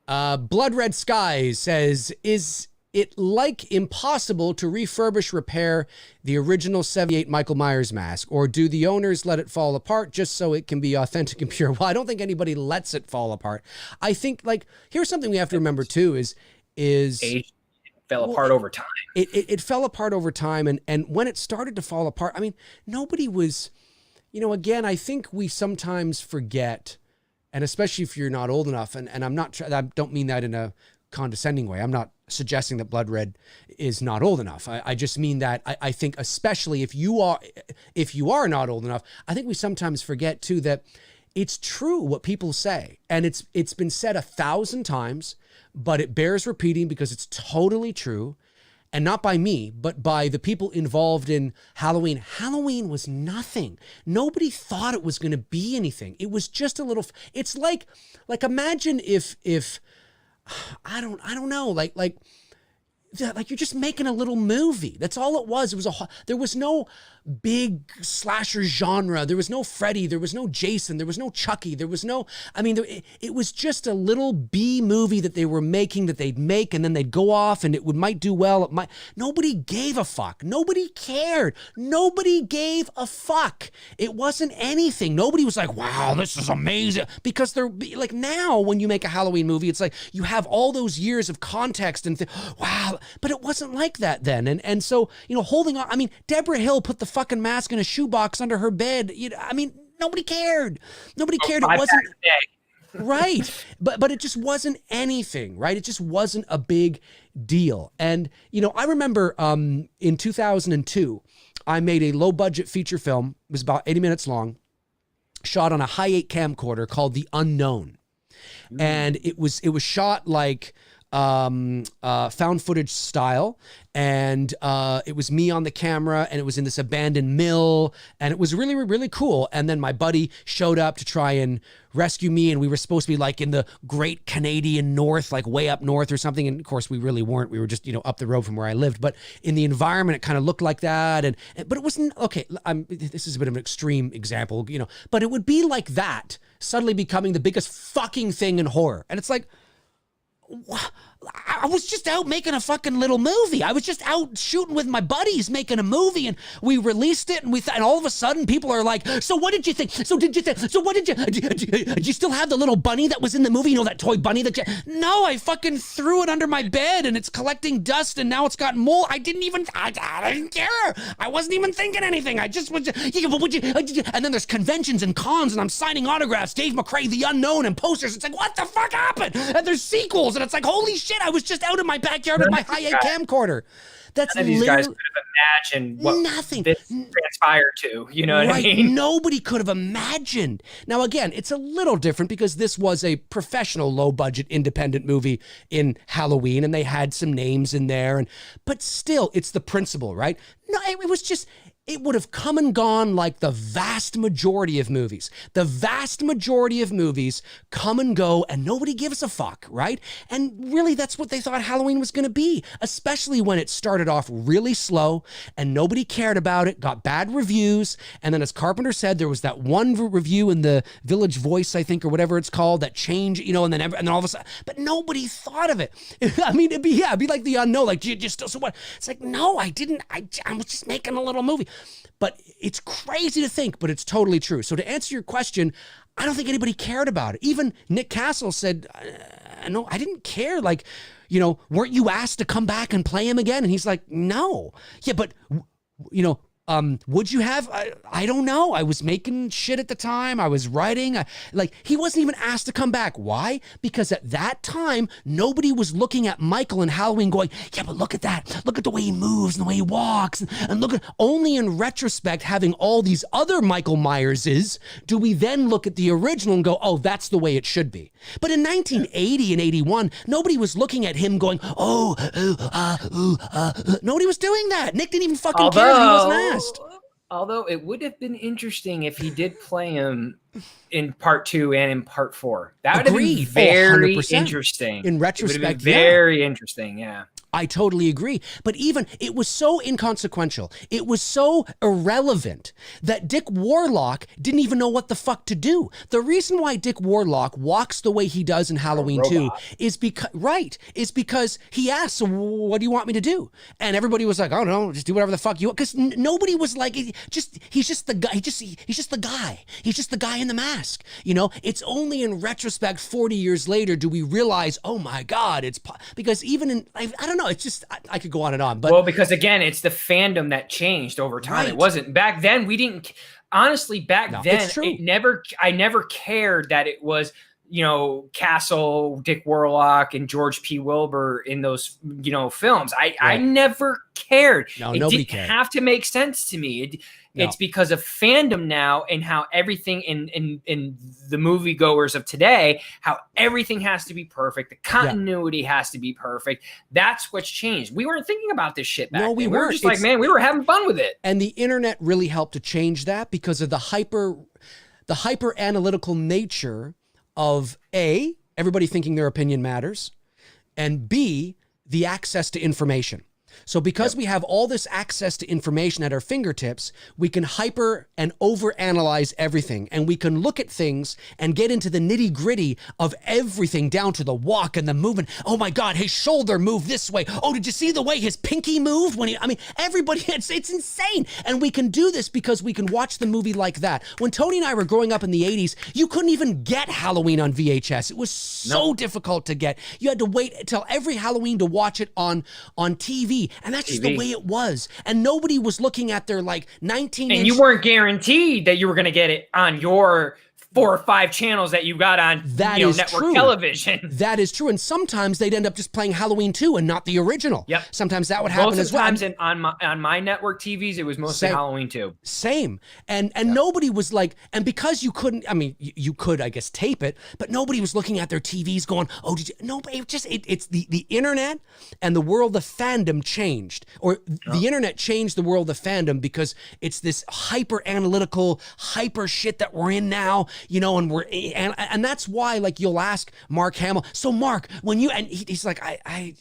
Blood Red Skies says, is it like impossible to refurbish, repair the original 78 Michael Myers mask, or do the owners let it fall apart just so it can be authentic and pure? Well, I don't think anybody lets it fall apart. I think, like, here's something we have to remember too is Age fell apart over time. It fell apart over time. And when it started to fall apart, I mean, nobody was, again, I think we sometimes forget, and especially if you're not old enough, and I don't mean that in a condescending way. I'm not suggesting that Blood Red is not old enough. I just mean that I think, especially if you are not old enough, I think we sometimes forget too that it's true what people say, and it's been said 1,000 times, but it bears repeating because it's totally true. And not by me, but by the people involved in Halloween. Halloween was nothing. Nobody thought it was going to be anything. It was just a little. It's like imagine if I don't know, like you're just making a little movie. That's all it was. There was no big slasher genre. There was no Freddy. There was no Jason. There was no Chucky. There was no, it was just a little B movie that they were making, that they'd make, and then they'd go off and might do well. Nobody gave a fuck. Nobody cared. Nobody gave a fuck. It wasn't anything. Nobody was like, wow, this is amazing. Because they're like, now when you make a Halloween movie, it's like you have all those years of context and wow, but it wasn't like that then. And so, holding on, Deborah Hill put the fucking mask in a shoebox under her bed. Nobody cared. Nobody cared. It wasn't right. But it just wasn't anything, right? It just wasn't a big deal. And, I remember in 2002, I made a low budget feature film. It was about 80 minutes long, shot on a high 8 camcorder called The Unknown. And it was shot like found footage style, and it was me on the camera, and it was in this abandoned mill, and it was really, really cool. And then my buddy showed up to try and rescue me, and we were supposed to be like in the great Canadian North, like way up north or something, and of course we really weren't. We were just up the road from where I lived, but in the environment it kind of looked like that, but it wasn't okay. This is a bit of an extreme example, but it would be like that suddenly becoming the biggest fucking thing in horror, and it's like, I was just out making a fucking little movie. I was just out shooting with my buddies making a movie, and we released it, and and all of a sudden people are like, so what did you think? So what did you still have the little bunny that was in the movie? You know, that toy bunny no, I fucking threw it under my bed and it's collecting dust and now it's got mold. I didn't care. I wasn't even thinking anything. I just was, and then there's conventions and cons and I'm signing autographs, Dave McRae, the unknown, and posters. It's like, what the fuck happened? And there's sequels and it's like, holy shit, I was just out in my backyard with my high-end camcorder. That's none of these guys could have imagined what this transpired to. You know what I mean? Nobody could have imagined. Now, again, it's a little different because this was a professional, low-budget, independent movie in Halloween, and they had some names in there. But still, it's the principle, right? No, it was just... It would have come and gone like the vast majority of movies. The vast majority of movies come and go and nobody gives a fuck, right? And really that's what they thought Halloween was going to be, especially when it started off really slow and nobody cared about it, got bad reviews. And then as Carpenter said, there was that one review in the Village Voice, I think, or whatever it's called, that changed, you know, and then all of a sudden, but nobody thought of it. I mean, it'd be like the unknown, like, just so what? It's like, no, I didn't. I was just making a little movie. But it's crazy to think, but it's totally true. So to answer your question, I don't think anybody cared about it. Even Nick Castle said, no, I didn't care. Like, you know, weren't you asked to come back and play him again? And he's like, no. Yeah, but, you know, would you have? I don't know. I was making shit at the time. I was writing. Like, he wasn't even asked to come back. Why? Because at that time, nobody was looking at Michael in Halloween going, yeah, but look at that. Look at the way he moves and the way he walks. And look at, only in retrospect, having all these other Michael Myerses, do we then look at the original and go, oh, that's the way it should be. But in 1980 and 81, nobody was looking at him going, nobody was doing that. Nick didn't even fucking care. He wasn't asked. Although it would have been interesting if he did play him in part 2 and in part 4. That would have been very interesting. In retrospect, very interesting, yeah. I totally agree. But even, it was so inconsequential. It was so irrelevant that Dick Warlock didn't even know what the fuck to do. The reason why Dick Warlock walks the way he does in Halloween 2 is because he asked, so what do you want me to do? And everybody was like, I don't know, just do whatever the fuck you want. Because nobody was like, he's just the guy. He's just the guy. He's just the guy in the mask. You know, it's only in retrospect 40 years later do we realize, oh my God, because even in, I don't know, it's just, I could go on and on. But well, because again, it's the fandom that changed over time. Right. It wasn't back then. We didn't, honestly, back then, I never cared that it was, you know, Castle, Dick Warlock, and George P. Wilbur in those, you know, films. I never cared. No, it nobody didn't cared. have to make sense to me. It's because of fandom now and how everything in the moviegoers of today, how everything has to be perfect. The continuity has to be perfect. That's what's changed. We weren't thinking about this shit back then. We were just like, man, we were having fun with it. And the internet really helped to change that because of the hyper analytical nature of A, everybody thinking their opinion matters, and B, the access to information. So because we have all this access to information at our fingertips, we can hyper and overanalyze everything. And we can look at things and get into the nitty gritty of everything down to the walk and the movement. Oh my God, his shoulder moved this way. Oh, did you see the way his pinky moved? Everybody, it's insane. And we can do this because we can watch the movie like that. When Tony and I were growing up in the 80s, you couldn't even get Halloween on VHS. It was so difficult to get. You had to wait until every Halloween to watch it on TV. And that's just the way it was. And nobody was looking at their like 19-inch. And you weren't guaranteed that you were going to get it on your 4 or 5 channels that you got on network television. That is true. And sometimes they'd end up just playing Halloween 2 and not the original. Yep. Sometimes that would happen as well. Most of the times on my network TVs, it was mostly Halloween 2. Same. And nobody was like, and because you couldn't, you could, I guess, tape it, but nobody was looking at their TVs going, oh, did you? No, it's the internet and the world of fandom changed. Or the internet changed the world of fandom because it's this hyper analytical, hyper shit that we're in now. You know, and that's why, like, you'll ask Mark Hamill. So, Mark, when you, and he's like, I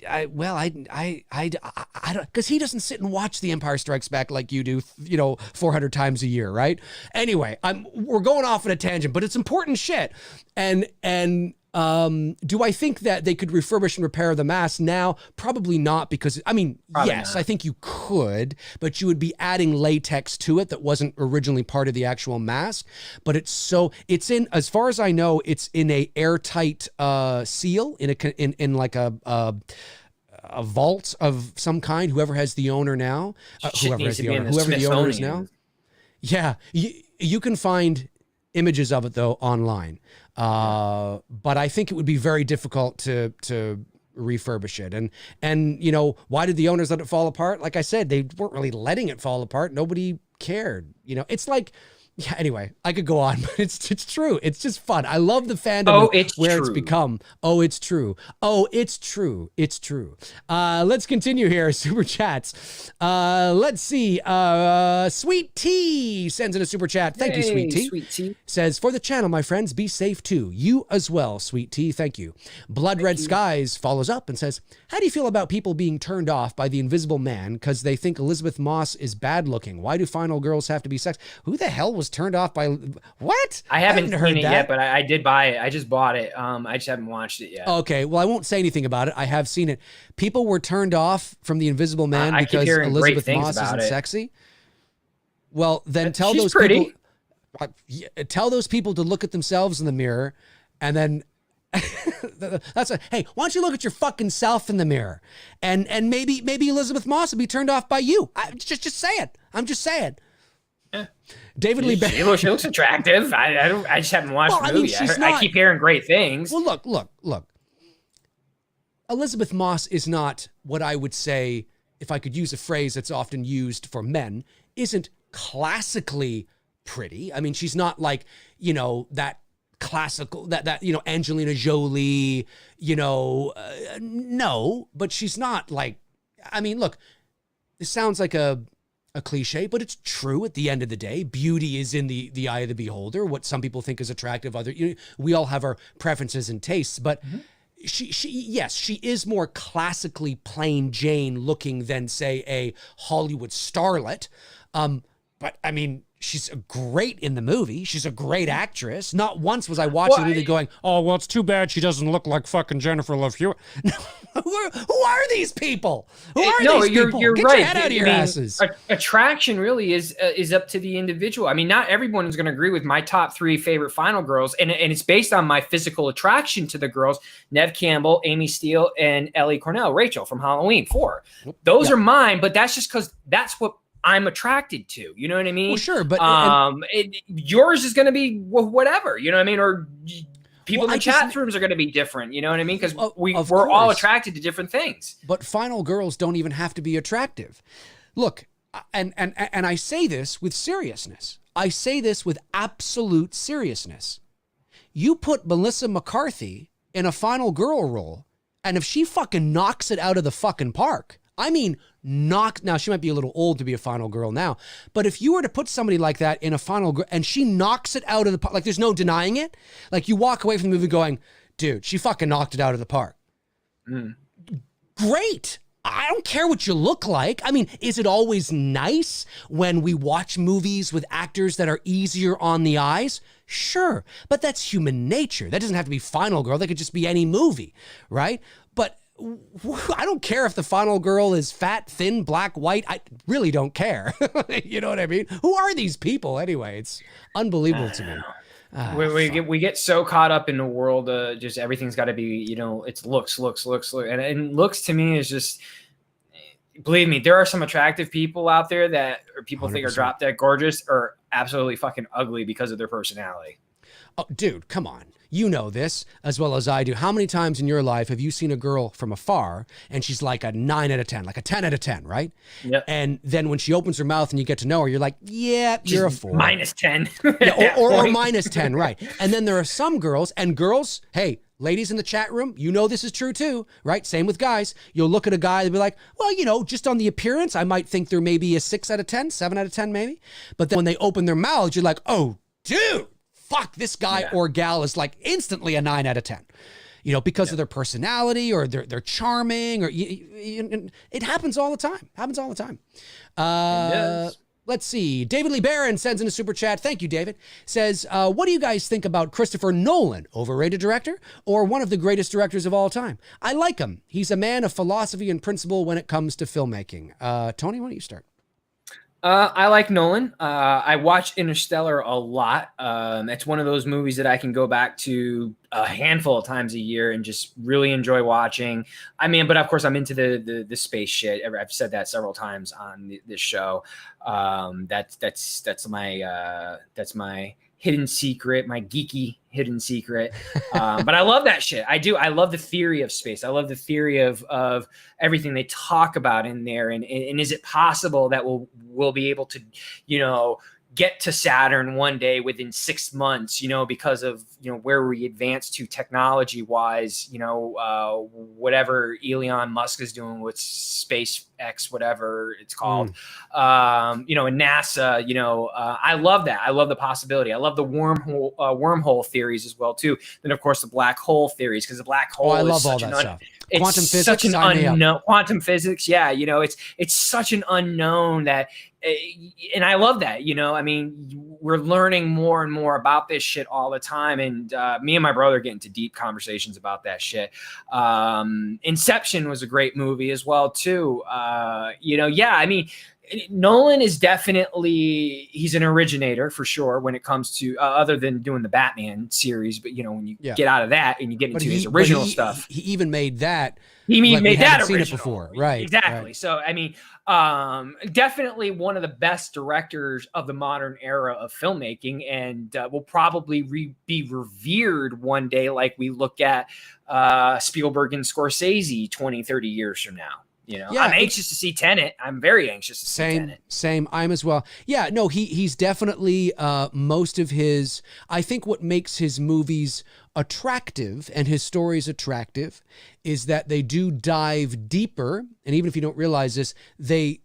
don't, because he doesn't sit and watch The Empire Strikes Back like you do, 400 times a year, right? Anyway, we're going off on a tangent, but it's important shit. And Do I think that they could refurbish and repair the mask now? Probably not, because, I mean, Probably yes, not. I think you could, but you would be adding latex to it that wasn't originally part of the actual mask. But it's in, as far as I know, it's in a airtight seal, in like a vault of some kind, whoever has the owner now, whoever the owner is now. Yeah, you can find images of it though online, but I think it would be very difficult to refurbish it. And you know, why did the owners let it fall apart? Like I said, they weren't really letting it fall apart. Nobody cared. You know, it's like. Yeah, anyway, I could go on, but it's true. It's just fun. I love the fandom it's become. Oh, it's true. Oh, it's true. It's true. Let's continue here. Super chats. Let's see. Sweet Tea sends in a super chat. Thank you, Sweet Tea. Sweet Tea. Says, for the channel, my friends, be safe too. You as well, Sweet Tea. Thank you. Blood Red Skies follows up and says, how do you feel about people being turned off by the Invisible Man because they think Elizabeth Moss is bad looking? Why do final girls have to be sex? Who the hell was turned off by what? I haven't seen it yet, but I did buy it. I just bought it. I just haven't watched it yet. Okay, well, I won't say anything about it. I have seen it. People were turned off from the Invisible Man I because Elizabeth Moss isn't sexy. Well, then tell those people. Tell those people to look at themselves in the mirror, and then hey, why don't you look at your fucking self in the mirror, and maybe Elizabeth Moss will be turned off by you. Just say it. I'm just saying. David Lee Banner. She looks attractive. I just haven't watched the movie. I keep hearing great things. Well, look. Elizabeth Moss is not what I would say, if I could use a phrase that's often used for men, isn't classically pretty. I mean, she's not like, you know, that classical, that you know, Angelina Jolie, you know, no, but she's not like, I mean, look, this sounds like a cliche, but it's true at the end of the day. Beauty is in the eye of the beholder. What some people think is attractive, we all have our preferences and tastes, but she is more classically plain Jane looking than, say, a Hollywood starlet. But I mean, she's great in the movie. She's a great actress. Not once was I watching the movie going, oh, well, it's too bad she doesn't look like fucking Jennifer Love Hewitt. Who are these people? Who are these people? You're Get right. your head out of your asses. Attraction really is up to the individual. I mean, not everyone is going to agree with my top 3 favorite final girls, and it's based on my physical attraction to the girls: Neve Campbell, Amy Steele, and Ellie Cornell, Rachel from Halloween 4. Those are mine, but that's just because that's what I'm attracted to. You know what I mean? Well, sure, but yours is going to be whatever. You know what I mean? Or people in the chat rooms are going to be different. You know what I mean? Because we're all attracted to different things. But final girls don't even have to be attractive. Look, and I say this with seriousness. I say this with absolute seriousness. You put Melissa McCarthy in a final girl role, and if she fucking knocks it out of the fucking park, I mean, now she might be a little old to be a final girl now, but if you were to put somebody like that in a final girl and she knocks it out of the park, like there's no denying it, like you walk away from the movie going, dude, she fucking knocked it out of the park. Great. I don't care what you look like. I mean, is it always nice when we watch movies with actors that are easier on the eyes? Sure, but that's human nature. That doesn't have to be Final Girl. That could just be any movie, right? But I don't care if the final girl is fat, thin, black, white. I really don't care. You know what I mean? Who are these people anyway? It's unbelievable to me. We get so caught up in the world, just everything's got to be, you know, it's looks. And looks to me is just, believe me, there are some attractive people out there that people 100%. Think are drop dead gorgeous or absolutely fucking ugly because of their personality. Oh, dude, come on. You know this as well as I do. How many times in your life have you seen a girl from afar and she's like a 9 out of 10, like a 10 out of 10, right? Yep. And then when she opens her mouth and you get to know her, you're like, yeah, you're a 4. Minus 10. Yeah, or minus 10, right? And then there are some girls, hey, ladies in the chat room, you know this is true too, right? Same with guys. You'll look at a guy and be like, well, you know, just on the appearance, I might think they're maybe a 6 out of 10, 7 out of 10 maybe. But then when they open their mouths, you're like, oh, dude. Fuck, this guy or gal is like instantly a 9 out of 10, you know, because of their personality or they're charming or it happens all the time. Let's see. David Lee Barron sends in a super chat. Thank you, David. Says, what do you guys think about Christopher Nolan? Overrated director or one of the greatest directors of all time? I like him. He's a man of philosophy and principle when it comes to filmmaking. Tony, why don't you start? I like Nolan. I watch Interstellar a lot. It's one of those movies that I can go back to a handful of times a year and just really enjoy watching. I mean, but of course I'm into the space shit. I've said that several times on this show. That's my hidden secret, my geeky hidden secret. But I love that shit. I do. I love the theory of space. I love the theory of everything they talk about in there. And is it possible that we'll be able to, get to Saturn one day within 6 months, because of, where we advance to technology wise, whatever Elon Musk is doing with SpaceX, whatever it's called, and NASA, I love that. I love the possibility. I love the wormhole theories as well, too. Then, of course, the black hole theories, because the black hole I is love such all an that stuff. It's Quantum physics, such an sign me up. unknown. Quantum physics, yeah, it's such an unknown that, and I love that. I mean, we're learning more and more about this shit all the time, and me and my brother get into deep conversations about that shit. Inception was a great movie as well, too. Yeah, I mean, Nolan is definitely, he's an originator for sure when it comes to other than doing the Batman series, but when you get out of that and you get into his original stuff, he even made that. He made that original. Seen it before, right? Exactly. Right. So I mean, definitely one of the best directors of the modern era of filmmaking, and will probably be revered one day, like we look at Spielberg and Scorsese 20, 30 years from now. Yeah, I'm anxious to see Tenet. I'm very anxious to see Tenet. Same. I'm as well. Yeah, no, he's definitely most of his, I think what makes his movies attractive and his stories attractive is that they do dive deeper. And even if you don't realize this, they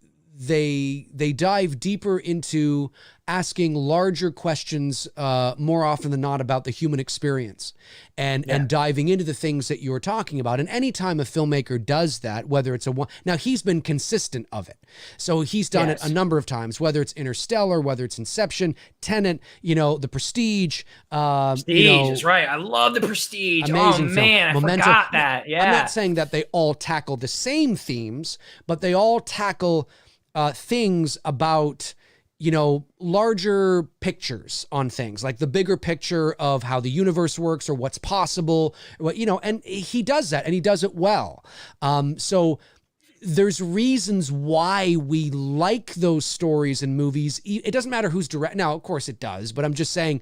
dive deeper into asking larger questions more often than not about the human experience and diving into the things that you're talking about. And anytime a filmmaker does that, whether it's now he's been consistent of it. So he's done it a number of times, whether it's Interstellar, whether it's Inception, Tenet, The Prestige. Prestige is right. I love The Prestige. Amazing film. I forgot that. Yeah. I'm not saying that they all tackle the same themes, but they all tackle things about, larger pictures on things, like the bigger picture of how the universe works or what's possible, and he does that and he does it well. So there's reasons why we like those stories and movies. It doesn't matter who's direct. Now, of course it does, but I'm just saying,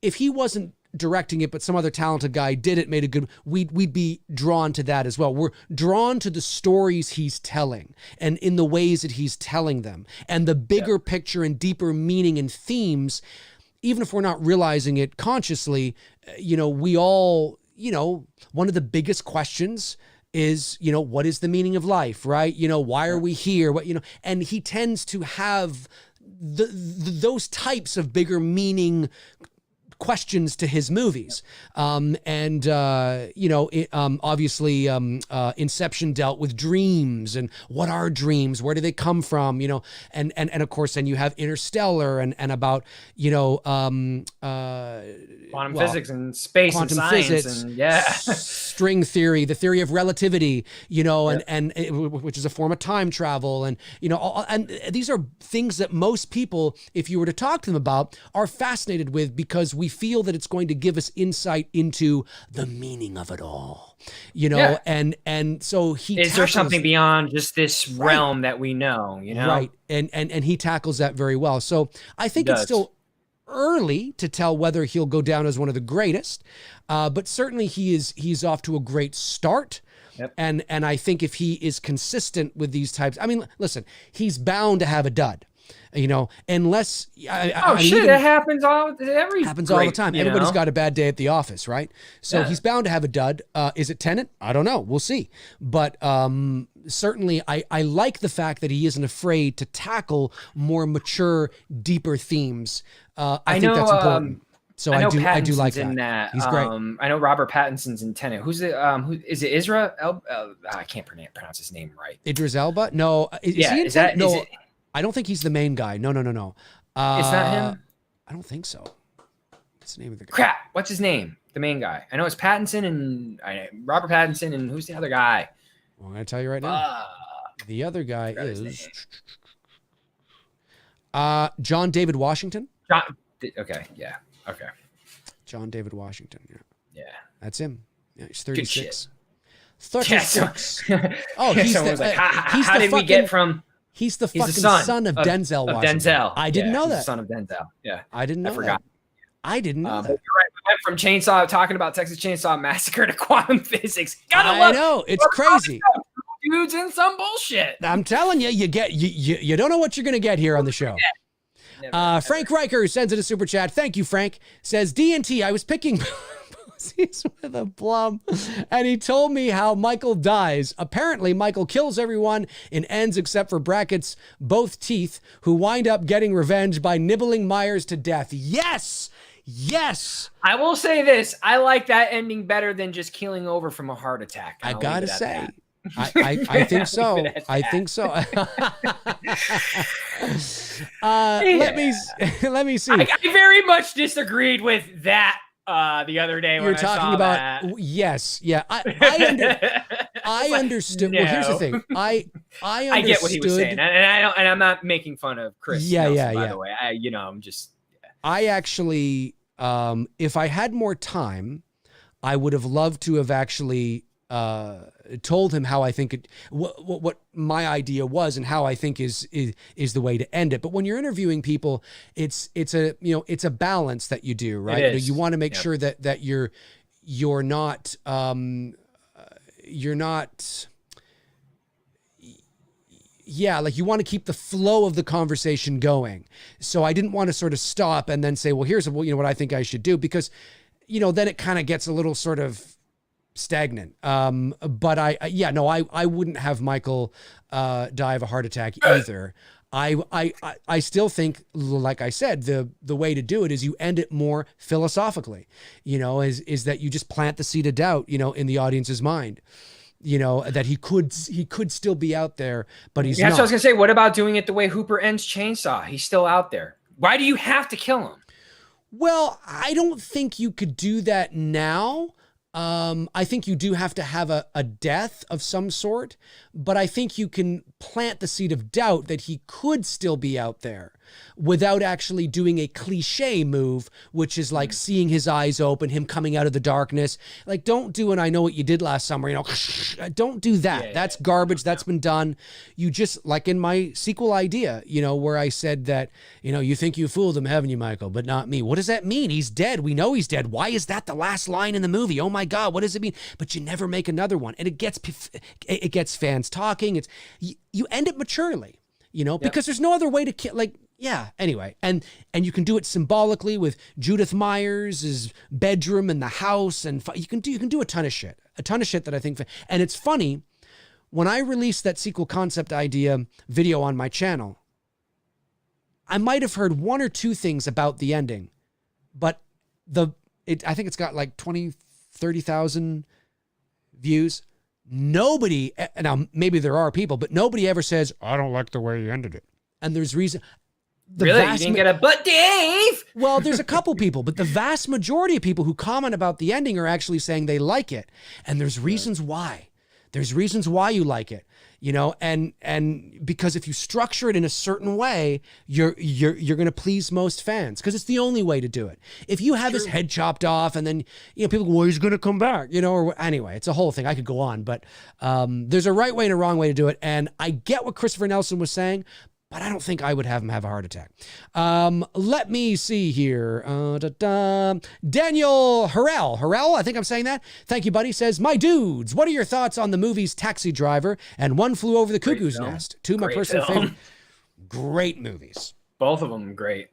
if he wasn't directing it, but some other talented guy did it, made a good, we'd be drawn to that as well. We're drawn to the stories he's telling and in the ways that he's telling them and the bigger picture and deeper meaning and themes. Even if we're not realizing it consciously, we all, one of the biggest questions is, what is the meaning of life, right? Why are we here? And he tends to have those types of bigger meaning questions to his movies. Obviously Inception dealt with dreams and what are dreams? Where do they come from? And of course, then you have Interstellar and about, quantum physics and space and science physics, and string theory, the theory of relativity, which is a form of time travel. And, and these are things that most people, if you were to talk to them about, are fascinated with because we feel that it's going to give us insight into the meaning of it all, and so is there something beyond just this realm that we know, right? And he tackles that very well. So I think it's still early to tell whether he'll go down as one of the greatest, but certainly he's off to a great start. Yep. And I think if he is consistent with these types, I mean, listen, he's bound to have a dud. Unless it happens all the time. Everybody's got a bad day at the office, right? So he's bound to have a dud. Is it Tenet? I don't know. We'll see. But certainly, I like the fact that he isn't afraid to tackle more mature, deeper themes. I think that's important. So I do like that. He's great. I know Robert Pattinson's in Tenet. Who's it? Who is it? Isra? I can't pronounce his name right. Idris Elba? No. Is he in Tenet? No. I don't think he's the main guy. No. It's not him? I don't think so. What's the name of the guy? Crap. What's his name? The main guy. I know it's Pattinson and Robert Pattinson, and who's the other guy? Well, I'm going to tell you right now. The other guy is John David Washington. Okay. Yeah. Okay. John David Washington. Yeah. Yeah. That's him. Yeah, he's 36. Yeah, 36. Oh, he's the, like, he's how the did fucking, we get from? He's the He's fucking the son of Denzel Washington. Denzel. I didn't know he's that. The son of Denzel. Yeah. I didn't know I forgot. that. I didn't know that. You're right. We went from talking about Texas Chainsaw Massacre to quantum physics. I know. It's crazy. Dudes in some bullshit. I'm telling you, you don't know what you're going to get here on the show. Never. Frank Riker sends in a super chat. Thank you, Frank. Says, D&T, I was picking pussies with a plum, and he told me how Michael dies. Apparently, Michael kills everyone in ends except for brackets, both teeth, who wind up getting revenge by nibbling Myers to death. Yes! Yes! I will say this. I like that ending better than just keeling over from a heart attack. I gotta say. I think so. I think so. Let me see. I very much disagreed with that the other day. You're talking about that. Yes, yeah. I understood. No. Well, here's the thing. I understood. I get what he was saying, and I'm not making fun of Chris. Yeah, Nelson, by the way, I'm just. Yeah. I actually, if I had more time, I would have loved to have actually told him how I think what my idea was and how I think is the way to end it. But when you're interviewing people, it's a balance that you do, right? You want to make sure that you're not like you want to keep the flow of the conversation going. So I didn't want to sort of stop and then say, well, here's what I think I should do, because then it kind of gets a little sort of stagnant. But I wouldn't have Michael die of a heart attack either. I still think, like I said, the way to do it is you end it more philosophically, is that you just plant the seed of doubt, in the audience's mind, that he could still be out there, but he's not. That's what I was gonna say. What about doing it the way Hooper ends Chainsaw? He's still out there. Why do you have to kill him? Well, I don't think you could do that now. I think you do have to have a death of some sort, but I think you can plant the seed of doubt that he could still be out there without actually doing a cliche move, which is like seeing his eyes open, him coming out of the darkness. Like, don't do an I Know What You Did Last Summer, don't do that. That's garbage. That's been done. You just, like in my sequel idea, where I said that, you think you fooled him, haven't you, Michael, but not me. What does that mean? He's dead. We know he's dead. Why is that the last line in the movie? Oh my God, what does it mean? But you never make another one. And it gets fans talking. You end it maturely, because there's no other way to kill, anyway. And you can do it symbolically with Judith Myers' bedroom and the house, and you can do a ton of shit that I think, and it's funny, when I released that sequel concept idea video on my channel, I might have heard one or two things about the ending, but I think it's got like 30,000 views. Nobody, now maybe there are people, but nobody ever says, I don't like the way you ended it. And there's reason. Really? You didn't get a, but Dave! Well, there's a couple people, but the vast majority of people who comment about the ending are actually saying they like it. And there's reasons why. There's reasons why you like it, and because if you structure it in a certain way, you're going to please most fans, because it's the only way to do it. If you have his head chopped off and then, people go, well, he's going to come back, or anyway, it's a whole thing. I could go on, but there's a right way and a wrong way to do it. And I get what Christopher Nelson was saying, but I don't think I would have him have a heart attack. Let me see here. Daniel Harrell, I think I'm saying that. Thank you, buddy. Says, my dudes, what are your thoughts on the movies Taxi Driver and One Flew Over the Cuckoo's Nest? Two of my personal favorite. Great movies. Both of them great.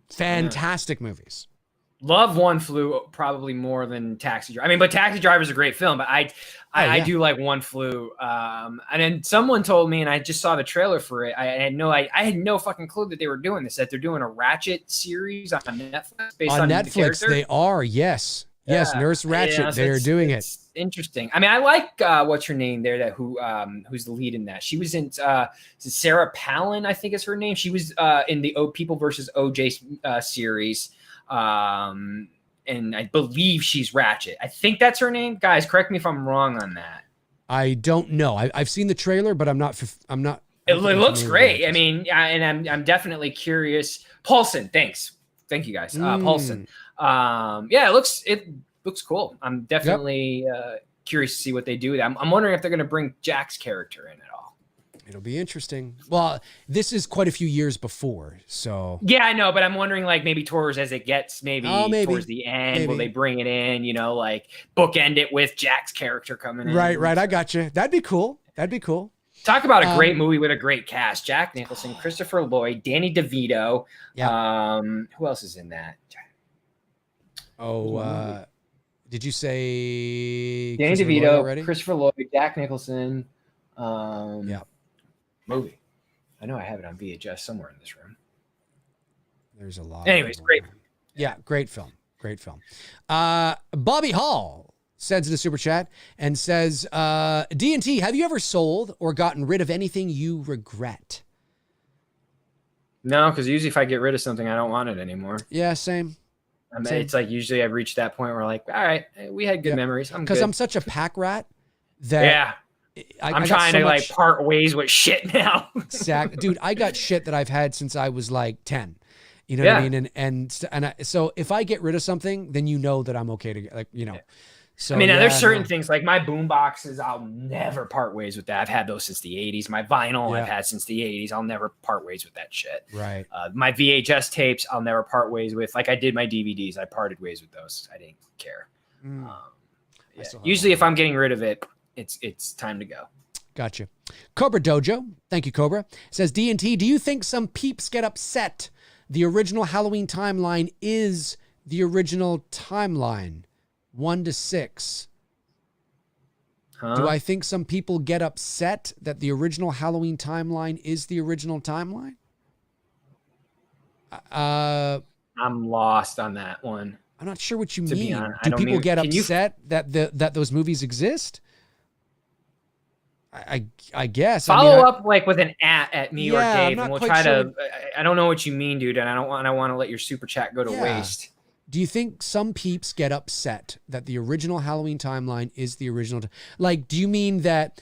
Fantastic movies. Love One Flew probably more than Taxi Driver. But Taxi Driver is a great film, but I do like One Flew. And then someone told me, and I just saw the trailer for it. I had no fucking clue that they were doing this. That they're doing a Ratchet series on Netflix based on Netflix. They are, yes. Yes, Nurse Ratched. They're doing it. It's interesting. I mean, I like what's her name there? That who's the lead in that? She was in Sarah Palin, I think is her name. She was in the People versus OJ series, and I believe she's Ratched. I think that's her name. Guys, correct me if I'm wrong on that. I don't know. I've seen the trailer, but I'm not. It looks great. I mean, and I'm definitely curious. Paulson, thank you guys. Paulson. Yeah, it looks cool. I'm definitely curious to see what they do with that. I'm wondering if they're going to bring Jack's character in at all. It'll be interesting. Well, this is quite a few years before, so. Yeah, I know, but I'm wondering, like, maybe towards as it gets, maybe towards the end, will they bring it in? You know, like bookend it with Jack's character coming in. Right. I got you. That'd be cool. Talk about a great movie with a great cast: Jack Nicholson, Christopher Lloyd, Danny DeVito. Yeah. Who else is in that? Oh, did you say Danny DeVito, Christopher Lloyd, Jack Nicholson? Yeah. Movie. I know I have it on VHS somewhere in this room. There's a lot. Anyways, great. Yeah, great film. Bobby Hall sends in a super chat and says, D&T, have you ever sold or gotten rid of anything you regret? No, because usually if I get rid of something, I don't want it anymore. Yeah, same. I mean, it's like usually I've reached that point where like, all right, we had good memories. Because I'm such a pack rat that I'm trying to like part ways with shit now. Exactly. Dude, I got shit that I've had since I was like 10. You know what I mean? And so if I get rid of something, then you know that I'm okay to, like, you know. Yeah. So, I mean, there's certain things like my boom boxes, I'll never part ways with that. I've had those since the 80s. My vinyl I've had since the 80s. I'll never part ways with that shit. Right. My VHS tapes, I'll never part ways with. Like I did my DVDs, I parted ways with those. I didn't care. Usually if I'm getting rid of it, it's time to go. Gotcha. Cobra Dojo, thank you, Cobra, says, D&T, do you think some peeps get upset the original Halloween timeline is the original timeline? 1 to 6. Do I think some people get upset that the original Halloween timeline is the original timeline? I'm lost on that one. I'm not sure what you mean. Do people get upset that those movies exist? I guess. Follow up like with an at me or Dave, and we'll try to. I don't know what you mean, dude, and I don't want to let your super chat go to waste. Do you think some peeps get upset that the original Halloween timeline is the original? Like, do you mean that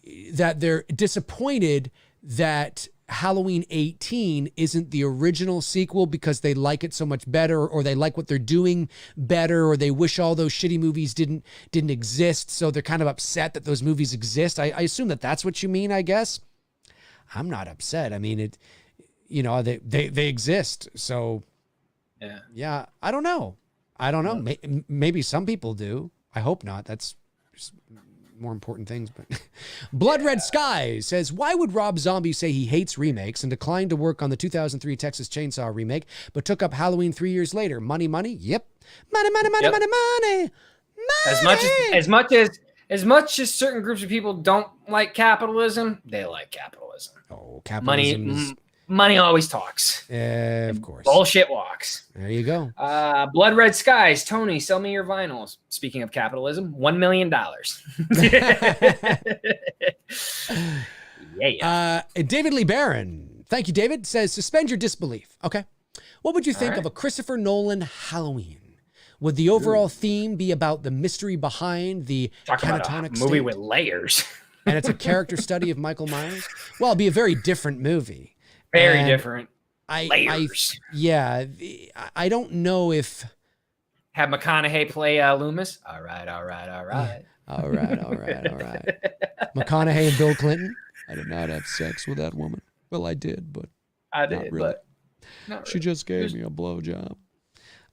they're disappointed that Halloween 18 isn't the original sequel because they like it so much better, or they like what they're doing better, or they wish all those shitty movies didn't exist, so they're kind of upset that those movies exist? I assume that that's what you mean, I guess. I'm not upset. I mean, they exist, so... Yeah. I don't know. Maybe some people do. I hope not. That's just more important things. But Blood Red Sky says, why would Rob Zombie say he hates remakes and declined to work on the 2003 Texas Chainsaw remake, but took up Halloween 3 years later? Money. Yep. Money. As much as certain groups of people don't like capitalism, they like capitalism. Oh, capitalism. Money always talks. Of course. Bullshit walks. There you go. Blood Red Skies. Tony, sell me your vinyls. Speaking of capitalism, $1 million. Yeah. David Lee Barron. Thank you, David. Says, suspend your disbelief. Okay. What would you think of a Christopher Nolan Halloween? Would the overall theme be about the mystery behind the catatonic movie with layers? And it's a character study of Michael Myers? Well, it'd be a very different movie. Very different. Layers. I don't know if... Have McConaughey play Loomis? All right. McConaughey and Bill Clinton? I did not have sex with that woman. Well, I did, but I did, not really. But not really. She just gave me a blowjob.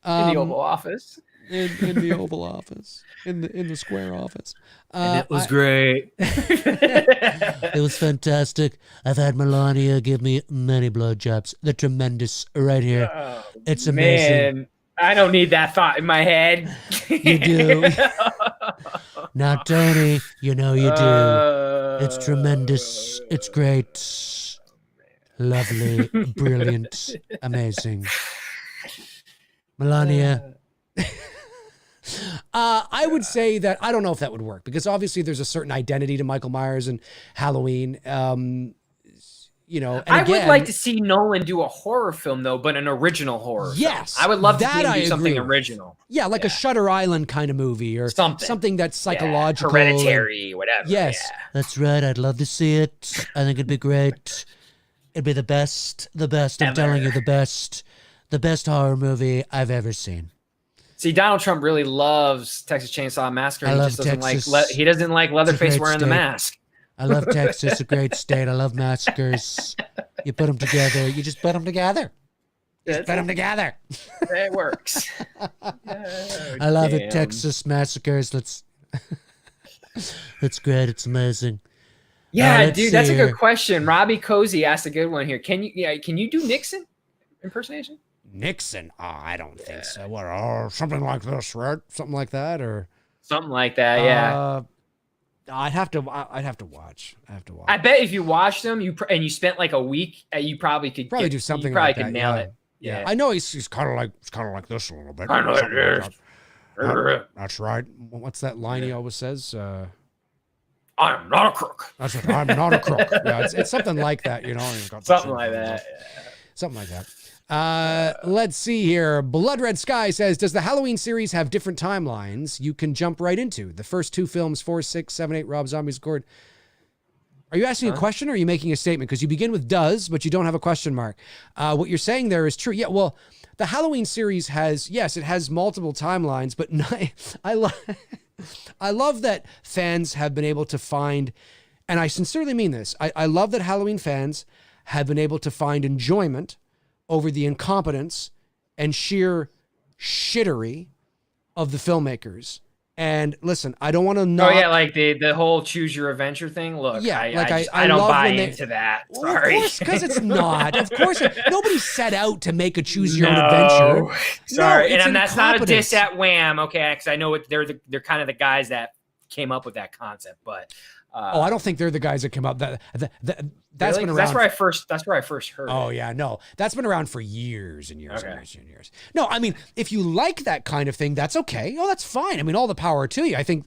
In the Oval Office. In the Oval Office. In the Square Office. And it was great. It was fantastic. I've had Melania give me many blowjobs. They're tremendous right here. Oh, it's amazing. Man, I don't need that thought in my head. You do. Now, Tony, you know you do. It's tremendous. It's great. Lovely. Brilliant. Amazing. Melania. I would say that I don't know if that would work because obviously there's a certain identity to Michael Myers and Halloween. You know, and I would again, like to see Nolan do a horror film though, but an original horror. Yes, film. I would love to that see him I do something agree with. original. Yeah, like a Shutter Island kind of movie or something that's psychological, Hereditary, whatever. Yes, yeah. that's right. I'd love to see it. I think it'd be great. It'd be the best. I'm telling you, the best horror movie I've ever seen. See, Donald Trump really loves Texas Chainsaw Massacre. I He love just doesn't Texas. like he doesn't like Leatherface great wearing the state. mask. I love Texas, a great state. I love massacres. You put them together. You just put them together. Just put them together. It works. I love it. Texas massacres. That's great. It's amazing. Yeah, dude, that's a good question. Robbie Cozy asked a good one here. Can you do Nixon impersonation? Nixon? Oh, I don't think so. What? Something like this, right? Something like that, or something like that. Yeah. I'd have to watch. I bet if you watched them, and you spent like a week, you probably could do something. You probably like could that, nail it. Yeah. I know he's kind of like this a little bit. Kind of like this. That's right. What's that line he always says? I'm not a crook. That's right. I'm not a crook. Yeah, it's something like that, you know. Something like that. Something like that. Let's see here. Blood Red Sky says, does the Halloween series have different timelines you can jump right into? The first two films, 4, 6, 7, 8, Rob Zombie's Record. Are you asking a question or are you making a statement? Because you begin with does, but you don't have a question mark. What you're saying there is true. Yeah, well, the Halloween series has, yes, it has multiple timelines, but I love that fans have been able to find, and I sincerely mean this, I love that Halloween fans have been able to find enjoyment over the incompetence and sheer shittery of the filmmakers. And listen, I don't want to knock. Oh yeah, like the whole choose your adventure thing. Look, yeah, I don't buy into that. Sorry, of course, because it's not. Of course, nobody set out to make a choose your own adventure. Sorry, no, and that's not a diss at Wham. Okay, because I know they're kind of the guys that came up with that concept, but. I don't think they're the guys that came up. That's really? been around. That's where I first heard. Oh yeah, no, that's been around for years and years and years and years. No, I mean, if you like that kind of thing, that's okay. Oh, that's fine. I mean, all the power to you. I think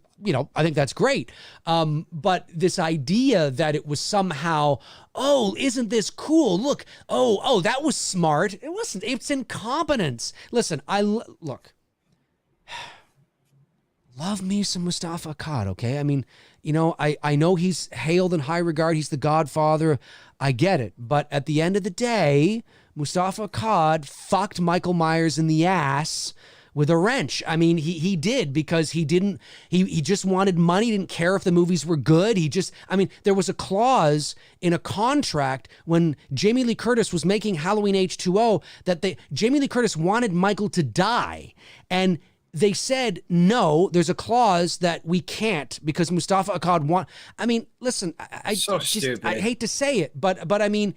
that's great. But this idea that it was somehow, oh, isn't this cool? Look, oh, that was smart. It wasn't. It's incompetence. Listen, look. Love me some Mustafa Akkad, okay? I mean, I know he's hailed in high regard. He's the godfather. I get it. But at the end of the day, Mustafa Akkad fucked Michael Myers in the ass with a wrench. I mean, he did because he just wanted money. He didn't care if the movies were good. There was a clause in a contract when Jamie Lee Curtis was making Halloween H2O that Jamie Lee Curtis wanted Michael to die. And they said, no, there's a clause that we can't because Mustafa Akkad listen, I hate to say it, but I mean,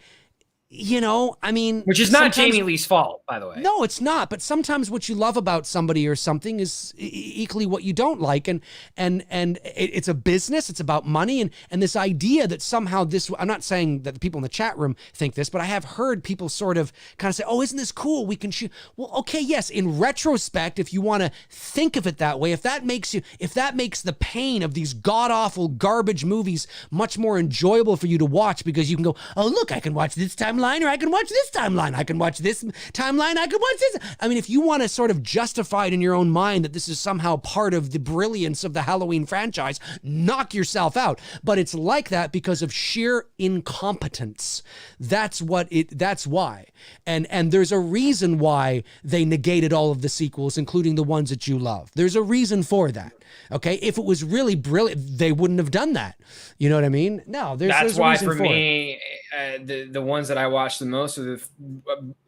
which is not Jamie Lee's fault, by the way. No, it's not. But sometimes what you love about somebody or something is equally what you don't like. And it's a business. It's about money. And this idea that somehow I'm not saying that the people in the chat room think this, but I have heard people sort of kind of say, oh, isn't this cool? We can shoot. Well, okay, yes. In retrospect, if you want to think of it that way, if that makes the pain of these god-awful garbage movies much more enjoyable for you to watch because you can go, oh, look, I can watch this timeline, or I can watch this timeline. I can watch this timeline. I can watch this. I mean, if you want to sort of justify it in your own mind that this is somehow part of the brilliance of the Halloween franchise, knock yourself out. But it's like that because of sheer incompetence. That's why. And there's a reason why they negated all of the sequels, including the ones that you love. There's a reason for that. Okay, if it was really brilliant, they wouldn't have done that. You know what I mean? No, there's why a reason for me, the ones that I watch the most are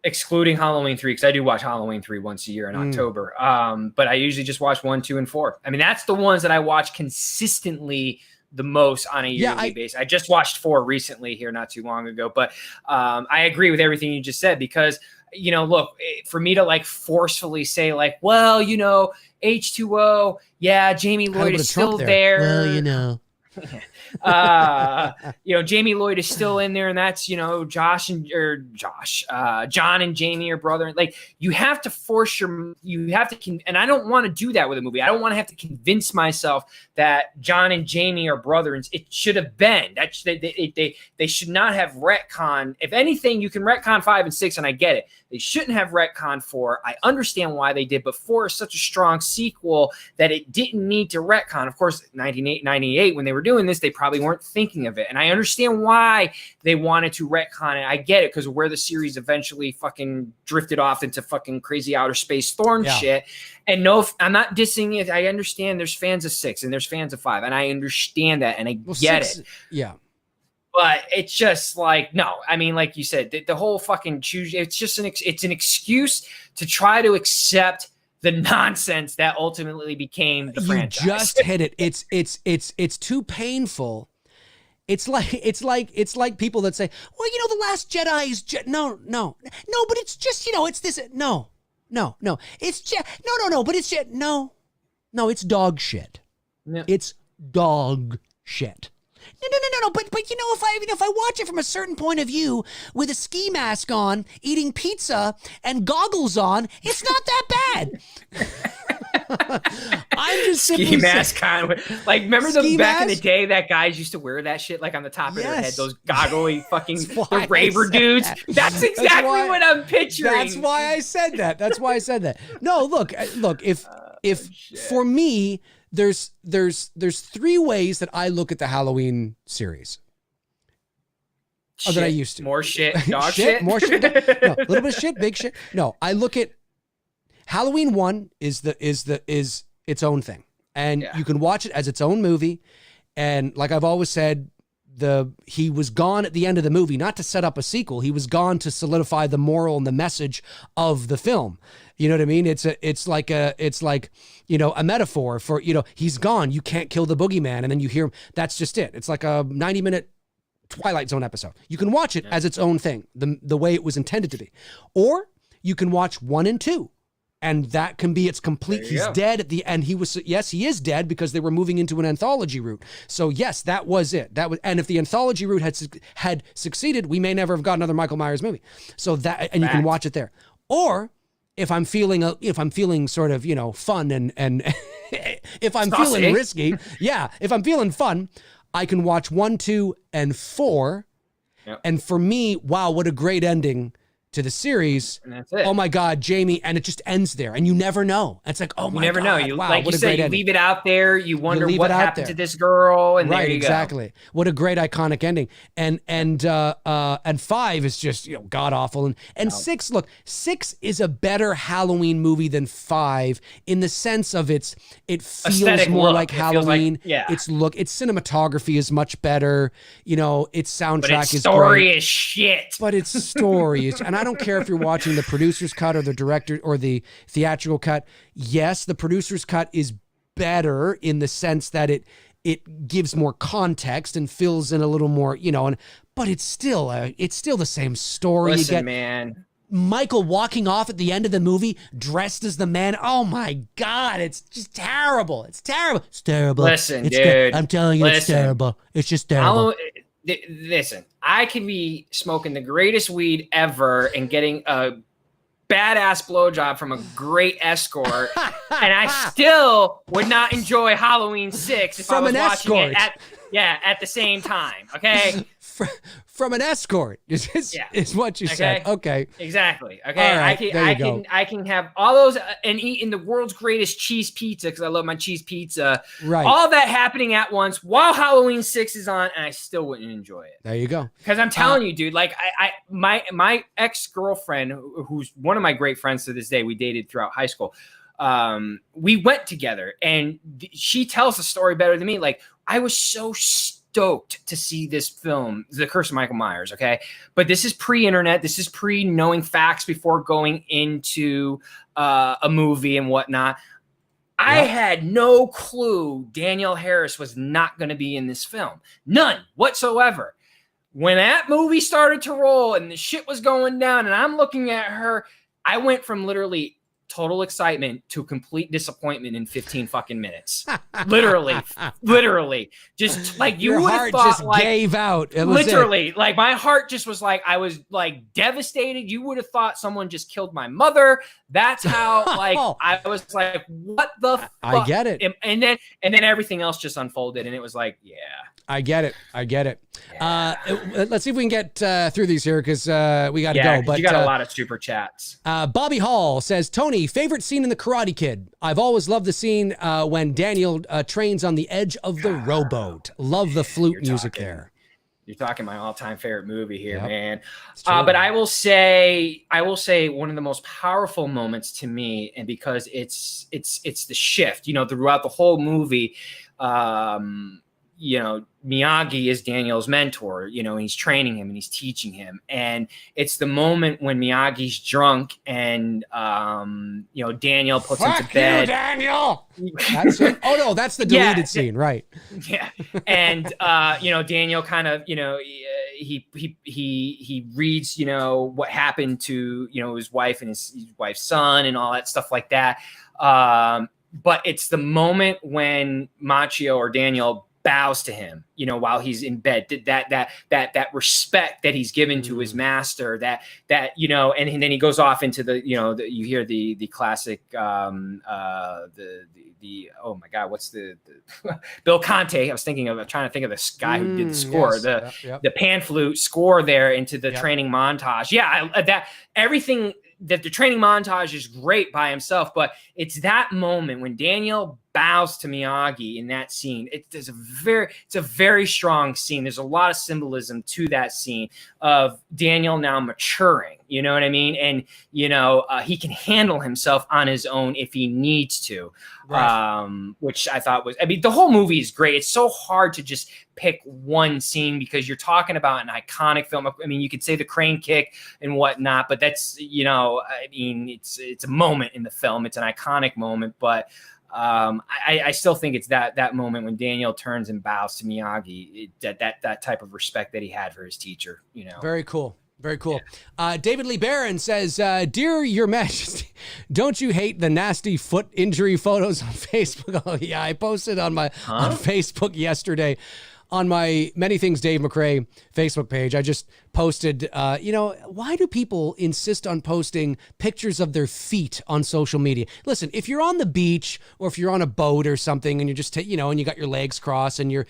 excluding Halloween 3, because I do watch Halloween 3 once a year in October. But I usually just watch 1, 2, and 4. I mean, that's the ones that I watch consistently the most on a yearly basis. I just watched 4 recently here not too long ago, but I agree with everything you just said because. Look, for me to like forcefully say like, well, H2O, yeah, Jamie Lloyd is still there. Well, Jamie Lloyd is still in there, and that's, John and Jamie are brother. Like, you have to and I don't want to do that with a movie. I don't want to have to convince myself that John and Jamie are brothers. It should have been that they should not have retcon. If anything, you can retcon 5 and 6, and I get it. They shouldn't have retcon 4. I understand why they did, but 4 is such a strong sequel that it didn't need to retcon. Of course, 1998, when they were doing this, they probably weren't thinking of it. And I understand why they wanted to retcon it. I get it, because of where the series eventually fucking drifted off into fucking crazy outer space Thorn shit. And no, I'm not dissing it. I understand there's fans of 6 and there's fans of 5, and I understand that, and I get 6, it. Yeah. But it's just like, no, I mean, like you said, the whole fucking choose. It's just it's an excuse to try to accept the nonsense that ultimately became the franchise. You just hit it. It's too painful. It's like people that say, well, the Last Jedi is no, but it's just, it's this. No, it's just, no, but it's just, no, it's dog shit. Yeah. It's dog shit. No. But if I watch it from a certain point of view with a ski mask on, eating pizza and goggles on, it's not that bad. I'm just ski mask on. Like, remember back in the day that guys used to wear that shit like on the top of their head, those goggly fucking the raver dudes. That's exactly what I'm picturing. That's why I said that. No, look. If for me, there's 3 ways that I look at the Halloween series. That I used to. More shit, dog shit. More shit. No, a little bit of shit, big shit. No, I look at Halloween 1 is its own thing. And you can watch it as its own movie. And like I've always said, he was gone at the end of the movie, not to set up a sequel. He was gone to solidify the moral and the message of the film. You know what I mean? It's like a metaphor for, he's gone. You can't kill the boogeyman. And then you hear him. That's just it. It's like a 90-minute Twilight Zone episode. You can watch it as its own thing, the way it was intended to be. Or you can watch 1 and 2. And that can be its complete. He's dead at the end. He is dead because they were moving into an anthology route. So yes, that was it. And if the anthology route had succeeded, we may never have got another Michael Myers movie. So that, and you can watch it there. Or if I'm feeling sort of, fun and if I'm feeling risky, if I'm feeling fun, I can watch 1, 2, and 4. Yep. And for me, wow, what a great ending to the series. And that's it. Oh my God, Jamie, and it just ends there, and you never know. It's like, oh my God, you never know. You, wow, like what you a great said, you ending. leave it out there. You wonder what happened to this girl, and there you go. Exactly. What a great iconic ending. And 5 is just god awful. And 6, look, 6 is a better Halloween movie than 5 in the sense of it feels aesthetic more look. like Halloween. Its its cinematography is much better. Its soundtrack is story great. Is shit. But its story is, and I don't care if you're watching the producer's cut or the director or the theatrical cut. Yes, the producer's cut is better in the sense that it gives more context and fills in a little more, but it's still the same story. Listen, man. Michael walking off at the end of the movie dressed as the man. Oh my God, it's just terrible. It's terrible. It's terrible. Listen, dude. I'm telling you, it's terrible. It's just terrible. Listen, I could be smoking the greatest weed ever and getting a badass blowjob from a great escort, and I still would not enjoy Halloween 6 if I was watching it at the same time. Okay. From an escort is what you said. Okay. Exactly. Okay. All right, I can have all those and eat in the world's greatest cheese pizza because I love my cheese pizza. Right. All that happening at once while Halloween 6 is on, and I still wouldn't enjoy it. There you go. Because I'm telling you, dude, like my ex-girlfriend, who's one of my great friends to this day, we dated throughout high school. We went together, and she tells the story better than me. Like, I was so stoked to see this film, The Curse of Michael Myers, okay? But this is pre-internet. This is pre-knowing facts before going into a movie and whatnot. I had no clue Danielle Harris was not going to be in this film. None whatsoever. When that movie started to roll and the shit was going down and I'm looking at her, I went from literally total excitement to complete disappointment in 15 fucking minutes. literally, just like you Your would have heart thought, just like gave out. It was literally, like my heart just was like, I was like devastated. You would have thought someone just killed my mother. That's how like I was like, what the fuck? I get it. And then everything else just unfolded, and it was like, yeah. I get it. Yeah. Let's see if we can get through these here because we got to go. But you got a lot of super chats. Bobby Hall says, Tony, favorite scene in The Karate Kid. I've always loved the scene when Daniel trains on the edge of the rowboat. Love the flute music there. You're talking my all-time favorite movie here, man. But I will say one of the most powerful moments to me, and because it's the shift, throughout the whole movie. Miyagi is Daniel's mentor, and he's training him and he's teaching him. And it's the moment when Miyagi's drunk and, Daniel puts him to bed. You, Daniel! That's it? Oh, no, that's the deleted scene, right? Yeah. And, Daniel kind of, he reads, what happened to, his wife and his wife's son and all that stuff like that. But it's the moment when Machio or Daniel bows to him, while he's in bed, that respect that he's given to his master, that and then he goes off into you hear the classic, oh my God, what's the Bill Conte. I'm trying to think of this guy who did the score, the pan flute score there into the training montage. Yeah. That everything that the training montage is great by himself, but it's that moment when Daniel bows to Miyagi in that scene. It's a very strong scene. There's a lot of symbolism to that scene of Daniel now maturing, you know what I mean? And, he can handle himself on his own if he needs to, which I thought the whole movie is great. It's so hard to just pick one scene because you're talking about an iconic film. I mean, you could say the crane kick and whatnot, but that's, it's a moment in the film. It's an iconic moment, but I still think it's that moment when Daniel turns and bows to Miyagi, that type of respect that he had for his teacher, Very cool. Very cool. Yeah. David Lee Barron says, Dear Your Majesty, don't you hate the nasty foot injury photos on Facebook? Oh, yeah, I posted on on Facebook yesterday. On my Many Things Dave McRae Facebook page, I just posted, why do people insist on posting pictures of their feet on social media? Listen, if you're on the beach or if you're on a boat or something and you're just, and you got your legs crossed and your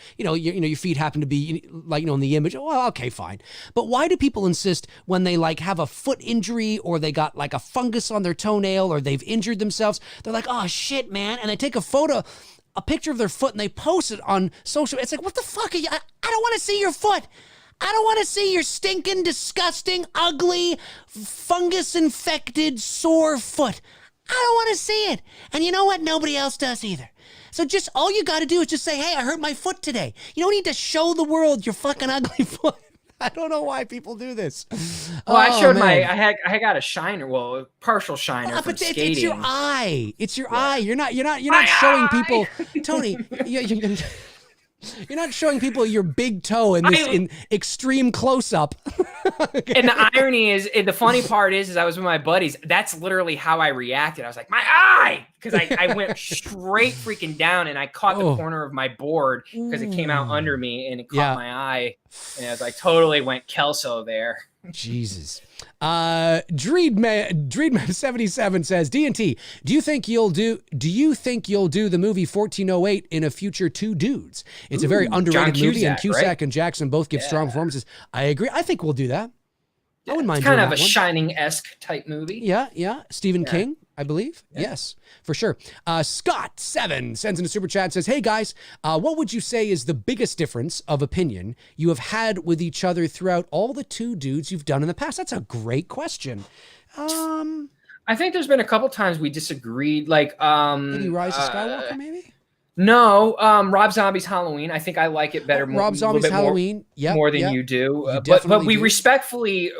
feet happen to be in the image, well, okay, fine. But why do people insist when they have a foot injury or they got a fungus on their toenail or they've injured themselves? They're like, oh shit, man. And they take a picture of their foot and they post it on social. It's like, what the fuck are you? I don't want to see your foot. I don't want to see your stinking, disgusting, ugly, fungus-infected, sore foot. I don't want to see it. And you know what? Nobody else does either. So just all you got to do is just say, hey, I hurt my foot today. You don't need to show the world your fucking ugly foot. I don't know why people do this. Well, I showed I got a shiner, a partial shiner from skating. It's your eye. It's your eye. You're not showing people, Tony. You're not showing people your big toe in extreme close up. Okay. And the irony is, the funny part is I was with my buddies. That's literally how I reacted. I was like, my eye, because I went straight freaking down and I caught the corner of my board because it came out under me and it caught my eye. And I was like, totally went Kelso there. Jesus. Dreedman77 says, D&T, do you think you'll do the movie 1408 in a future Two Dudes? It's a very underrated movie, and Cusack and Jackson both give strong performances. I agree. I think we'll do that. I wouldn't mind doing that. Kind of a Shining-esque type movie. Yeah. Stephen King, I believe. Yeah. Yes, for sure. Scott7 sends in a super chat and says, hey guys, what would you say is the biggest difference of opinion you have had with each other throughout all the Two Dudes you've done in the past? That's a great question. I think there's been a couple times we disagreed, like maybe Rise of Skywalker, maybe? No, Rob Zombie's Halloween. I I like it better. Rob Zombie's Halloween, more than you do. But we respectfully,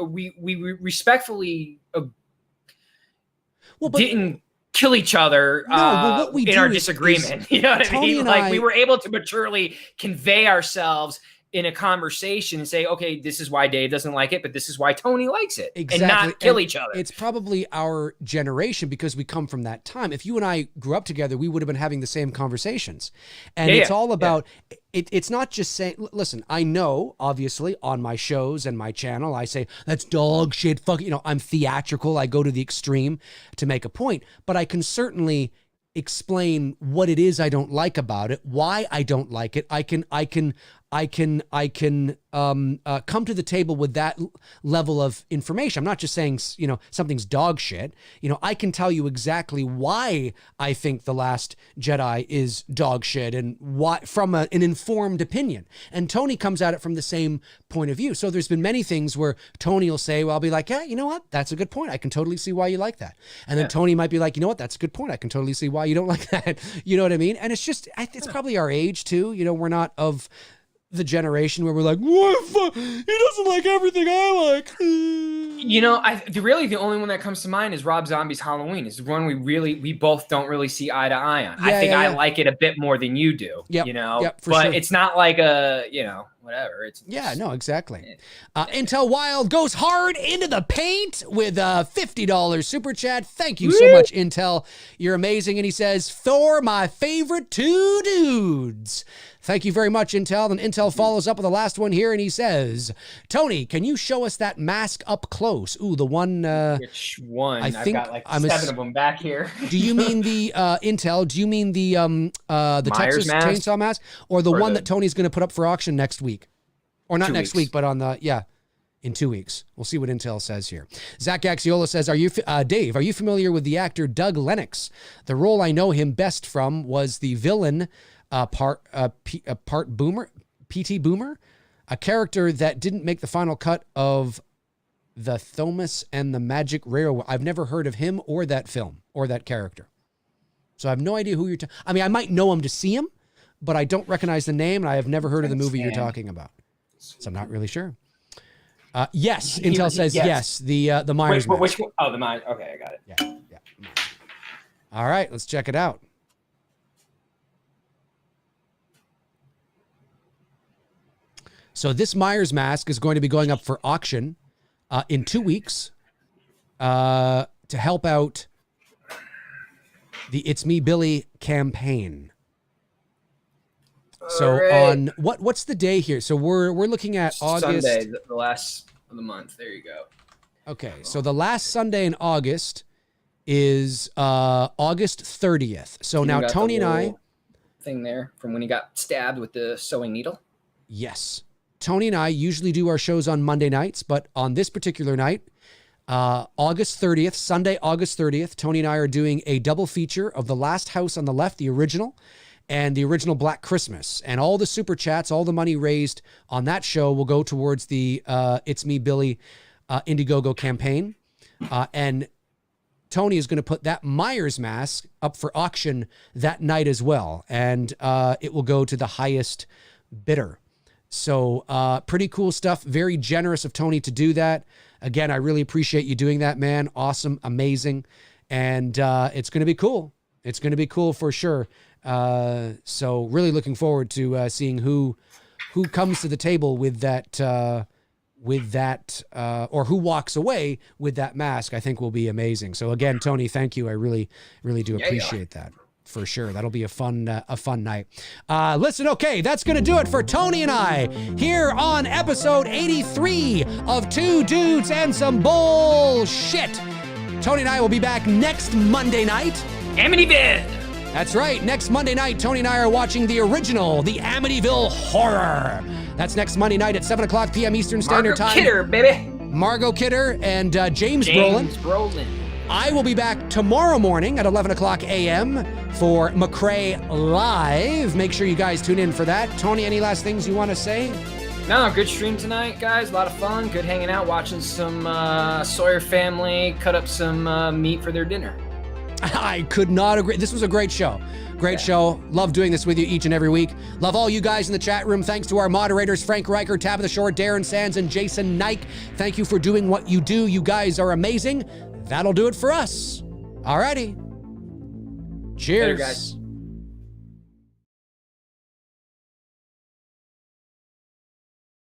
didn't kill each other in our disagreement. You know what I mean? We were able to maturely convey ourselves in a conversation and say, okay, this is why Dave doesn't like it, but this is why Tony likes it. Exactly. And not kill each other. It's probably our generation because we come from that time. If you and I grew up together, we would have been having the same conversations. And it's all about, it's not just saying, listen, I know, obviously, on my shows and my channel, I say, that's dog shit, fuck, I'm theatrical. I go to the extreme to make a point, but I can certainly explain what it is I don't like about it, why I don't like it. I can come to the table with that level of information. I'm not just saying, something's dog shit. I can tell you exactly why I think The Last Jedi is dog shit and why, from an informed opinion. And Tony comes at it from the same point of view. So there's been many things where Tony will say, well, I'll be like, yeah, you know what? That's a good point. I can totally see why you like that. And then Tony might be like, you know what? That's a good point. I can totally see why you don't like that. You know what I mean? And it's just, it's probably our age too. We're not of the generation where we're like, what? He doesn't like everything I like. Really the only one that comes to mind is Rob Zombie's Halloween. It's the one we both don't really see eye to eye on. I think I like it a bit more than you do. But sure. It's not like whatever. It's no, exactly. Intel Wild goes hard into the paint with a $50 super chat. Thank you so much, Intel. You're amazing. And he says, Thor, my favorite two dudes. Thank you very much, Intel. And Intel follows up with the last one here, and he says, Tony, can you show us that mask up close? Ooh, the one... Which one? I've got like 7 of them back here. Do you mean the, Intel, do you mean the Texas mask? Chainsaw Mask? Or the one that Tony's going to put up for auction next week? Or not next week, but on in 2 weeks. We'll see what Intel says here. Zach Axiola says, Dave, are you familiar with the actor Doug Lennox? The role I know him best from was the villain... part Boomer, PT Boomer, a character that didn't make the final cut of the Thomas and the Magic Railway. I've never heard of him or that film or that character. So I have no idea who you're I mean, I might know him to see him, but I don't recognize the name and I have never heard of the movie you're talking about. So I'm not really sure. Yes, Intel says yes. The Myers. Which one? Oh, the Myers. Okay, I got it. Yeah. All right, let's check it out. So this Myers mask is going to be going up for auction in 2 weeks to help out the It's Me Billy campaign. So on what's the day here? So we're looking at August. Sunday, the last of the month. There you go. Okay, so the last Sunday in August is August 30th. So now Tony and I thing there from when he got stabbed with the sewing needle. Yes. Tony and I usually do our shows on Monday nights, but on this particular night, August 30th, Sunday, August 30th, Tony and I are doing a double feature of The Last House on the Left, the original, and the original Black Christmas. And all the super chats, all the money raised on that show will go towards the It's Me Billy Indiegogo campaign. And Tony is going to put that Myers mask up for auction that night as well. And it will go to the highest bidder. So pretty cool stuff. Very generous of Tony to do that. Again, I really appreciate you doing that, man. Awesome. Amazing. And it's going to be cool. It's going to be cool for sure. So really looking forward to seeing who comes to the table with that, or who walks away with that mask. I think will be amazing. So again, Tony, thank you. I really, really do appreciate that. For sure. That'll be a fun night. Listen, okay, that's going to do it for Tony and I here on episode 83 of Two Dudes and Some Bullshit. Tony and I will be back next Monday night. Amityville. That's right. Next Monday night, Tony and I are watching the original, the Amityville Horror. That's next Monday night at 7 o'clock p.m. Eastern Standard Time. Margot Kidder, baby. Margot Kidder and James Brolin. I will be back tomorrow morning at 11 o'clock a.m. for McRae Live. Make sure you guys tune in for that. Tony, any last things you want to say? No, good stream tonight, guys. A lot of fun. Good hanging out, watching some Sawyer family cut up some meat for their dinner. I could not agree. This was a great show. Great show. Love doing this with you each and every week. Love all you guys in the chat room. Thanks to our moderators, Frank Riker, Tabitha Shore, Darren Sands, and Jason Nike. Thank you for doing what you do. You guys are amazing. That'll do it for us. Alrighty. Cheers. Later, guys.